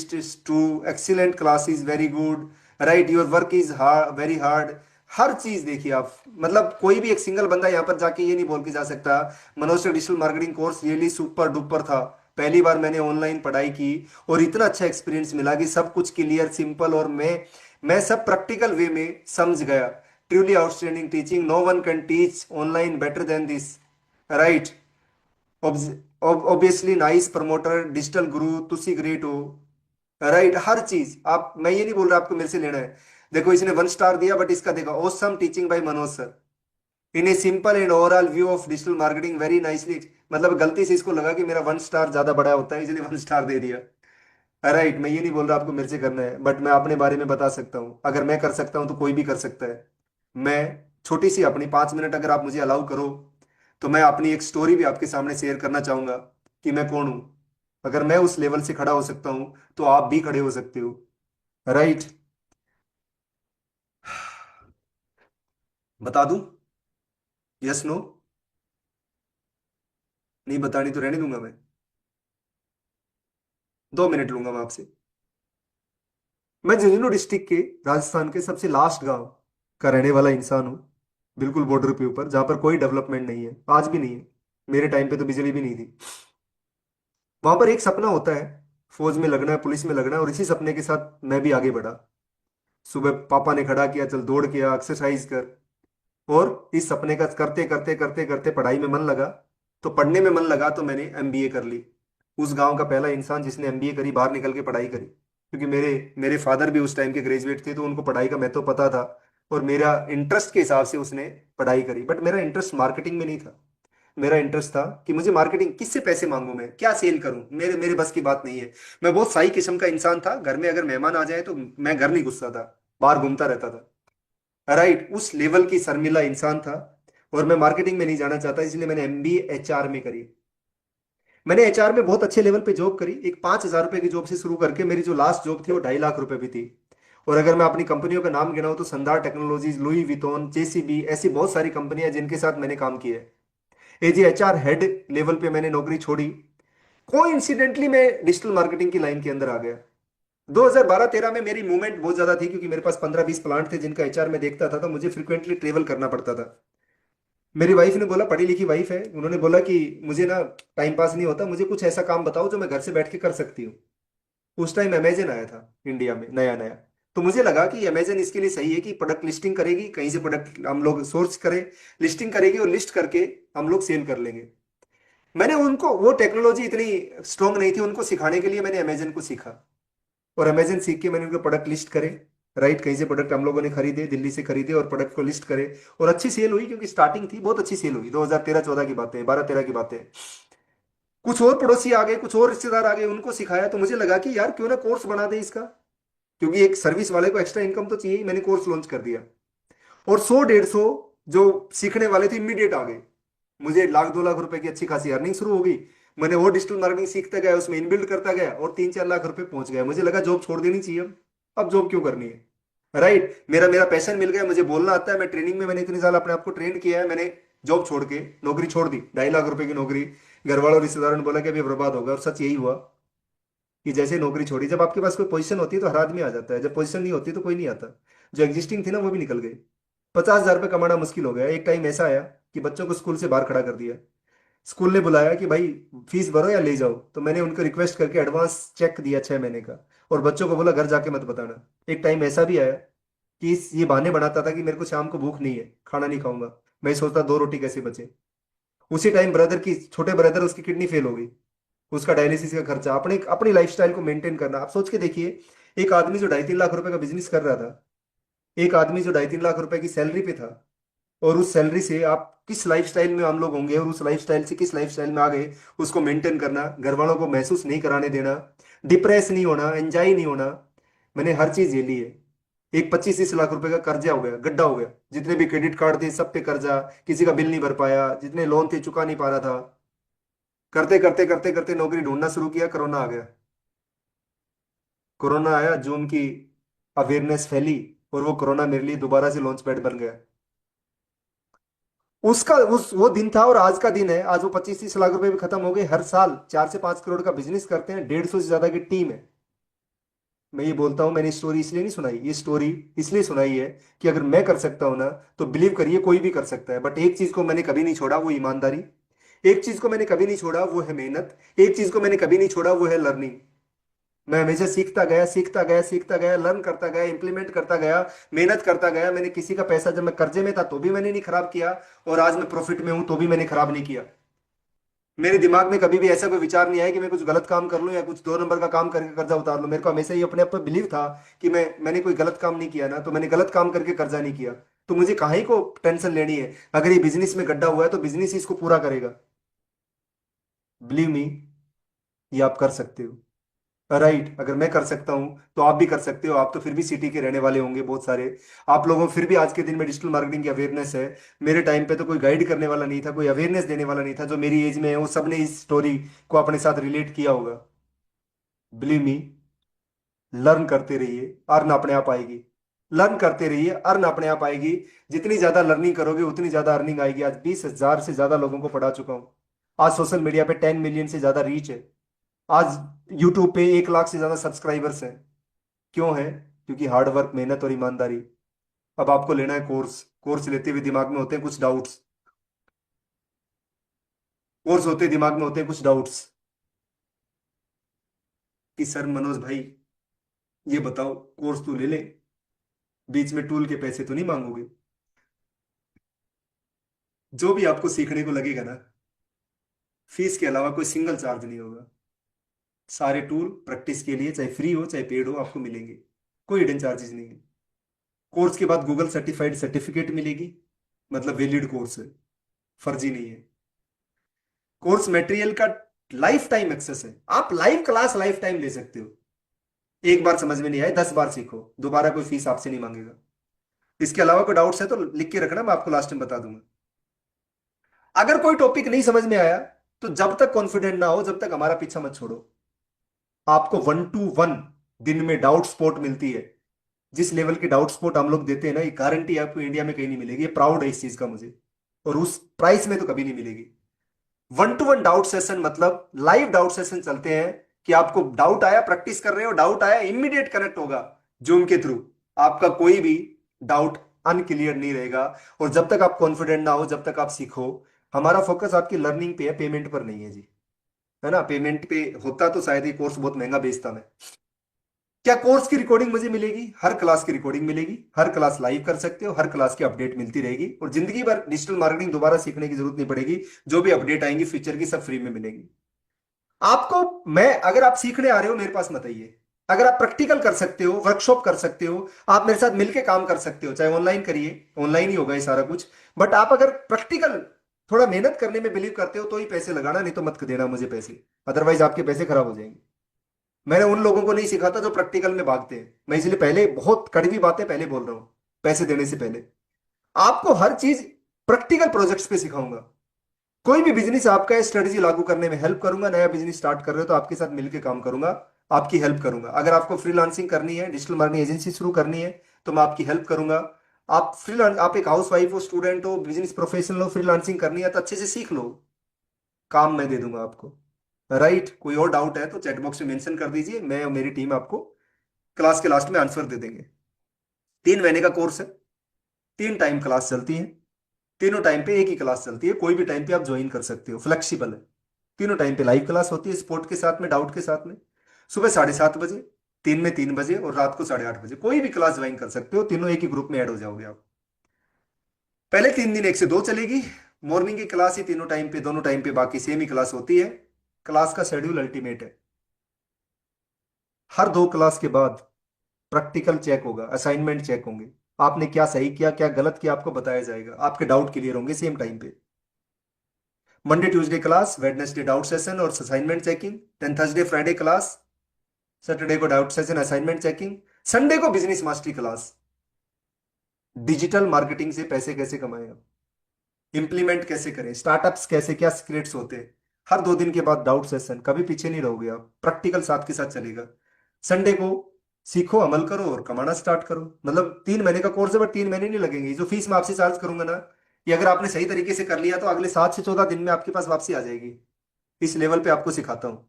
[SPEAKER 1] to excellent class is very good. Right, your work is hard, very hard. हर चीज देखिए आप, मतलब कोई भी एक single बंदा यहाँ पर जाके ये नहीं बोल के जा सकता Manoj digital marketing course really super duper था। पहली बार मैंने ऑनलाइन पढ़ाई की और इतना अच्छा एक्सपीरियंस मिला कि सब कुछ क्लियर सिंपल, और मैं सब प्रैक्टिकल वे में समझ गया। Truly outstanding teaching, no one can teach online better than this. Right, obviously nice promoter, digital guru, तुसी ग्रेट हो। राइट, हर चीज आप, मैं ये नहीं बोल रहा आपको मेरे से लेना है। देखो इसने 1 स्टार दिया, बट इसका देखो awesome teaching bye Manoj sir in a simple and overall view of digital marketing very nicely. मतलब गलती से इसको लगा कि मेरा 1 स्टार ज्यादा बड़ा होता है, इसलिए 1 स्टार दे दिया। राइट, मैं ये नहीं बोल रहा आपको मेरे से करना है, बट मैं अपने बारे में बता सकता हूँ। अगर मैं कर सकता हूँ तो कोई भी कर सकता है। मैं छोटी सी अपनी 5 मिनट अगर आप मुझे अलाउ करो, तो मैं अपनी एक स्टोरी भी आपके सामने शेयर करना चाहूंगा कि मैं कौन हूं। अगर मैं उस लेवल से खड़ा हो सकता हूं तो आप भी खड़े हो सकते हो। राइट, बता दूं? Yes no? नहीं बतानी तो रहने दूंगा मैं। 2 मिनट लूंगा मैं आपसे। मैं झुंझुनू डिस्ट्रिक्ट के, राजस्थान के सबसे लास्ट गांव का रहने वाला इंसान हूँ। बिल्कुल बॉर्डर के ऊपर, जहां पर कोई डेवलपमेंट नहीं है, आज भी नहीं है। मेरे टाइम पे तो बिजली भी नहीं थी। वहां पर एक सपना होता है, फौज में लगना है, पुलिस में लगना है, और इसी सपने के साथ मैं भी आगे बढ़ा। सुबह पापा ने खड़ा किया, चल दौड़ किया, एक्सरसाइज कर, और इस सपने का करते करते करते करते पढ़ाई में मन लगा। तो पढ़ने में मन लगा तो मैंने एमबीए कर ली। उस गांव का पहला इंसान जिसने एमबीए करी, बाहर निकल के पढ़ाई करी, क्योंकि मेरे मेरे फादर भी उस टाइम के ग्रेजुएट थे, तो उनको पढ़ाई का महत्व पता था, और मेरा इंटरेस्ट के हिसाब से उसने पढ़ाई करी। बट मेरा इंटरेस्ट मार्केटिंग में नहीं था। मेरा इंटरेस्ट था कि मुझे मार्केटिंग, किससे पैसे मांगू, मैं क्या सेल करूं, मेरे मेरे बस की बात नहीं है। मैं बहुत सही किस्म का इंसान था, घर में अगर मेहमान आ जाए तो मैं घर नहीं घुसता था, बाहर घूमता रहता था। राइट, उस लेवल की शर्मिला इंसान था। और मैं मार्केटिंग में नहीं जाना चाहता, इसलिए मैंने एमबीए एचआर में करी। मैंने एचआर में बहुत अच्छे लेवल पे जॉब करी। एक 5,000 रुपए की जॉब से शुरू करके मेरी जो लास्ट जॉब थी वो 2.5 लाख रुपए भी थी। और अगर मैं अपनी कंपनियों का नाम गिनाऊं तो संदार टेक्नोलॉजीज, लुई वितौन, जेसीबी, ऐसी बहुत सारी कंपनियां जिनके साथ मैंने काम किया है। एज एचआर हेड लेवल पे मैंने नौकरी छोड़ी। कोइंसिडेंटली मैं डिजिटल मार्केटिंग की लाइन के अंदर आ गया। 2012-13 में मेरी मूवमेंट बहुत ज्यादा थी, क्योंकि मेरे पास 15-20 प्लांट थे जिनका एचआर में देखता था, तो मुझे फ्रिक्वेंटली ट्रेवल करना पड़ता था। मेरी वाइफ ने बोला, पढ़ी लिखी वाइफ है, उन्होंने बोला कि मुझे ना टाइम पास नहीं होता, मुझे कुछ ऐसा काम बताओ जो मैं घर से बैठ के कर सकती हूँ। उस टाइम अमेजन आया था इंडिया में, नया नया। तो मुझे लगा कि अमेजन इसके लिए सही है कि प्रोडक्ट लिस्टिंग करेगी, कहीं से प्रोडक्ट हम लोग सोर्स करें, लिस्टिंग करेगी और लिस्ट करके हम लोग सेल कर लेंगे। मैंने उनको, वो टेक्नोलॉजी इतनी स्ट्रांग नहीं थी, उनको सिखाने के लिए मैंने अमेजन को सीखा। और अमेजन सीख के मैंने उनके प्रोडक्ट लिस्ट करे। राइट, कहीं से प्रोडक्ट हम लोगों ने खरीदे, दिल्ली से खरीदे और प्रोडक्ट को लिस्ट करे। और अच्छी सेल हुई, क्योंकि स्टार्टिंग थी, बहुत अच्छी सेल हुई। 2013-14 की बातें, 12-13 की बातें। कुछ और पड़ोसी आ गए, कुछ और रिश्तेदार आ गए, उनको सिखाया। तो मुझे लगा कि यार क्यों ना कोर्स बना दे इसका, क्योंकि एक सर्विस वाले को एक्स्ट्रा इनकम तो चाहिए ही। मैंने कोर्स लॉन्च कर दिया, और 100-150 जो सीखने वाले थे इमीडिएट आ गए। मुझे 1 लाख 2 लाख रुपए की अच्छी खासी अर्निंग शुरू हो गई। मैंने वो डिजिटल मार्केटिंग सीखता गया, उसमें इनबिल्ड करता गया, और 3-4 लाख रुपए पहुंच गया। मुझे लगा जॉब छोड़ देनी चाहिए, अब जॉब क्यों करनी है। राइट, मेरा मेरा पैशन मिल गया, मुझे बोलना आता है। मैं ट्रेनिंग में, मैंने इतने साल अपने आप को ट्रेन किया है। मैंने जॉब छोड़ के नौकरी छोड़ दी, 2.5 लाख रुपए की नौकरी। घर वालों रिश्तेदारों ने बोला कि अभी बर्बाद होगा, और सच यही हुआ कि जैसे नौकरी छोड़ी, जब आपके पास कोई पोजीशन होती है तो हर आदमी आ जाता है, जब पोजीशन नहीं होती तो कोई नहीं आता। जो एग्जिस्टिंग थी ना वो भी निकल गई। 50,000 रुपये कमाना मुश्किल हो गया। एक टाइम ऐसा आया कि बच्चों को स्कूल से बाहर खड़ा कर दिया। स्कूल ने बुलाया कि भाई फीस भरो या ले जाओ, तो मैंने उनको रिक्वेस्ट करके एडवांस चेक दिया 6 महीने का, और बच्चों को बोला घर जाके मत बताना। एक टाइम ऐसा भी आया कि ये बहाने बनाता था कि मेरे को शाम को भूख नहीं है, खाना नहीं खाऊंगा। मैं सोचता 2 रोटी कैसे बचे। उसी टाइम ब्रदर की, छोटे ब्रदर, उसकी किडनी फेल हो गई, उसका डायलिसिस का खर्चा, अपने अपनी लाइफस्टाइल को मेंटेन करना। आप सोच के देखिए, एक आदमी जो 2.5-3 लाख रुपए का बिजनेस कर रहा था, एक आदमी जो 2.5-3 लाख रुपए की सैलरी पे था, और उस सैलरी से आप किस लाइफस्टाइल में हम लोग होंगे, और उस लाइफस्टाइल से किस लाइफस्टाइल में आ गए, उसको मेंटेन करना, घर वालों को महसूस नहीं कराने देना, डिप्रेस नहीं होना, एंजाई नहीं होना। मैंने हर चीज ये ली है। एक 25-30 लाख रुपए का कर्जा हो गया, गड्ढा हो गया। जितने भी क्रेडिट कार्ड थे सब पे कर्जा, किसी का बिल नहीं भर पाया, जितने लोन थे चुका नहीं पा रहा था। करते करते करते करते नौकरी ढूंढना शुरू किया, कोरोना आ गया। कोरोना आया, जून की अवेयरनेस फैली, और वो कोरोना मेरे लिए दोबारा से लॉन्च पैड बन गया। उसका उस वो दिन था और आज का दिन है। आज वो 25-30 लाख रुपए भी खत्म हो गए। हर साल 4 से 5 करोड़ का बिजनेस करते हैं, 150 से ज्यादा की टीम है। मैं ये बोलता हूं, मैंने स्टोरी इसलिए नहीं सुनाई, ये स्टोरी इसलिए सुनाई है कि अगर मैं कर सकता हूं ना, तो बिलीव करिए कोई भी कर सकता है। बट एक चीज को मैंने कभी नहीं छोड़ा, वो ईमानदारी। एक चीज को मैंने कभी नहीं छोड़ा, वो है मेहनत। एक चीज को मैंने कभी नहीं छोड़ा, वो है लर्निंग। मैं हमेशा सीखता गया, सीखता गया, सीखता गया, लर्न करता गया, इंप्लीमेंट करता गया, मेहनत करता गया। मैंने किसी का पैसा, जब मैं कर्जे में था तो भी मैंने नहीं खराब किया, और आज मैं प्रॉफिट में हूं तो भी मैंने खराब नहीं किया। मेरे दिमाग में कभी भी ऐसा कोई विचार नहीं आया कि मैं कुछ गलत काम कर लूं या कुछ 2 नंबर का काम करके कर्जा उतार लूं। मेरे को हमेशा ही अपने आप पर बिलीव था कि मैंने कोई गलत काम नहीं किया ना, तो मैंने गलत काम करके कर्जा नहीं किया। तो मुझे काहे को टेंशन लेनी है। अगर ये बिजनेस में गड्ढा हुआ है तो बिजनेस ही इसको पूरा करेगा। बिलीव मी, ये आप कर सकते हो। राइट, अगर मैं कर सकता हूं तो आप भी कर सकते हो। आप तो फिर भी सिटी के रहने वाले होंगे बहुत सारे। आप लोगों को फिर भी आज के दिन में डिजिटल मार्केटिंग की अवेयरनेस है। मेरे टाइम पे तो कोई गाइड करने वाला नहीं था, कोई अवेयरनेस देने वाला नहीं था। जो मेरी एज में है वो सब ने इस स्टोरी को अपने साथ रिलेट किया होगा। बिलीव मी, लर्न करते रहिए, अर्न अपने आप आएगी। लर्न करते रहिए, अर्न अपने आप आएगी। जितनी ज्यादा लर्निंग करोगे उतनी ज्यादा अर्निंग आएगी। आज 20,000 से ज्यादा लोगों को पढ़ा चुका हूं। आज सोशल मीडिया पे 10 मिलियन से ज्यादा रीच है। आज यूट्यूब पे 1 लाख से ज्यादा सब्सक्राइबर्स हैं। क्यों है? क्योंकि हार्ड वर्क, मेहनत और ईमानदारी। अब आपको लेना है कोर्स। कोर्स लेते हुए दिमाग में होते हैं कुछ डाउट्स। कोर्स होते दिमाग में होते हैं कुछ डाउट्स। कि सर मनोज भाई ये बताओ कोर्स तो ले ले, बीच में टूल के पैसे तो नहीं मांगोगे? जो भी आपको सीखने को लगेगा ना, फीस के अलावा कोई सिंगल चार्ज नहीं होगा। सारे टूल प्रैक्टिस के लिए चाहे फ्री हो चाहे पेड हो आपको मिलेंगे, कोई हिडन चार्जेस नहीं है। कोर्स के बाद गूगल सर्टिफाइड सर्टिफिकेट मिलेगी, मतलब वैलिड कोर्स है, फर्जी नहीं है। कोर्स मटेरियल का लाइफ टाइम एक्सेस है, आप लाइव क्लास लाइफ टाइम ले सकते हो। एक बार समझ में नहीं आए 10 बार सीखो, दोबारा कोई फीस आपसे नहीं मांगेगा। इसके अलावा कोई डाउट्स है तो लिख के रखना, मैं आपको लास्ट में बता दूंगा। अगर कोई टॉपिक नहीं समझ में आया तो जब तक कॉन्फिडेंट ना हो, जब तक हमारा पीछा मत छोड़ो। आपको 1 to 1 दिन में डाउट स्पॉट मिलती है। जिस लेवल की डाउट स्पॉट हम लोग देते हैं ना, ये गारंटी आपको इंडिया में कहीं नहीं मिलेगी, ये प्राउड है इस चीज का मुझे, और उस प्राइस में तो कभी नहीं मिलेगी। 1 to 1 डाउट सेशन मतलब लाइव डाउट सेशन चलते हैं कि आपको डाउट आया, प्रैक्टिस कर रहे हो, डाउट आया, इमीडिएट कनेक्ट होगा जूम के थ्रू। आपका कोई भी डाउट अनक्लियर नहीं रहेगा। और जब तक आप कॉन्फिडेंट ना हो, जब तक आप सीखो, हमारा फोकस आपकी लर्निंग पे है, पेमेंट पर नहीं है जी, है ना। पेमेंट पे होता तो शायद ये कोर्स बहुत महंगा बेचता मैं। क्या कोर्स की रिकॉर्डिंग मुझे मिलेगी? हर क्लास की रिकॉर्डिंग मिलेगी, हर क्लास लाइव कर सकते हो, हर क्लास की अपडेट मिलती रहेगी, और जिंदगी भर डिजिटल मार्केटिंग दोबारा सीखने की जरूरत नहीं पड़ेगी। जो भी अपडेट आएंगी फ्यूचर की, सब फ्री में मिलेगी आपको। मैं अगर आप सीखने आ रहे हो मेरे पास मत आइए। अगर आप प्रैक्टिकल कर सकते हो, वर्कशॉप कर सकते हो, आप मेरे साथ मिलके काम कर सकते हो, चाहे ऑनलाइन करिए, ऑनलाइन ही होगा ये सारा कुछ। बट आप अगर प्रैक्टिकल थोड़ा मेहनत करने में बिलीव करते हो तो ही पैसे लगाना, नहीं तो मत देना मुझे पैसे, अदरवाइज आपके पैसे खराब हो जाएंगे। मैंने उन लोगों को नहीं सिखाता जो प्रैक्टिकल में भागते हैं, मैं इसलिए पहले बहुत कड़वी बातें पहले बोल रहा हूं, पैसे देने से पहले। आपको हर चीज प्रैक्टिकल प्रोजेक्ट्स पे सिखाऊंगा। कोई भी बिजनेस आपका है, स्ट्रेटेजी लागू करने में हेल्प करूंगा। नया बिजनेस स्टार्ट कर रहे हो तो आपके साथ मिलकर काम करूंगा, आपकी हेल्प करूंगा। अगर आपको फ्रीलांसिंग करनी है, डिजिटल मार्केटिंग एजेंसी शुरू करनी है, तो मैं आपकी हेल्प करूंगा। आप एक हाउस वाइफ हो, स्टूडेंट हो, बिजनेस प्रोफेशनल हो, फ्रीलांसिंग करनी है तो अच्छे से सीख लो, काम मैं दे दूंगा आपको। राइट? कोई और डाउट है तो चैट बॉक्स में मेंशन कर दीजिए, मैं और मेरी टीम आपको क्लास के लास्ट में आंसर दे देंगे। 3 महीने का कोर्स है, 3 टाइम क्लास चलती है, तीनों टाइम पे एक ही क्लास चलती है, कोई भी टाइम पे आप ज्वाइन कर सकते हो, फ्लेक्सिबल है। तीनों टाइम पे लाइव क्लास होती है, स्पोर्ट के साथ में, डाउट के साथ में। सुबह 7:30 बजे, 3 में 3 बजे, और रात को 8:30 बजे, कोई भी क्लास ज्वाइन कर सकते हो, तीनों एक ही ग्रुप में ऐड हो जाओगे आप। पहले 3 दिन 1 से 2 चलेगी, मॉर्निंग की क्लास ही तीनों टाइम पे, दोनों टाइम पे बाकी सेम ही क्लास होती है। क्लास का शेड्यूल अल्टीमेट है। हर 2 क्लास के बाद प्रैक्टिकल चेक होगा, असाइनमेंट चेक होंगे, आपने क्या सही किया क्या गलत किया आपको बताया जाएगा, आपके डाउट क्लियर होंगे सेम टाइम पे। Monday Tuesday class, Wednesday doubt session और assignment checking, then Thursday Friday class, Saturday को doubt session assignment checking, Sunday को business mastery class. Digital marketing से पैसे कैसे कमाएं, इंप्लीमेंट कैसे करें, स्टार्टअप्स कैसे, क्या सीक्रेट्स होते हैं। हर 2 दिन के बाद डाउट सेशन, कभी पीछे नहीं रहोगे आप, प्रैक्टिकल साथ के साथ चलेगा। संडे को सीखो, अमल करो और कमाना स्टार्ट करो। मतलब 3 महीने का कोर्स है, बट 3 महीने नहीं लगेंगे। जो फीस मैं आपसे चार्ज करूंगा ना, ये अगर आपने सही तरीके से कर लिया तो अगले 7 से 14 दिन में आपके पास वापसी आ जाएगी। इस लेवल पे आपको सिखाता हूँ।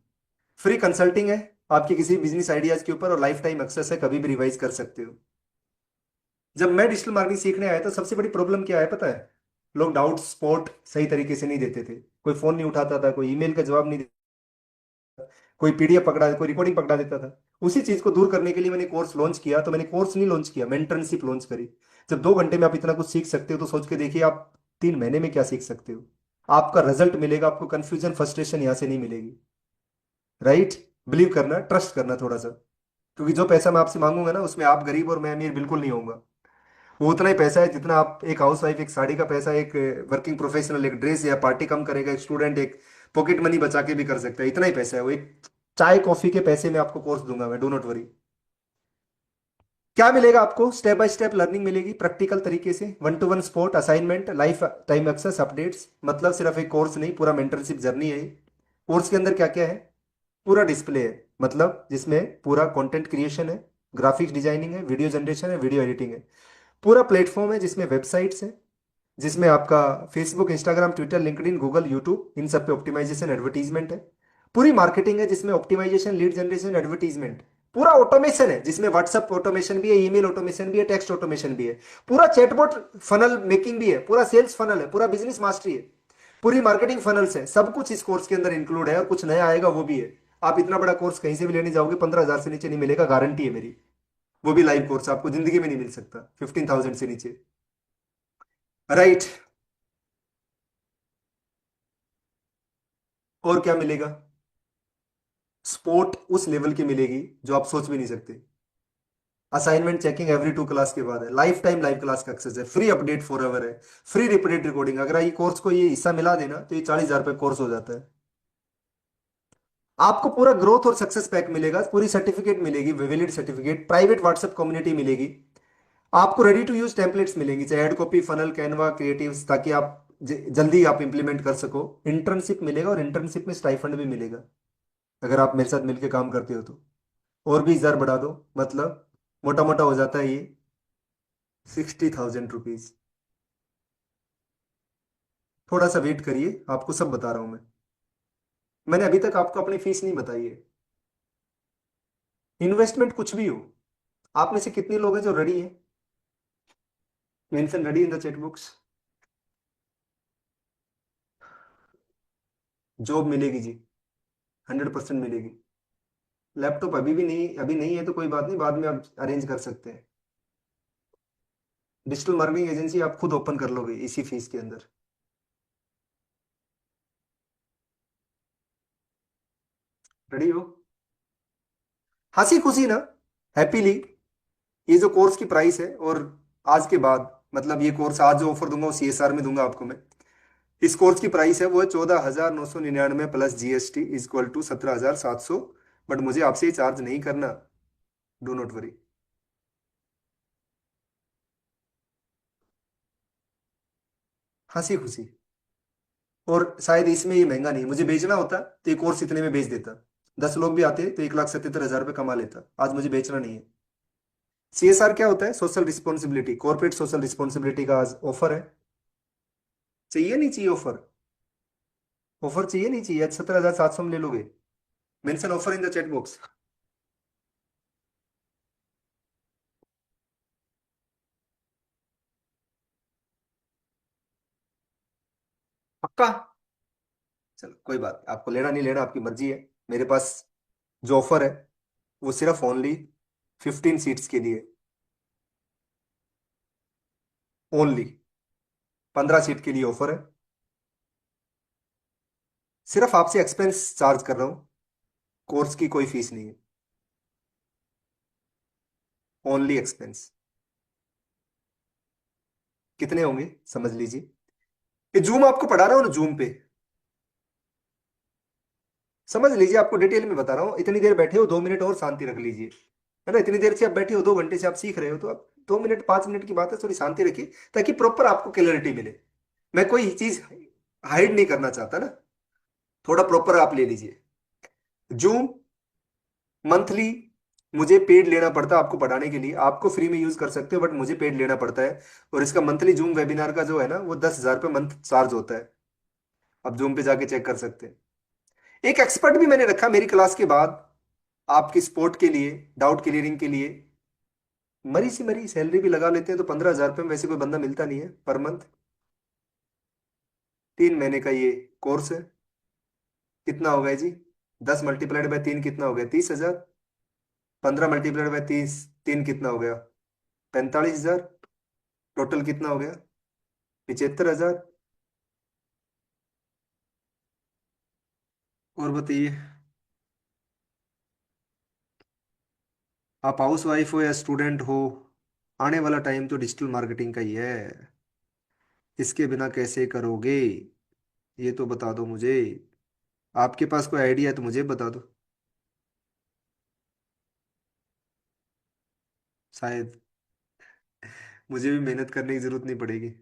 [SPEAKER 1] फ्री कंसल्टिंग है आपके किसी बिजनेस आइडियाज के ऊपर, और लाइफ टाइम एक्सेस है, कभी भी रिवाइज कर सकते हो। जब मैं डिजिटल मार्केटिंग सीखने आया तो सबसे बड़ी प्रॉब्लम क्या है पता है? लोग डाउट स्पॉट सही तरीके से नहीं देते थे, कोई फोन नहीं उठाता था, कोई ईमेल का जवाब नहीं देता, कोई पीडीएफ पकड़ा, कोई रिकॉर्डिंग पकड़ा देता था। उसी चीज को दूर करने के लिए मैंने कोर्स लॉन्च किया। तो मैंने कोर्स नहीं लॉन्च किया, मेंटरशिप लॉन्च करी। जब 2 घंटे में आप इतना कुछ सीख सकते हो तो सोच के देखिए आप 3 महीने में क्या सीख सकते हो। आपका रिजल्ट मिलेगा, आपको कंफ्यूजन फ्रस्ट्रेशन यहां से नहीं मिलेगी। राइट? बिलीव करना, ट्रस्ट करना थोड़ा सा, क्योंकि जो पैसा मैं आपसे मांगूंगा ना, उसमें आप गरीब और मैं अमीर बिल्कुल नहीं होऊंगा। वो उतना ही पैसा है जितना आप, एक हाउस वाइफ एक साड़ी का पैसा, एक वर्किंग प्रोफेशनल एक ड्रेस या पार्टी कम करेगा, एक स्टूडेंट एक पॉकेट मनी बचा के भी कर सकता है। इतना ही पैसा है वो, एक चाय कॉफी के पैसे में आपको कोर्स दूंगा मैं, डो नॉट वरी। क्या मिलेगा आपको? स्टेप बाय स्टेप लर्निंग मिलेगी, प्रैक्टिकल तरीके से, 1 to 1 support assignment, life time access updates. मतलब सिर्फ एक कोर्स नहीं, पूरा मेंटरशिप जर्नी है ये। कोर्स के अंदर क्या क्या है? पूरा डिस्प्ले है, मतलब जिसमें पूरा कंटेंट क्रिएशन है, ग्राफिक्स डिजाइनिंग है, वीडियो जनरेशन है, वीडियो एडिटिंग है। पूरा प्लेटफॉर्म है जिसमें वेबसाइट्स है, जिसमें आपका Facebook, Instagram, Twitter, LinkedIn, Google, YouTube, इन सब पे ऑप्टिमाइजेशन, एडवर्टीजमेंट है। पूरी मार्केटिंग है जिसमें ऑप्टिमाइजेशन, लीड जनरेशन, एडवर्टीजमेंट। पूरा ऑटोमेशन है जिसमें व्हाट्सएप ऑटोमेशन भी है, ईमेल ऑटोमेशन भी है, टेक्स्ट ऑटोमेशन भी है। पूरा चैटबॉट फनल मेकिंग भी है, पूरा सेल्स फनल है, पूरा बिजनेस मास्टरी है, पूरी मार्केटिंग फनल्स है। सब कुछ इस कोर्स के अंदर इंक्लूड है, और कुछ नया आएगा वो भी है। आप इतना बड़ा कोर्स कहीं से भी लेने जाओगे 15,000 से नीचे नहीं मिलेगा, गारंटी है मेरी। वो भी लाइव कोर्स आपको जिंदगी में नहीं मिल सकता 15,000 से नीचे। राइट। और क्या मिलेगा? स्पोर्ट उस लेवल की मिलेगी जो आप सोच भी नहीं सकते। असाइनमेंट चेकिंग एवरी 2 क्लास के बाद है, लाइफ टाइम लाइव क्लास का एक्सेस है, फ्री अपडेट फॉर एवर है, फ्री रिपीटेड रिकॉर्डिंग। अगर ये कोर्स को ये हिस्सा मिला देना तो ये 40,000 रुपये कोर्स हो जाता है। आपको पूरा ग्रोथ और सक्सेस पैक मिलेगा, पूरी सर्टिफिकेट मिलेगी, valid certificate, private WhatsApp community मिलेगी, आपको रेडी टू यूज टेम्पलेट्स मिलेंगी, चाहे ad copy, funnel, Canva, creatives, ताकि आप जल्दी आप इंप्लीमेंट कर सको। इंटर्नशिप मिलेगा और इंटर्नशिप में स्टाइफंड भी मिलेगा अगर आप मेरे साथ मिलकर काम करते हो तो। और भी 1,000 बढ़ा दो, मतलब मोटा मोटा हो जाता है ये 60,000 रुपीज। थोड़ा सा वेट करिए, आपको सब बता रहा हूं मैं। मैंने अभी तक आपको अपनी फीस नहीं बताई है। इन्वेस्टमेंट कुछ भी हो, आप में से कितने लोग हैं जो रेडी हैं? Mention ready in the chat box. Job मिलेगी जी, 100% मिलेगी। लैपटॉप अभी भी नहीं, अभी नहीं है तो कोई बात नहीं, बाद में आप अरेंज कर सकते हैं। डिजिटल मार्केटिंग एजेंसी आप खुद ओपन कर लोगे इसी फीस के अंदर। रेडी हो? हंसी खुशी ना, हैप्पीली। ये जो कोर्स की प्राइस है, और आज के बाद, मतलब ये कोर्स आज जो ऑफर दूंगा वो CSR में दूंगा आपको मैं। इस कोर्स की प्राइस है वो है 14,999 plus GST equal to 17,700। But मुझे आपसे ये चार्ज नहीं करना, डो नॉट वरी। हंसी खुशी। और शायद इसमें ये महंगा नहीं, मुझे बेचना होता तो ये कोर्स इतने में बेच देता। 10 लोग भी आते तो 1,77,000 रुपये कमा लेता। आज मुझे बेचना नहीं है। CSR क्या होता है? Social responsibility, corporate social responsibility का आज ऑफर है। चाहिए नहीं चाहिए ऑफर? ऑफर चाहिए नहीं चाहिए? आज 17,700 में ले लोगे? Mention offer in the chat box. पक्का? चलो कोई बात, आपको लेना नहीं लेना आपकी मर्जी है। मेरे पास जो ऑफर है वो सिर्फ ओनली 15 सीट्स के लिए, ओनली 15 सीट के लिए ऑफर है। सिर्फ आपसे एक्सपेंस चार्ज कर रहा हूँ, कोर्स की कोई फीस नहीं है, ओनली एक्सपेंस। कितने होंगे समझ लीजिए। ये जूम आपको पढ़ा रहा हूँ ना, जूम पे समझ लीजिए, आपको डिटेल में बता रहा हूँ। इतनी देर बैठे हो, 2 मिनट और शांति रख लीजिए। है ना, इतनी देर से आप बैठे हो, 2 घंटे से आप सीख रहे हो, तो आप 2 मिनट 5 मिनट की बात है, थोड़ी शांति रखिए ताकि प्रॉपर आपको क्लैरिटी मिले। मैं कोई चीज हाइड नहीं करना चाहता ना, थोड़ा प्रॉपर आप ले लीजिए। जूम मंथली मुझे पेड लेना पड़ता है आपको पढ़ाने के लिए, आपको फ्री में यूज कर सकते हो बट मुझे पेड लेना पड़ता है। और इसका मंथली जूम वेबिनार का जो है ना वो 10,000 रुपये मंथ चार्ज होता है। आप जूम पे जाके चेक कर सकते हैं। एक एक्सपर्ट भी मैंने रखा मेरी क्लास के बाद आपकी सपोर्ट के लिए, डाउट क्लियरिंग के लिए। मरी सी मरी सैलरी भी लगा लेते हैं तो 15,000 रुपये में वैसे कोई बंदा मिलता नहीं है पर मंथ। 3 महीने का ये कोर्स है। कितना हो गया जी? 10 × 3 कितना हो गया? 30,000। 15 × 3 3 कितना हो गया? 45,000। टोटल कितना हो गया? 75,000। और बताइए, आप हाउस वाइफ हो या स्टूडेंट हो, आने वाला टाइम तो डिजिटल मार्केटिंग का ही है। इसके बिना कैसे करोगे, ये तो बता दो मुझे। आपके पास कोई आइडिया है तो मुझे बता दो। शायद मुझे भी मेहनत करने की जरूरत नहीं पड़ेगी।